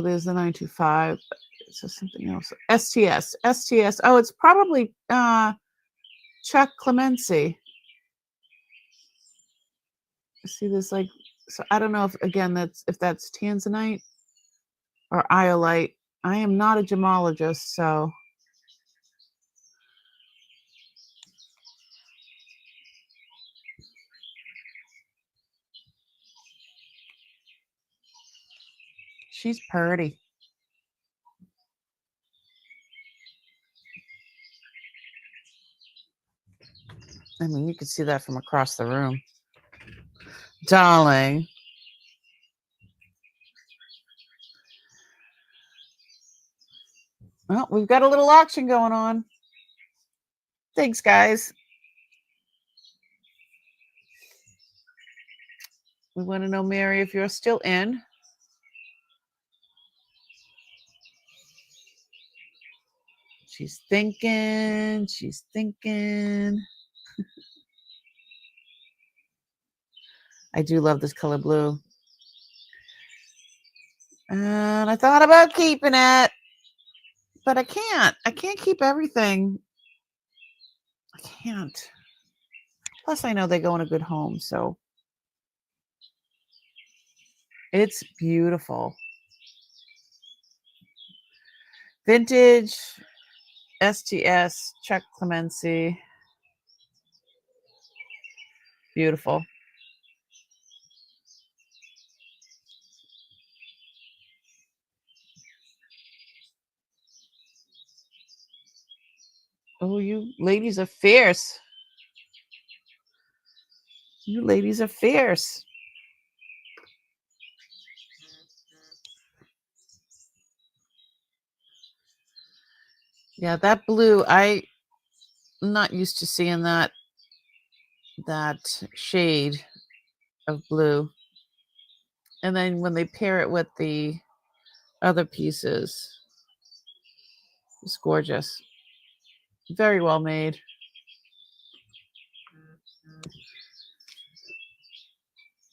there's the 925. It says something else. STS. Oh, it's probably Chuck Clemency. See, there's like, so I don't know if that's tanzanite or iolite. I am not a gemologist, so. She's pretty. I mean, you can see that from across the room. Darling. Well, we've got a little auction going on. Thanks, guys. We want to know, Mary, if you're still in. She's thinking. I do love this color blue. And I thought about keeping it, but I can't. I can't keep everything. I can't. Plus, I know they go in a good home, so. It's beautiful. Vintage STS Chuck Clemency. Beautiful. Oh, you ladies are fierce. You ladies are fierce. Yeah, that blue, I'm not used to seeing that shade of blue. And then when they pair it with the other pieces, it's gorgeous. Very well made.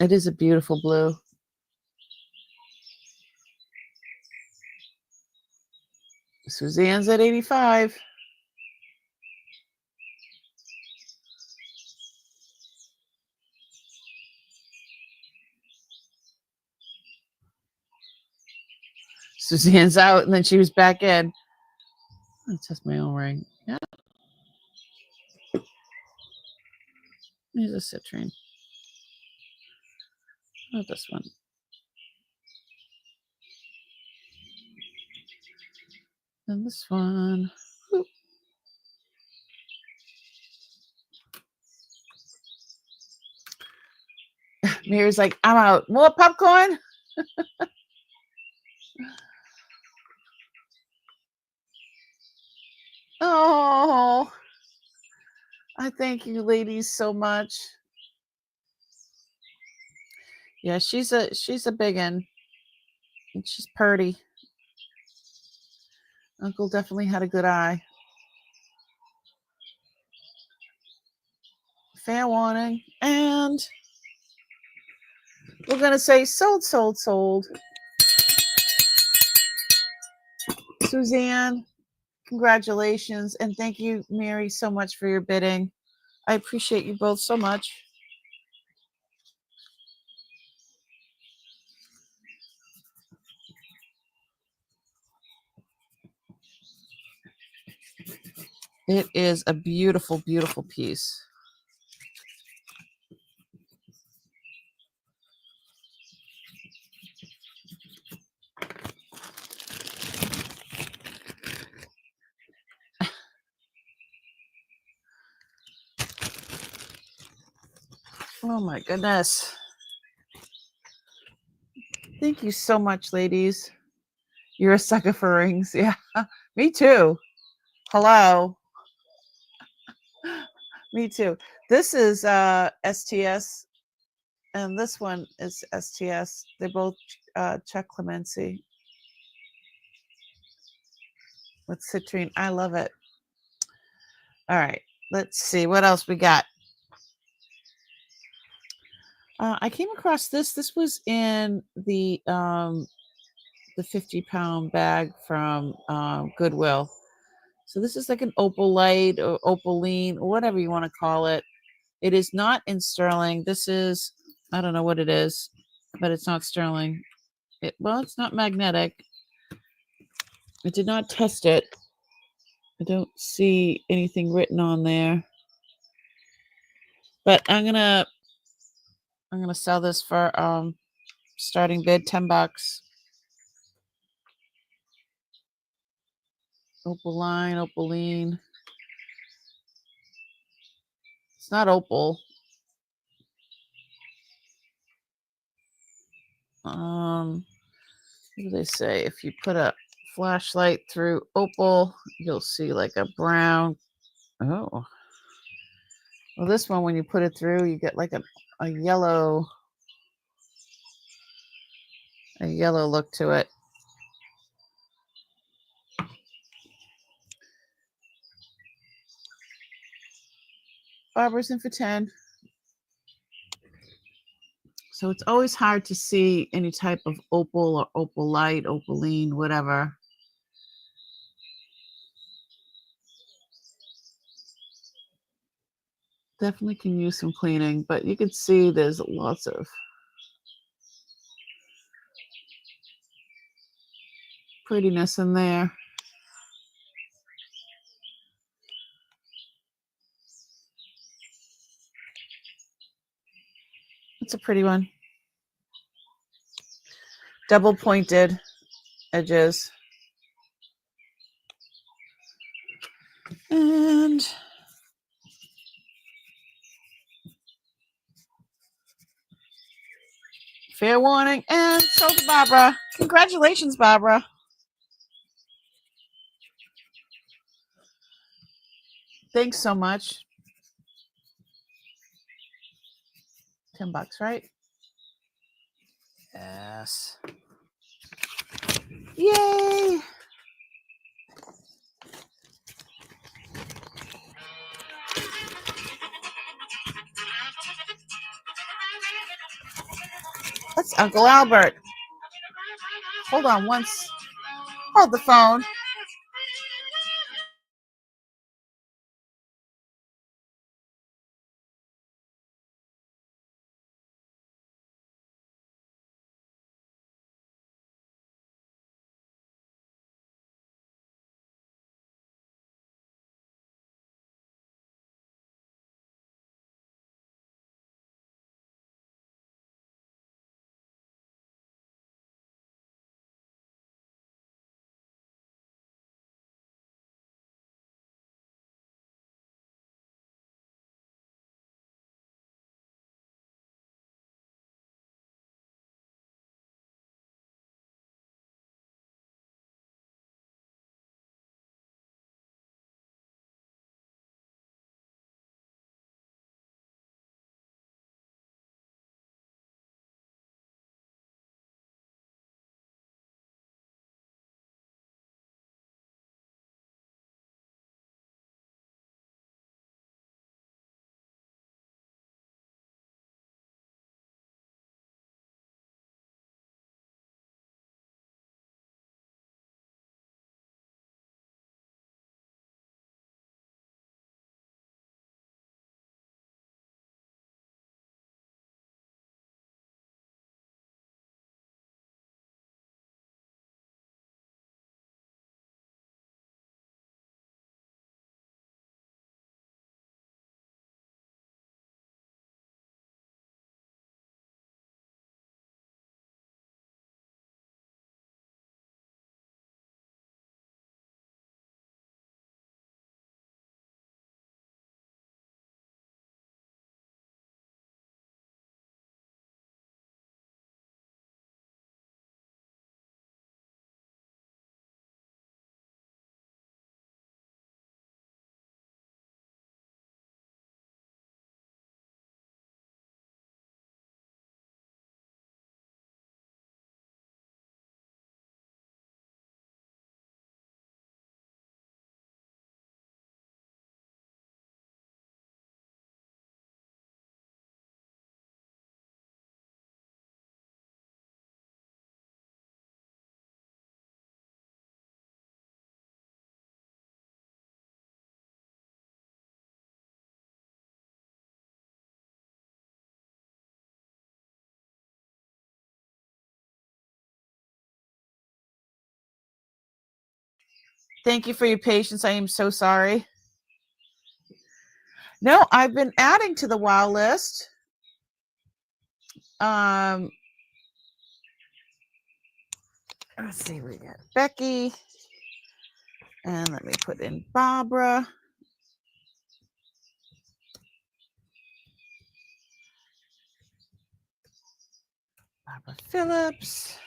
It is a beautiful blue. Suzanne's at 85. Suzanne's out, and then she was back in. Let's test my own ring. Yeah. Here's a citrine. Not this one. And this one. Oop. Mary's like, I'm out. More popcorn? Oh, I thank you ladies so much. Yeah, she's a big one. And she's purty. Uncle definitely had a good eye. Fair warning. And we're going to say sold. Suzanne, congratulations. And thank you, Mary, so much for your bidding. I appreciate you both so much. It is a beautiful, beautiful piece. Oh my goodness. Thank you so much, ladies. You're a sucker for rings. Yeah, me too. Hello. Me too. This is STS, and this one is STS. They're both Chuck Clemency. with citrine. I love it. All right, let's see what else we got. I came across this. This was in the 50-pound bag from Goodwill. So this is like an opalite or opaline or whatever you want to call it. It is not in sterling. This is, I don't know what it is, but it's not sterling. Well, it's not magnetic. I did not test it. I don't see anything written on there. But I'm gonna sell this for starting bid $10. Opaline. It's not opal. What do they say? If you put a flashlight through opal, you'll see like a brown. Oh. Well, this one, when you put it through, you get like a yellow look to it. Barbara's in for 10. So it's always hard to see any type of opal or opalite, opaline, whatever. Definitely can use some cleaning, but you can see there's lots of prettiness in there. It's a pretty one. Double pointed edges. And fair warning. And sold to Barbara. Congratulations, Barbara. Thanks so much. $10, right? Yes. Yay! That's Uncle Albert. Hold on once. Hold the phone. Thank you for your patience. I am so sorry. No, I've been adding to the wow list. Let's see, we got Becky. And let me put in Barbara. Barbara Phillips.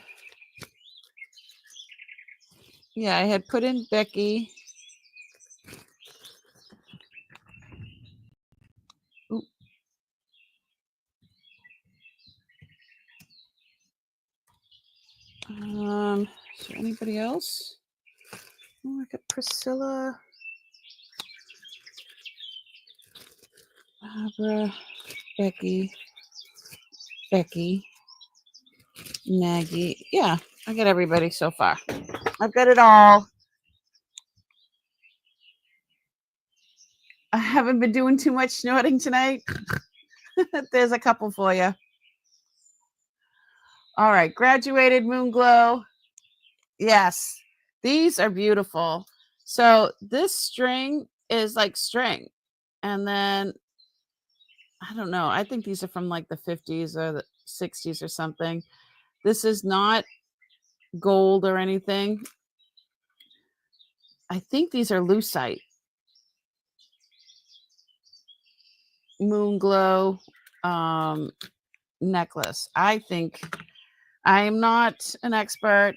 Yeah, I had put in Becky. Ooh. Is there anybody else? Oh, I got Priscilla. Barbara. Becky. Maggie. Yeah, I got everybody so far. I've got it all. I haven't been doing too much snorting tonight. There's a couple for you. All right, graduated moon glow. Yes, these are beautiful. So this string is like string. And then, I don't know, I think these are from like the 50s or the 60s or something. This is not gold or anything. I think these are lucite. Moon glow necklace. I think, I am not an expert.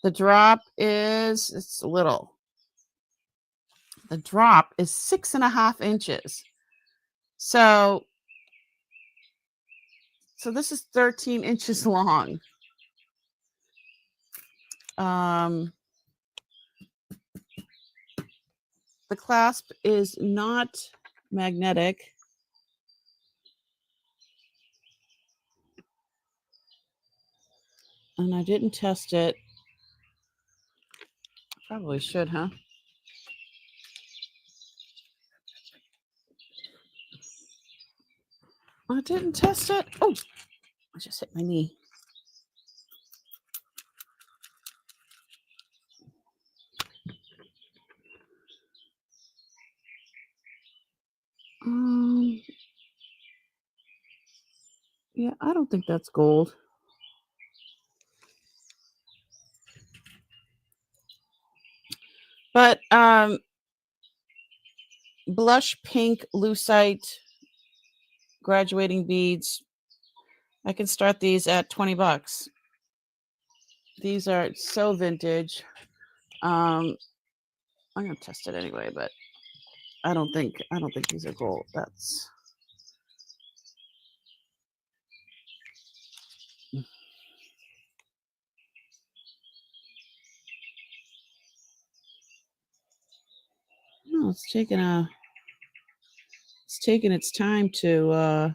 The drop is, it's little. The drop is 6.5 inches. So this is 13 inches long. The clasp is not magnetic. And I didn't test it. Probably should, huh? I didn't test it. Oh, I just hit my knee. Yeah, I don't think that's gold. But blush pink lucite graduating beads. I can start these at $20. These are so vintage. I'm gonna test it anyway, but I don't think these are gold. That's no, it's taking its time to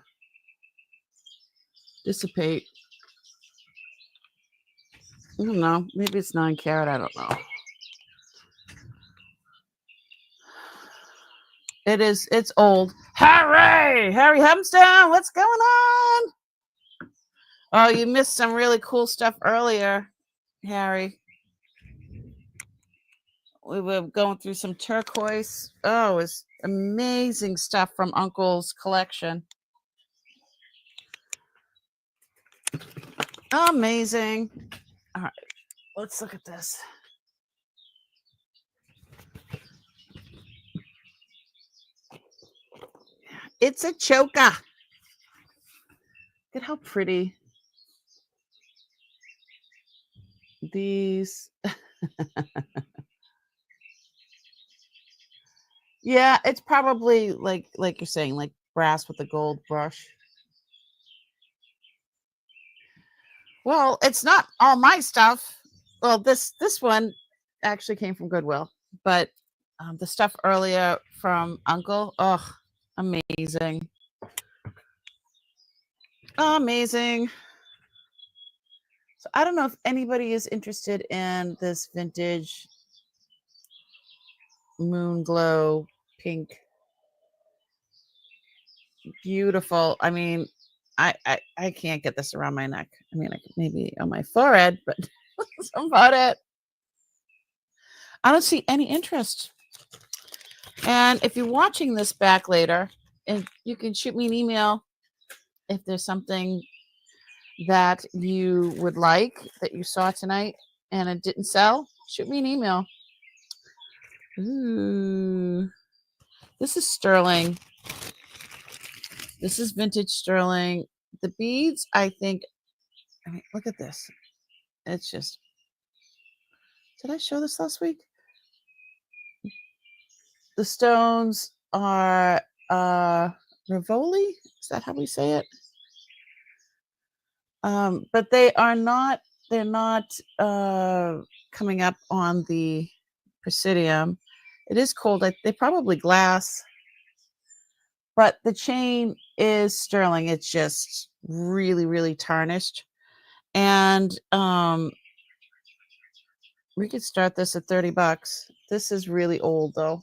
dissipate. I don't know. Maybe it's 9 karat. I don't know. It is. It's old. Harry Hempstead, what's going on? Oh, you missed some really cool stuff earlier, Harry. We were going through some turquoise. Oh, it's amazing stuff from Uncle's collection. Amazing. All right, let's look at this. It's a choker. Look at how pretty these. Yeah, it's probably like you're saying, like brass with a gold brush. Well, it's not all my stuff. Well, this one actually came from Goodwill, but the stuff earlier from Uncle, oh, amazing. Amazing. So I don't know if anybody is interested in this vintage moon glow pink. Beautiful. I mean, I can't get this around my neck. I mean, maybe on my forehead, but that's about it. I don't see any interest. And if you're watching this back later, and you can shoot me an email if there's something that you would like that you saw tonight and it didn't sell, shoot me an email. Ooh, this is sterling. This is vintage sterling. The beads, I think, I mean, look at this. It's just, did I show this last week? The stones are Rivoli. Is that how we say it? But they are not, they're not coming up on the Presidium. It is cold. They're probably glass, but the chain is sterling. It's just really, really tarnished. And we could start this at $30. This is really old though.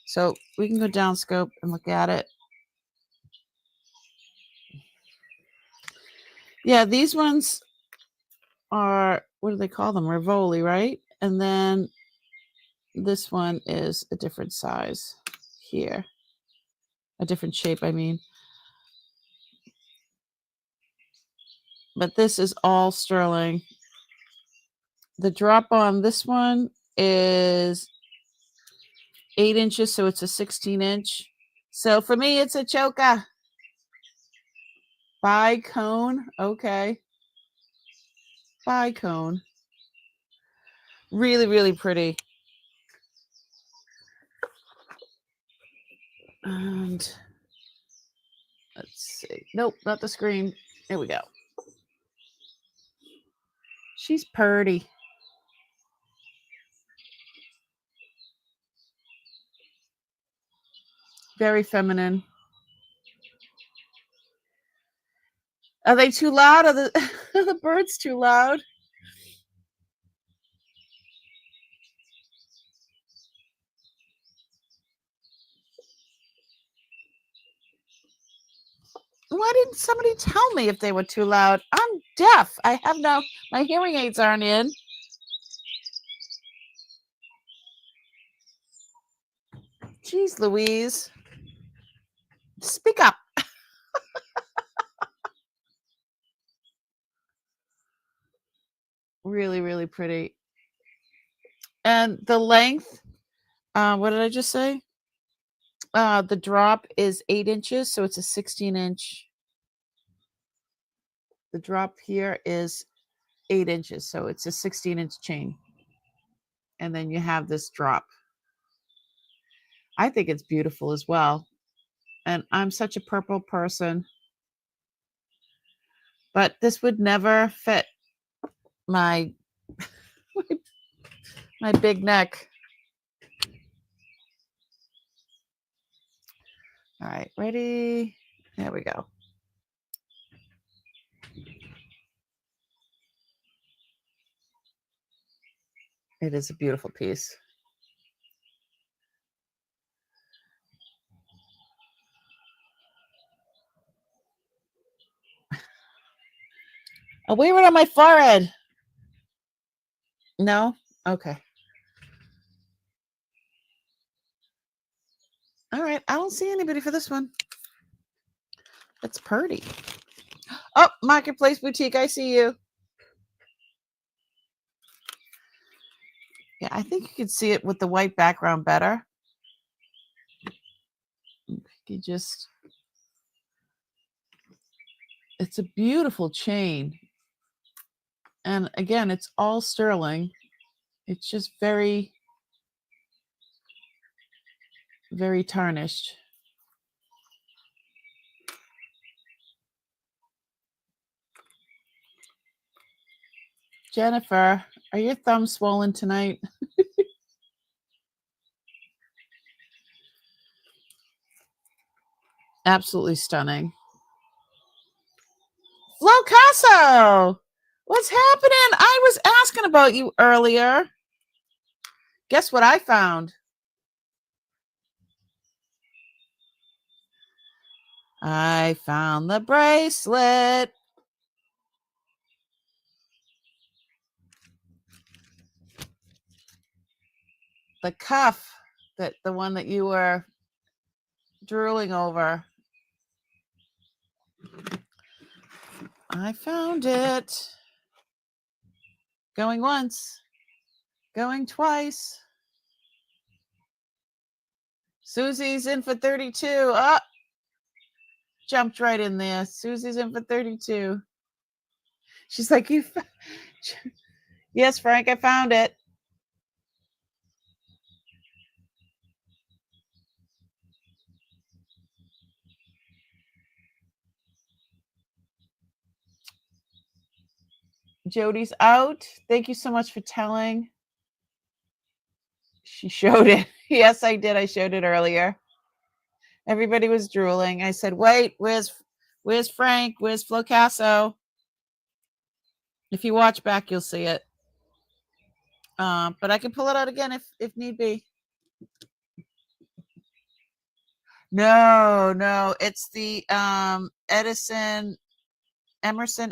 So we can go down scope and look at it. Yeah, these ones are, what do they call them? Rivoli, right? And then this one is a different size here. A different shape, I mean. But this is all sterling. The drop on this one is 8 inches, so it's a 16-inch. So for me, it's a choker. Bicone. Okay. Bicone. Really, really pretty. And let's see. Nope, not the screen. There we go. She's purty. Very feminine. Are they too loud? Are the, are the birds too loud? Why didn't somebody tell me if they were too loud? I'm deaf. I have no, my hearing aids aren't in. Jeez Louise. Speak up. Really, really pretty. And the length, what did I just say? The drop is 8 inches, so it's a 16-inch. The drop here is 8 inches, so it's a 16-inch chain. And then you have this drop. I think it's beautiful as well. And I'm such a purple person. But this would never fit my my big neck. All right, ready? There we go. It is a beautiful piece. I'll wear it on my forehead. No? Okay. All right. I don't see anybody for this one. That's pretty. Oh, Marketplace Boutique. I see you. Yeah, I think you can see it with the white background better. You just, it's a beautiful chain. And again, it's all sterling. It's just very, very tarnished. Jennifer, are your thumbs swollen tonight? Absolutely stunning. Flo Casso, what's happening? I was asking about you earlier. Guess what I found? I found the bracelet. The cuff, the one that you were drooling over. I found it. Going once, going twice. Susie's in for 32. Ah, jumped right in there. Susie's in for 32. She's like, yes, Frank, I found it. Jody's out. Thank you so much for telling. She showed it. Yes, I did. I showed it earlier. Everybody was drooling. I said, wait, where's Frank? Where's Flocasso? If you watch back, you'll see it. But I can pull it out again if need be. No, it's the Emerson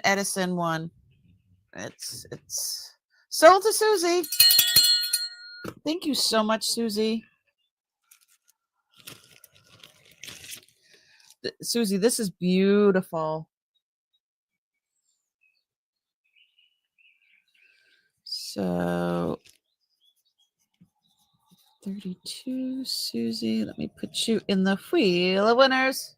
Edison one. It's sold to Susie. Thank you so much, Susie. Susie, this is beautiful. So 32, Susie. Let me put you in the wheel of winners.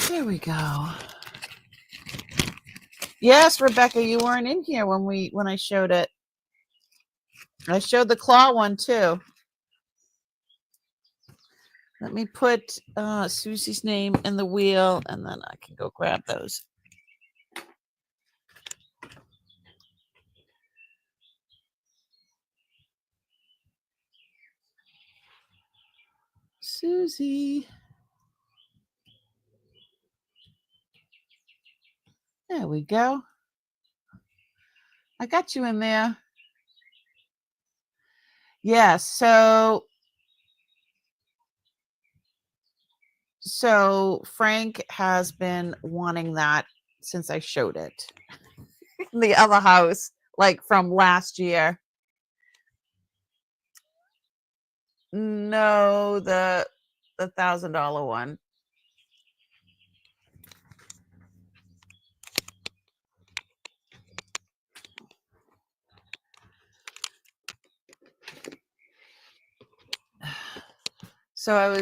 There we go. Yes, Rebecca, you weren't in here when I showed it. I showed the claw one too. Let me put Susie's name in the wheel, and then I can go grab those. Susie. There we go. I got you in there. Yes, so Frank has been wanting that since I showed it. The other house, like from last year. No, the $1,000 one. So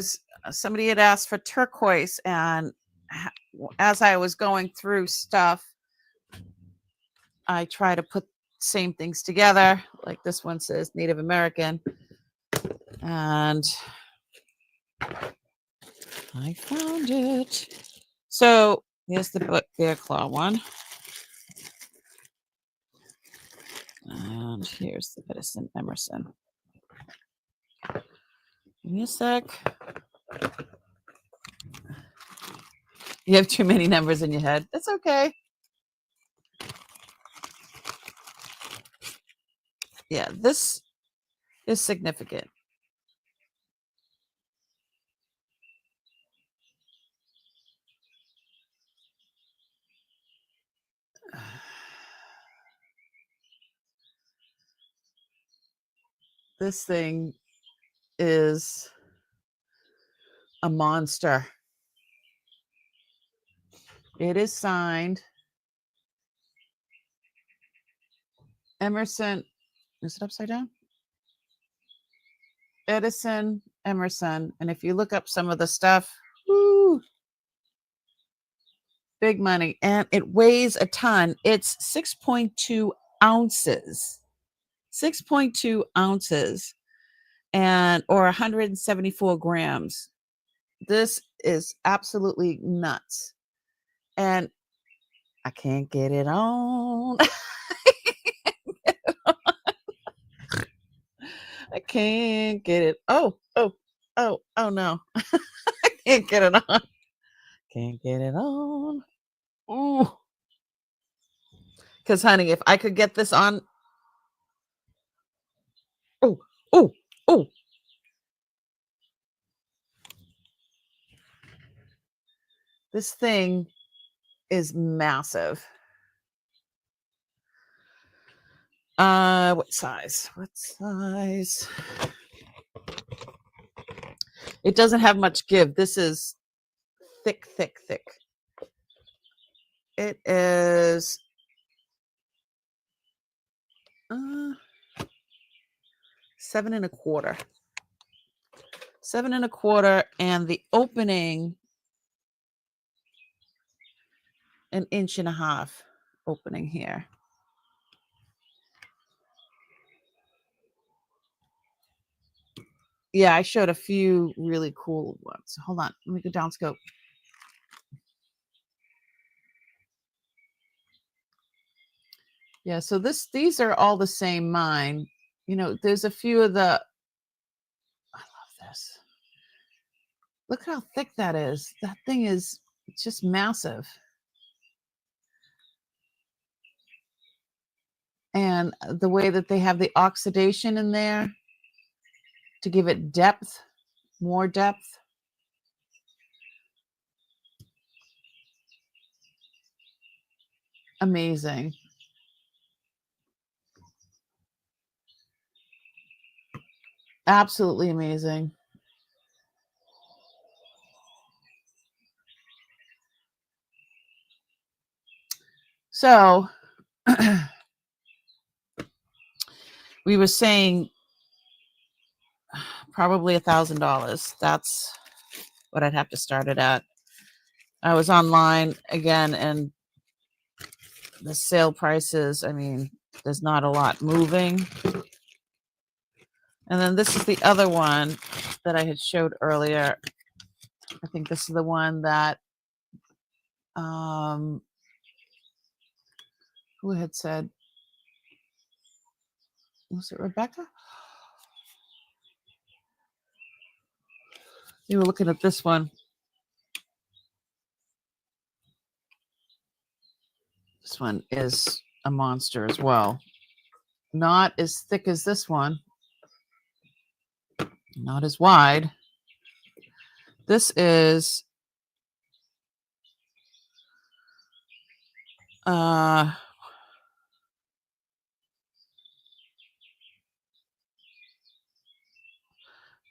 somebody had asked for turquoise, and as I was going through stuff, I try to put same things together. Like this one says Native American, and I found it. So here's the bear claw one, and here's the Edison Emerson. Give me a sec. You have too many numbers in your head. It's okay. Yeah, this is significant. This thing is a monster. It is signed Emerson. Is it upside down? Edison Emerson. And if you look up some of the stuff, woo, big money. And it weighs a ton. It's 6.2 ounces. 6.2 ounces or 174 grams. This is absolutely nuts. And I can't get it on. I can't get it. Oh no. I can't get it on. Can't get it on. Ooh. Because, honey, if I could get this on. Oh. This thing is massive. What size? What size? It doesn't have much give. This is thick, thick, thick. It is 7 1/4. 7 1/4, and the opening 1.5 inches opening here. Yeah, I showed a few really cool ones. Hold on, let me go down scope. Yeah, so these are all the same mine. You know, there's a few of the, I love this. Look how thick that is. That thing is just massive. And the way that they have the oxidation in there to give it depth, more depth. Amazing. Absolutely amazing. So we were saying probably $1,000. That's what I'd have to start it at. I was online again, and the sale prices, I mean, there's not a lot moving. And then this is the other one that I had showed earlier. I think this is the one that who had said, was it Rebecca? You were looking at this one. This one is a monster as well. Not as thick as this one. Not as wide. This is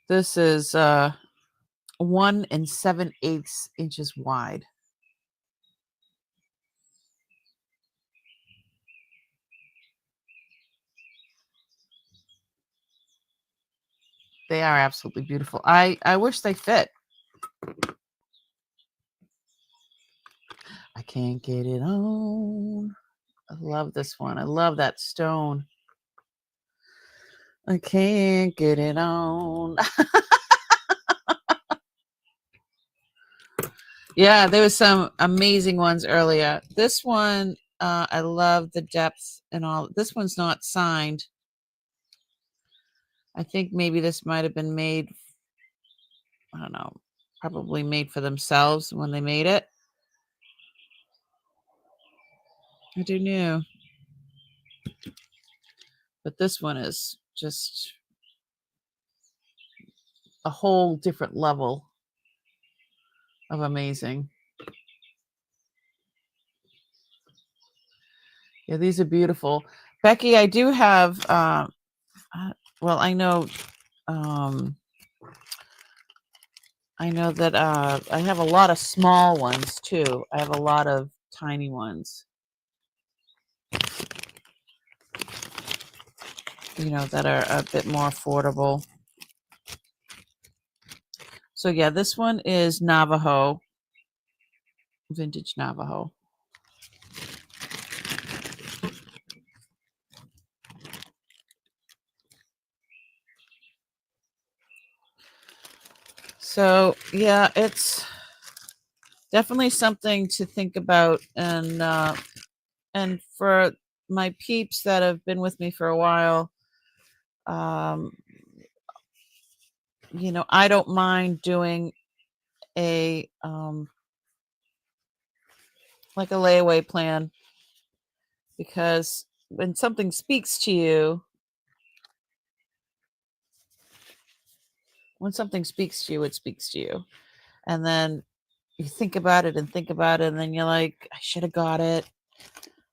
this is 1 7/8 inches wide. They are absolutely beautiful. I wish they fit. I can't get it on. I love this one. I love that stone. I can't get it on. Yeah, there was some amazing ones earlier. This one, I love the depth and all. This one's not signed. I think maybe this might have been made, I don't know, probably made for themselves when they made it. I do know. But this one is just a whole different level of amazing. Yeah, these are beautiful. Becky, I do have, well, I know that I have a lot of small ones too. I have a lot of tiny ones, you know, that are a bit more affordable. So yeah, this one is Navajo, vintage Navajo. So yeah, it's definitely something to think about, and for my peeps that have been with me for a while, you know, I don't mind doing a like a layaway plan, because when something speaks to you, it speaks to you. And then you think about it and think about it, and then you're like, I should have got it.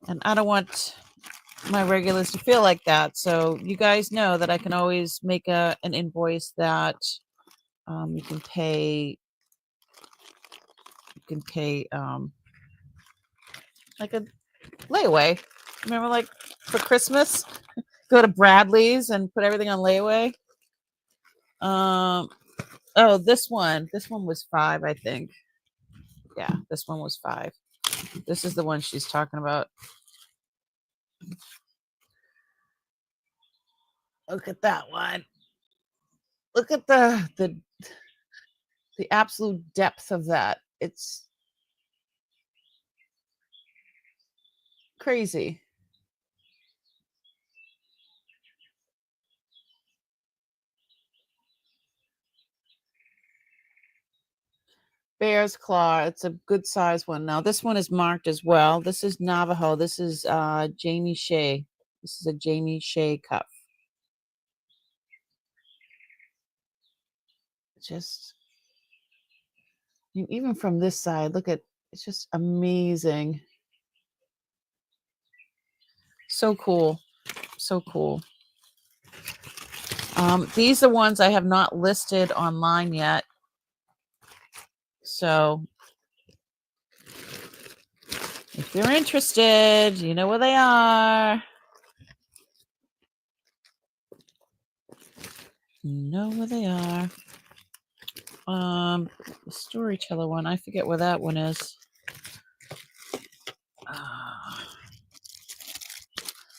And I don't want my regulars to feel like that. So you guys know that I can always make an invoice that you can pay. You can pay like a layaway. Remember, like for Christmas, go to Bradley's and put everything on layaway. Oh, this one was $5, I think. Yeah, this one was $5. This is the one she's talking about. Look at that one. Look at the absolute depth of that. It's crazy. Bear's claw. It's a good size one. Now this one is marked as well. This is Navajo. This is Jamie Shea. This is a Jamie Shea cuff. Just even from this side, look at, it's just amazing. So cool. So cool. These are ones I have not listed online yet. So if you're interested, you know where they are. You know where they are. The storyteller one, I forget where that one is.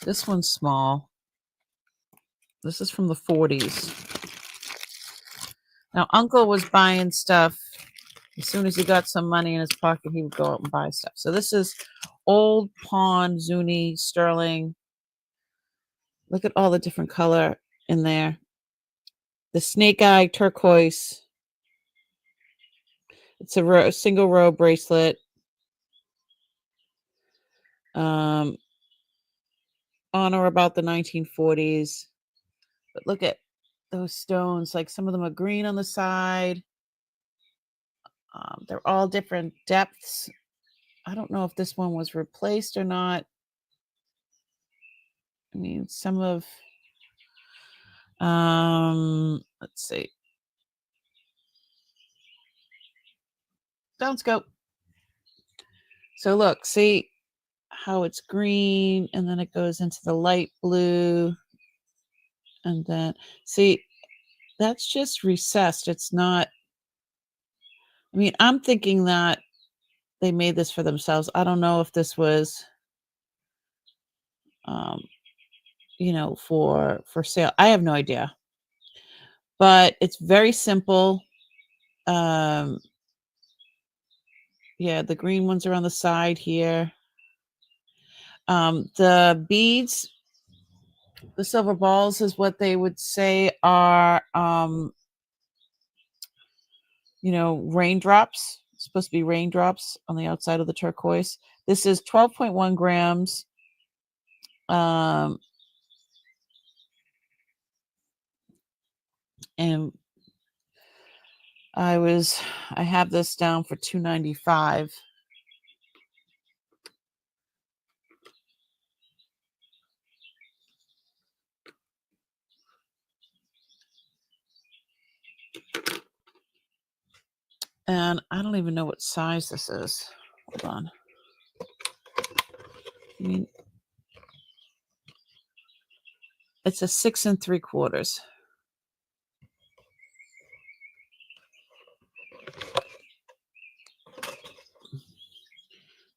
This one's small. This is from the 40s. Now, Uncle was buying stuff. As soon as he got some money in his pocket, he would go out and buy stuff. So this is Old Pawn, Zuni, Sterling. Look at all the different color in there. The snake eye turquoise. It's a single row bracelet. On or about the 1940s. But look at those stones. Like some of them are green on the side. They're all different depths. I don't know if this one was replaced or not. I mean, some of, let's see. Don't scope. So look, see how it's green and then it goes into the light blue. And then see, that's just recessed. It's not, I mean, I'm thinking that they made this for themselves. I don't know if this was, you know, for sale. I have no idea. But it's very simple. Yeah, the green ones are on the side here. The beads, the silver balls is what they would say are, you know, raindrops. It's supposed to be raindrops on the outside of the turquoise. This is 12.1 grams. And I have this down for $295. And I don't even know what size this is. Hold on. I mean, it's a 6 3/4.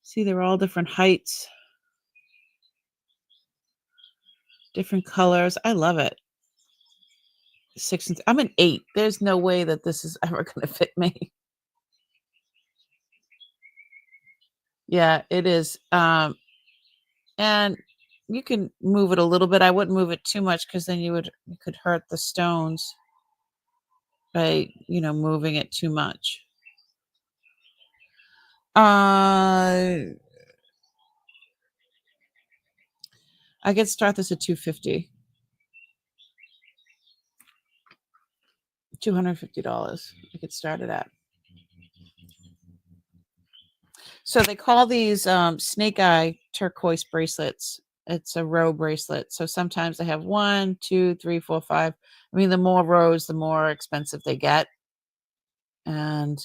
See, they're all different heights, different colors. I love it. 6 I'm an 8. There's no way that this is ever going to fit me. Yeah, it is. And you can move it a little bit. I wouldn't move it too much because then you could hurt the stones by, you know, moving it too much. I could start this at $250. $250. I could start it at. So they call these snake eye turquoise bracelets. It's a row bracelet. So sometimes they have 1, 2, 3, 4, 5. I mean, the more rows, the more expensive they get. And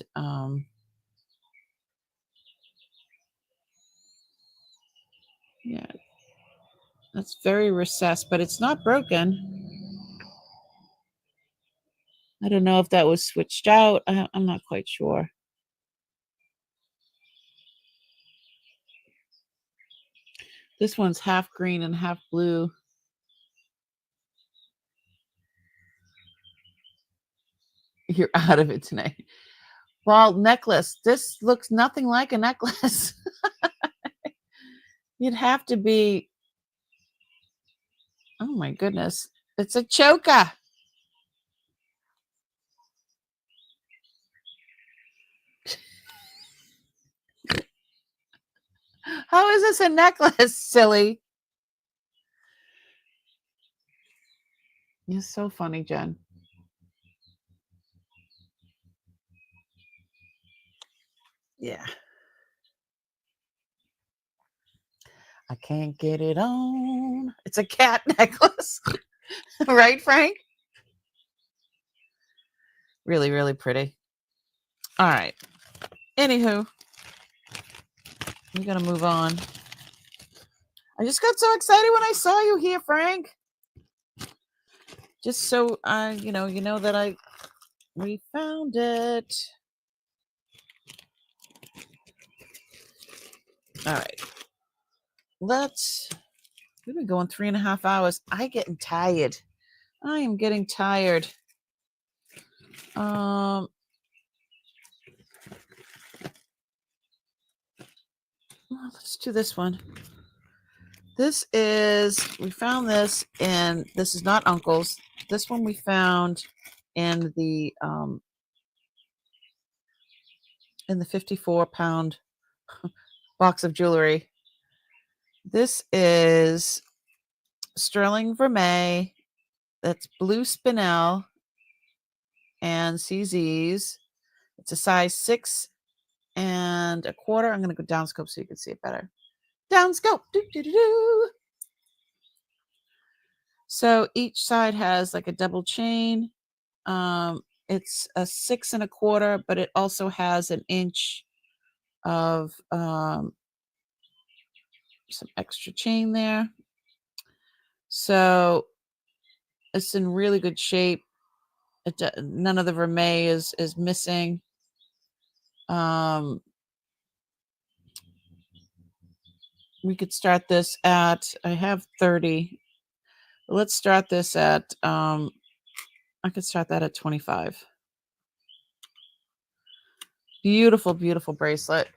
yeah, that's very recessed, but it's not broken. I don't know if that was switched out. I'm not quite sure. This one's half green and half blue. You're out of it tonight. Ball necklace. This looks nothing like a necklace. You'd have to be. Oh my goodness. It's a choker. How is this a necklace, silly? You're so funny, Jen. Yeah. I can't get it on. It's a cat necklace. Right, Frank? Really, really pretty. All right. Anywho, we got to move on. I just got so excited when I saw you here, Frank. Just so you know that we found it. All right. We've been going 3.5 hours. I'm getting tired. I am getting tired. Let's do this one. We found this, and this is not Uncle's. This one we found in the 54-pound box of jewelry. This is sterling vermeil. That's blue spinel and CZs. It's a size 6 1/4. I'm going to go down scope so you can see it better. Down scope. So each side has like a double chain. It's a 6 1/4, but it also has an inch of some extra chain there. So it's in really good shape. None of the vermeil is missing. We could start this at, I have 30. Let's start this at, I could start that at 25. Beautiful, beautiful bracelet.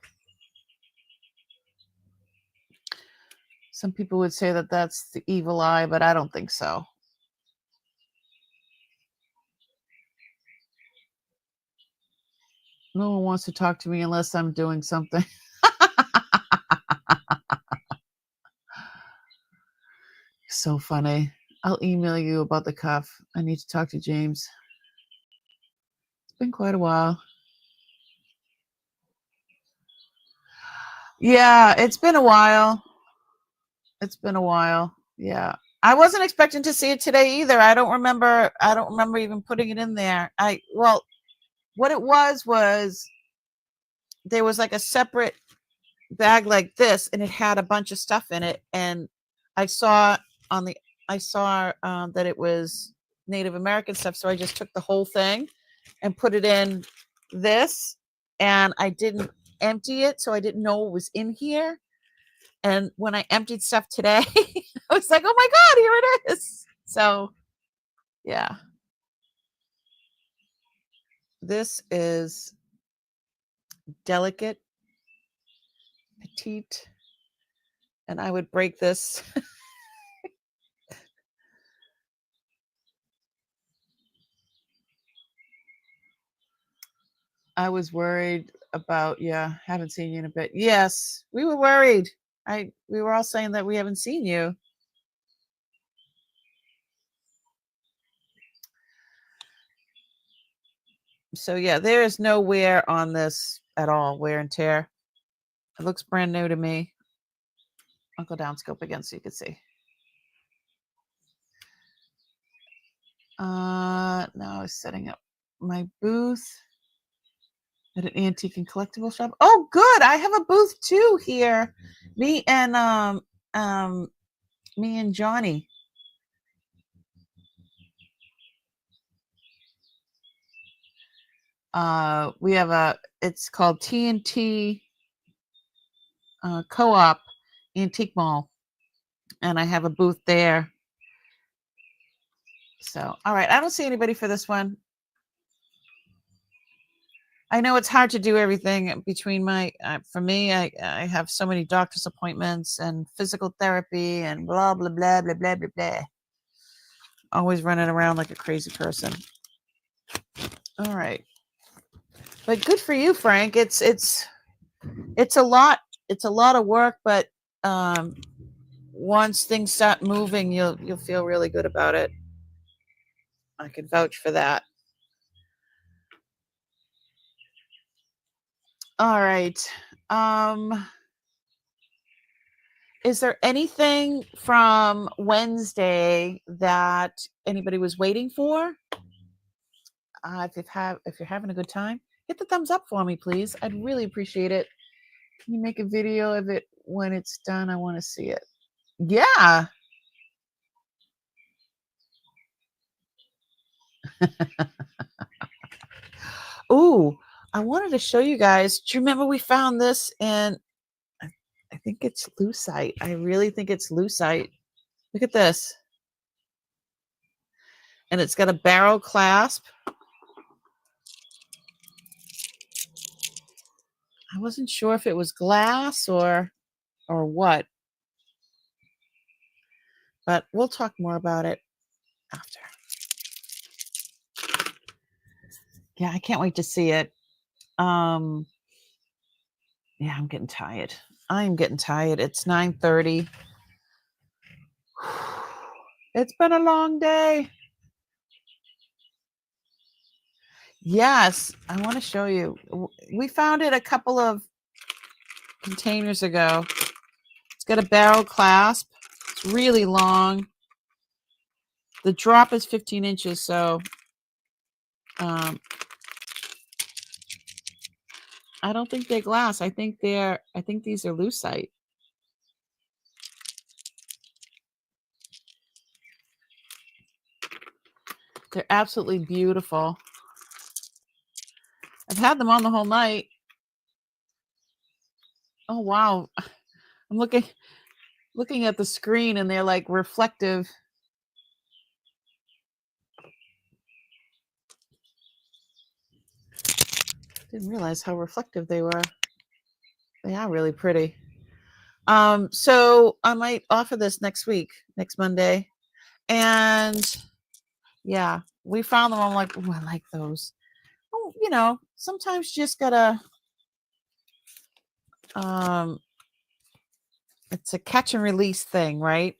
Some people would say that that's the evil eye, but I don't think so. No one wants to talk to me unless I'm doing something. So funny. I'll email you about the cuff. I need to talk to James. It's been quite a while. Yeah, it's been a while. It's been a while. Yeah. I wasn't expecting to see it today either. I don't remember even putting it in there. What it was there was like a separate bag like this, and it had a bunch of stuff in it, and I saw that it was Native American stuff, so I just took the whole thing and put it in this, and I didn't empty it, so I didn't know it was in here. And when I emptied stuff today, I was like, oh my God, here it is. So yeah. This is delicate, petite, and I would break this. I was worried about, haven't seen you in a bit. Yes, we were worried. We were all saying that we haven't seen you. So yeah, there is no wear on this at all, wear and tear. It looks brand new to me. I'll go down scope again so you can see. Now I was setting up my booth at an antique and collectible shop. Oh, good. I have a booth too here. Me and Johnny. We have it's called TNT Co-op Antique Mall, and I have a booth there. So, all right, I don't see anybody for this one. I know it's hard to do everything between for me, I have so many doctor's appointments and physical therapy and blah, blah, blah, blah, blah, blah, blah. Always running around like a crazy person. All right. But good for you, Frank. It's a lot. It's a lot of work, but once things start moving, you'll feel really good about it. I can vouch for that. All right. Is there anything from Wednesday that anybody was waiting for? If you're having a good time, hit the thumbs up for me, please. I'd really appreciate it. Can you make a video of it when it's done? I want to see it. Yeah. Ooh, I wanted to show you guys. Do you remember we found this in, I think it's lucite. I really think it's lucite. Look at this. And it's got a barrel clasp. I wasn't sure if it was glass or what. But we'll talk more about it after. Yeah, I can't wait to see it. Yeah, I'm getting tired. I'm getting tired. It's 9:30. It's been a long day. Yes, I want to show you. We found it a couple of containers ago. It's got a barrel clasp. It's really long. The drop is 15 inches, so I don't think they're glass. I think these are lucite. They're absolutely beautiful. I've had them on the whole night. Oh wow. I'm looking at the screen and they're like reflective. Didn't realize how reflective they were. They are really pretty. So I might offer this next Monday. And yeah, we found them. I'm like, oh, I like those. Oh, sometimes you just gotta it's a catch and release thing, right?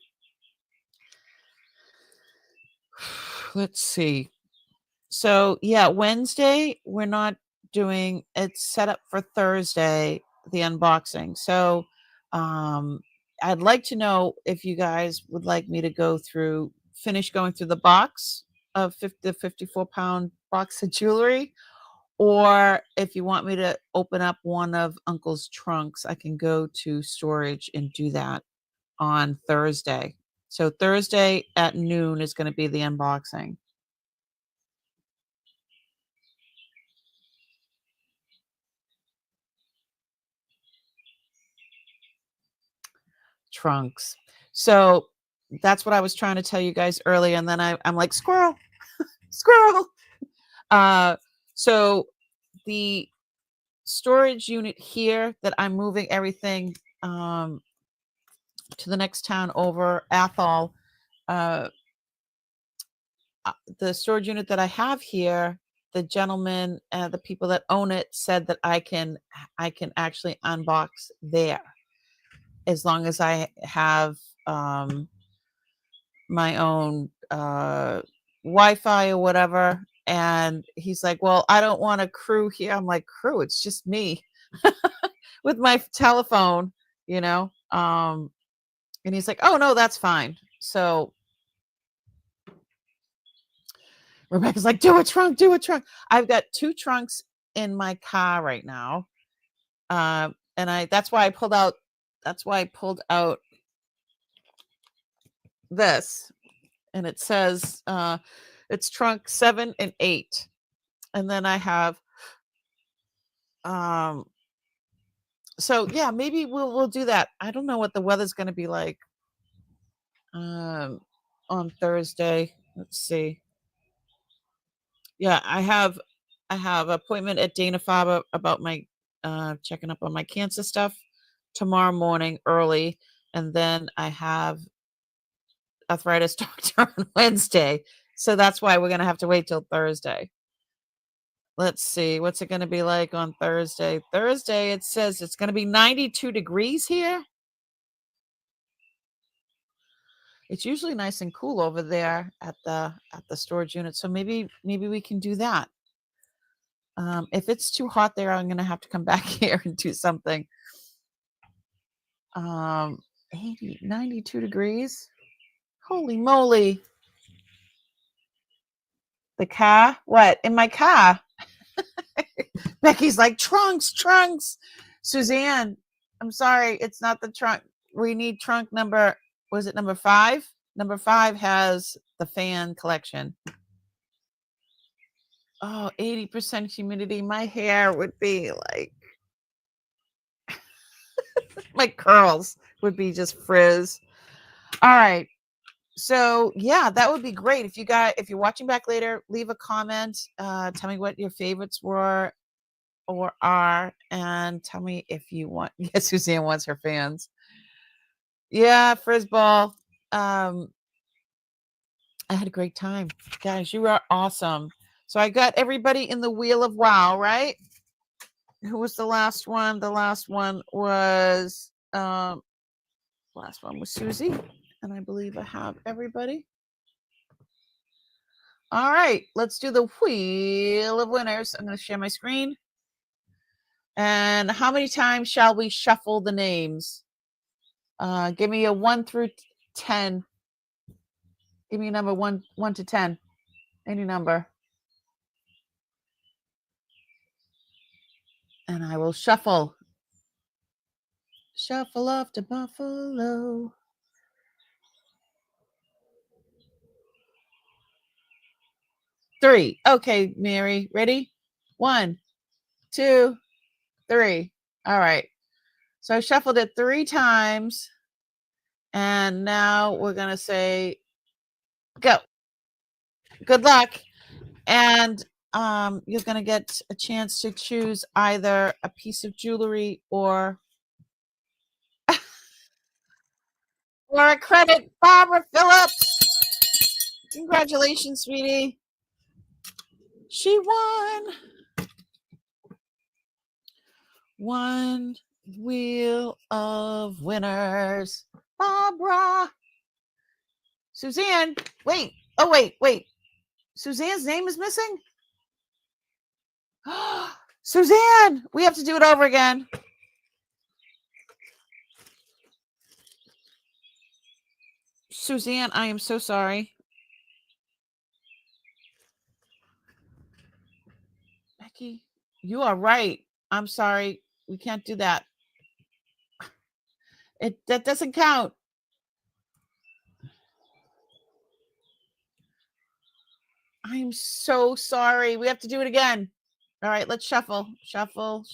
Let's see. So yeah, Wednesday we're not doing, it's set up for Thursday, the unboxing. So I'd like to know if you guys would like me to finish going through the box of the 54-pound box of jewelry, or if you want me to open up one of Uncle's trunks, I can go to storage and do that on Thursday. So Thursday at noon is going to be the unboxing. Trunks. So that's what I was trying to tell you guys earlier, and then I'm like, squirrel. So the storage unit here that I'm moving everything to the next town over, Athol, the storage unit that I have here, the gentleman, the people that own it said that I can actually unbox there as long as I have my own Wi-Fi or whatever. And he's like, well, I don't want a crew here. I'm like, crew? It's just me. with my telephone, you know. And he's like, "Oh no, that's fine." So Rebecca's like, "Do a trunk, do a trunk." I've got 2 trunks in my car right now. And that's why I pulled out this, and it says it's trunk 7 and 8. And then I have so yeah, maybe we'll do that. I don't know what the weather's going to be like on Thursday. Let's see. Yeah, I have appointment at Dana-Farber about my checking up on my cancer stuff tomorrow morning early, and then I have arthritis doctor on Wednesday. So that's why we're going to have to wait till Thursday. Let's see. What's it going to be like on Thursday? Thursday, it says it's going to be 92 degrees here. It's usually nice and cool over there at the storage unit. So maybe we can do that. If it's too hot there, I'm going to have to come back here and do something. 92 degrees. Holy moly. The car? What? In my car? Becky's like, trunks. Suzanne, I'm sorry. It's not the trunk. We need trunk number, was it number 5? Number 5 has the fan collection. Oh, 80% humidity. My hair would be like, my curls would be just frizz. All right. So yeah, that would be great. If you're watching back later, leave a comment. Tell me what your favorites were or are, and tell me if you want. Yes, Suzanne wants her fans. Yeah, Frizzball. I had a great time, guys. You are awesome. So I got everybody in the Wheel of Wow, right? Who was the last one? The last one was Susie, and I believe I have everybody. All right, let's do the Wheel of Winners. I'm going to share my screen. And how many times shall we shuffle the names? Give me a 1 through 10. Give me a number 1 to 10. Any number. And I will shuffle. Shuffle off to Buffalo. Three. Okay, Mary. Ready? 1, 2, 3. All right. So I shuffled it 3 times. And now we're going to say, go. Good luck. And you're going to get a chance to choose either a piece of jewelry or a credit. Barbara Phillips. Congratulations, sweetie. She won. 1 Wheel of Winners. Barbara. Suzanne. Wait. Oh, wait. Suzanne's name is missing? Suzanne, we have to do it over again. Suzanne, I am so sorry. Becky, you are right. I'm sorry. We can't do that. That doesn't count. I'm so sorry. We have to do it again. All right, let's shuffle. Shuffle.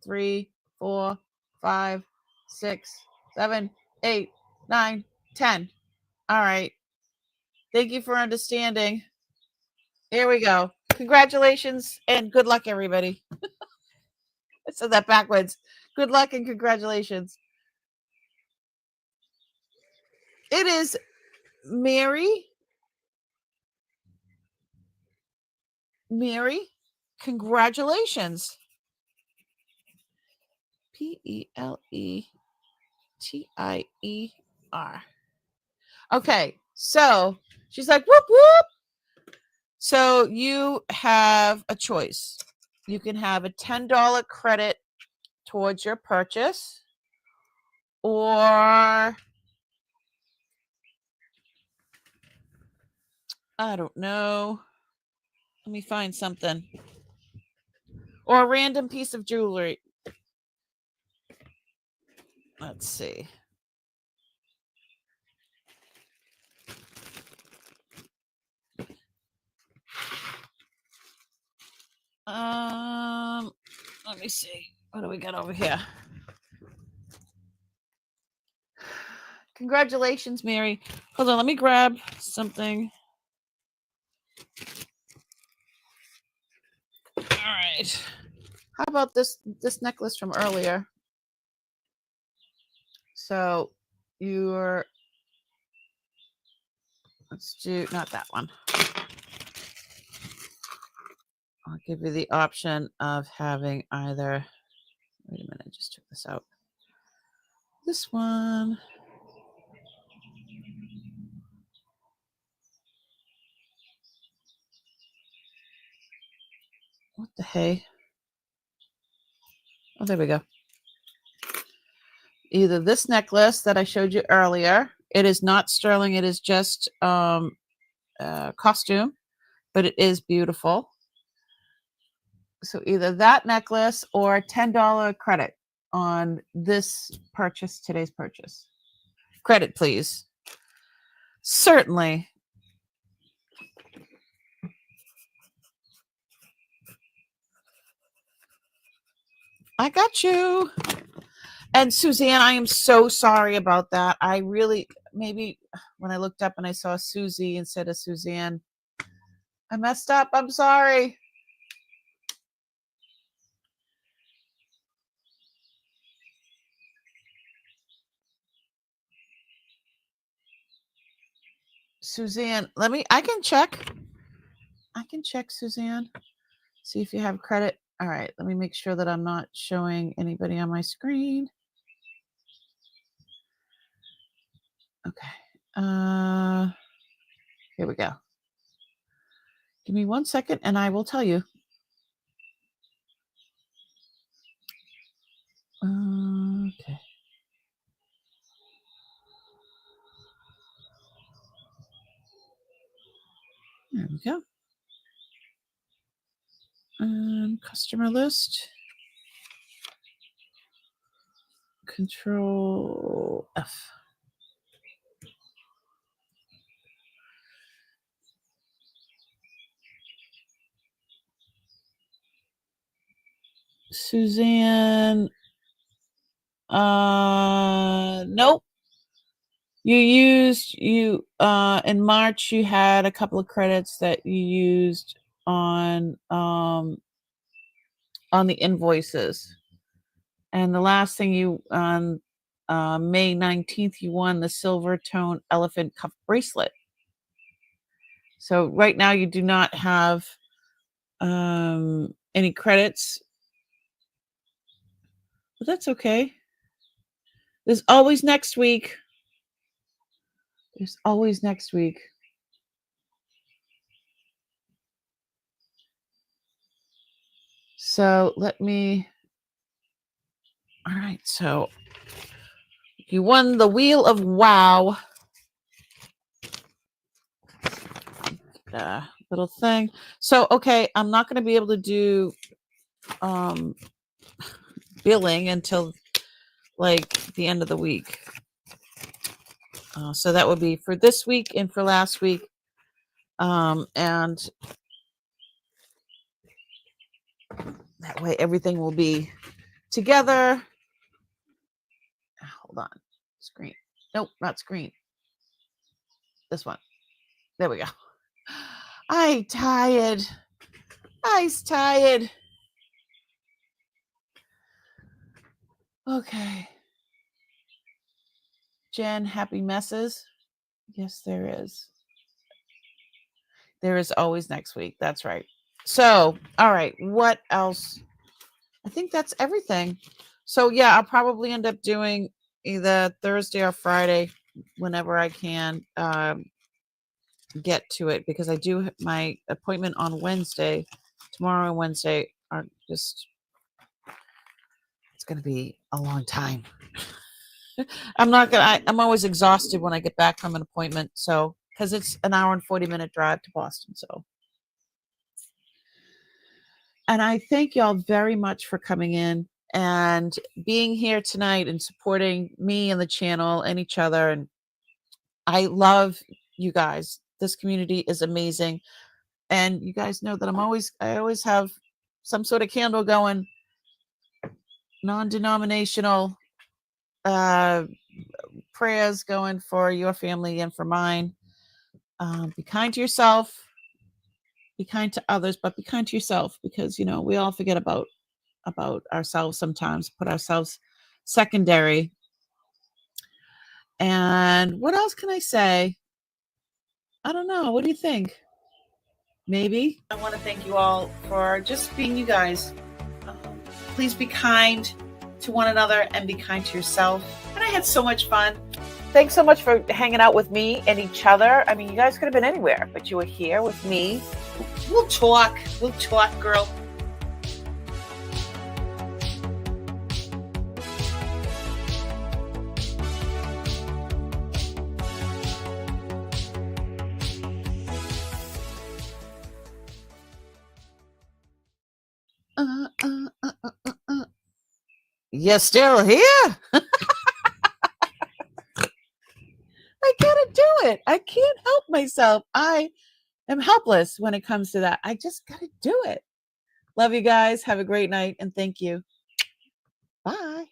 3, 4, 5, 6, 7, 8, 9, 10. All right. Thank you for understanding. Here we go. Congratulations and good luck, everybody. I said that backwards. Good luck and congratulations. It is Mary. Mary, congratulations. Peletier. Okay, so she's like, whoop, whoop. So you have a choice. You can have a $10 credit towards your purchase, or I don't know. Let me find something. Or a random piece of jewelry. Let's see. Let me see. What do we got over here? Congratulations, Mary. Hold on, let me grab something. All right. How about this necklace from earlier? So let's do not that one. I'll give you the option of having either. Wait a minute, I just took this out. This one. What the hey? Oh, there we go. Either this necklace that I showed you earlier. It is not sterling. It is just costume, but it is beautiful. So either that necklace or $10 credit on this purchase, today's purchase. Credit, please. Certainly. I got you. And Suzanne, I am so sorry about that. I really, maybe when I looked up and I saw Susie instead of Suzanne, I messed up. I'm sorry. Suzanne, I can check, Suzanne. See if you have credit. All right, let me make sure that I'm not showing anybody on my screen. Okay. Here we go. Give me 1 second and I will tell you. Okay. There we go. Customer list. Control F. Suzanne. Nope. You in March you had a couple of credits that you used on the invoices. And the last thing you on May 19th you won the silver tone elephant cuff bracelet. So right now you do not have any credits. But that's okay. There's always next week. There's always next week. So let me. All right. So you won the Wheel of Wow. Little thing. So, okay. I'm not going to be able to do billing until like the end of the week. So that would be for this week and for last week. And that way everything will be together. Hold on. Screen. Nope, not screen. This one. There we go. I tired. I's tired. Okay. Jen, happy messes? Yes, there is. There is always next week. That's right. So, all right. What else? I think that's everything. So, yeah, I'll probably end up doing either Thursday or Friday whenever I can get to it, because I do my appointment on Wednesday. Tomorrow and Wednesday are just, it's going to be a long time. I'm always exhausted when I get back from an appointment. So, because it's an hour and 40-minute drive to Boston. So, and I thank y'all very much for coming in and being here tonight and supporting me and the channel and each other. And I love you guys. This community is amazing. And you guys know that I always have some sort of candle going, non-denominational prayers going for your family and for mine. Be kind to yourself, be kind to others, but be kind to yourself, because we all forget about ourselves sometimes, put ourselves secondary. And what else can I say? I don't know. What do you think? Maybe. I want to thank you all for just being you guys. Please be kind to one another and be kind to yourself. And I had so much fun. Thanks so much for hanging out with me and each other. I mean, you guys could have been anywhere, but you were here with me. We'll talk, girl. You're still here? I gotta do it. I can't help myself. I am helpless when it comes to that. I just gotta do it. Love you guys. Have a great night, and thank you. Bye.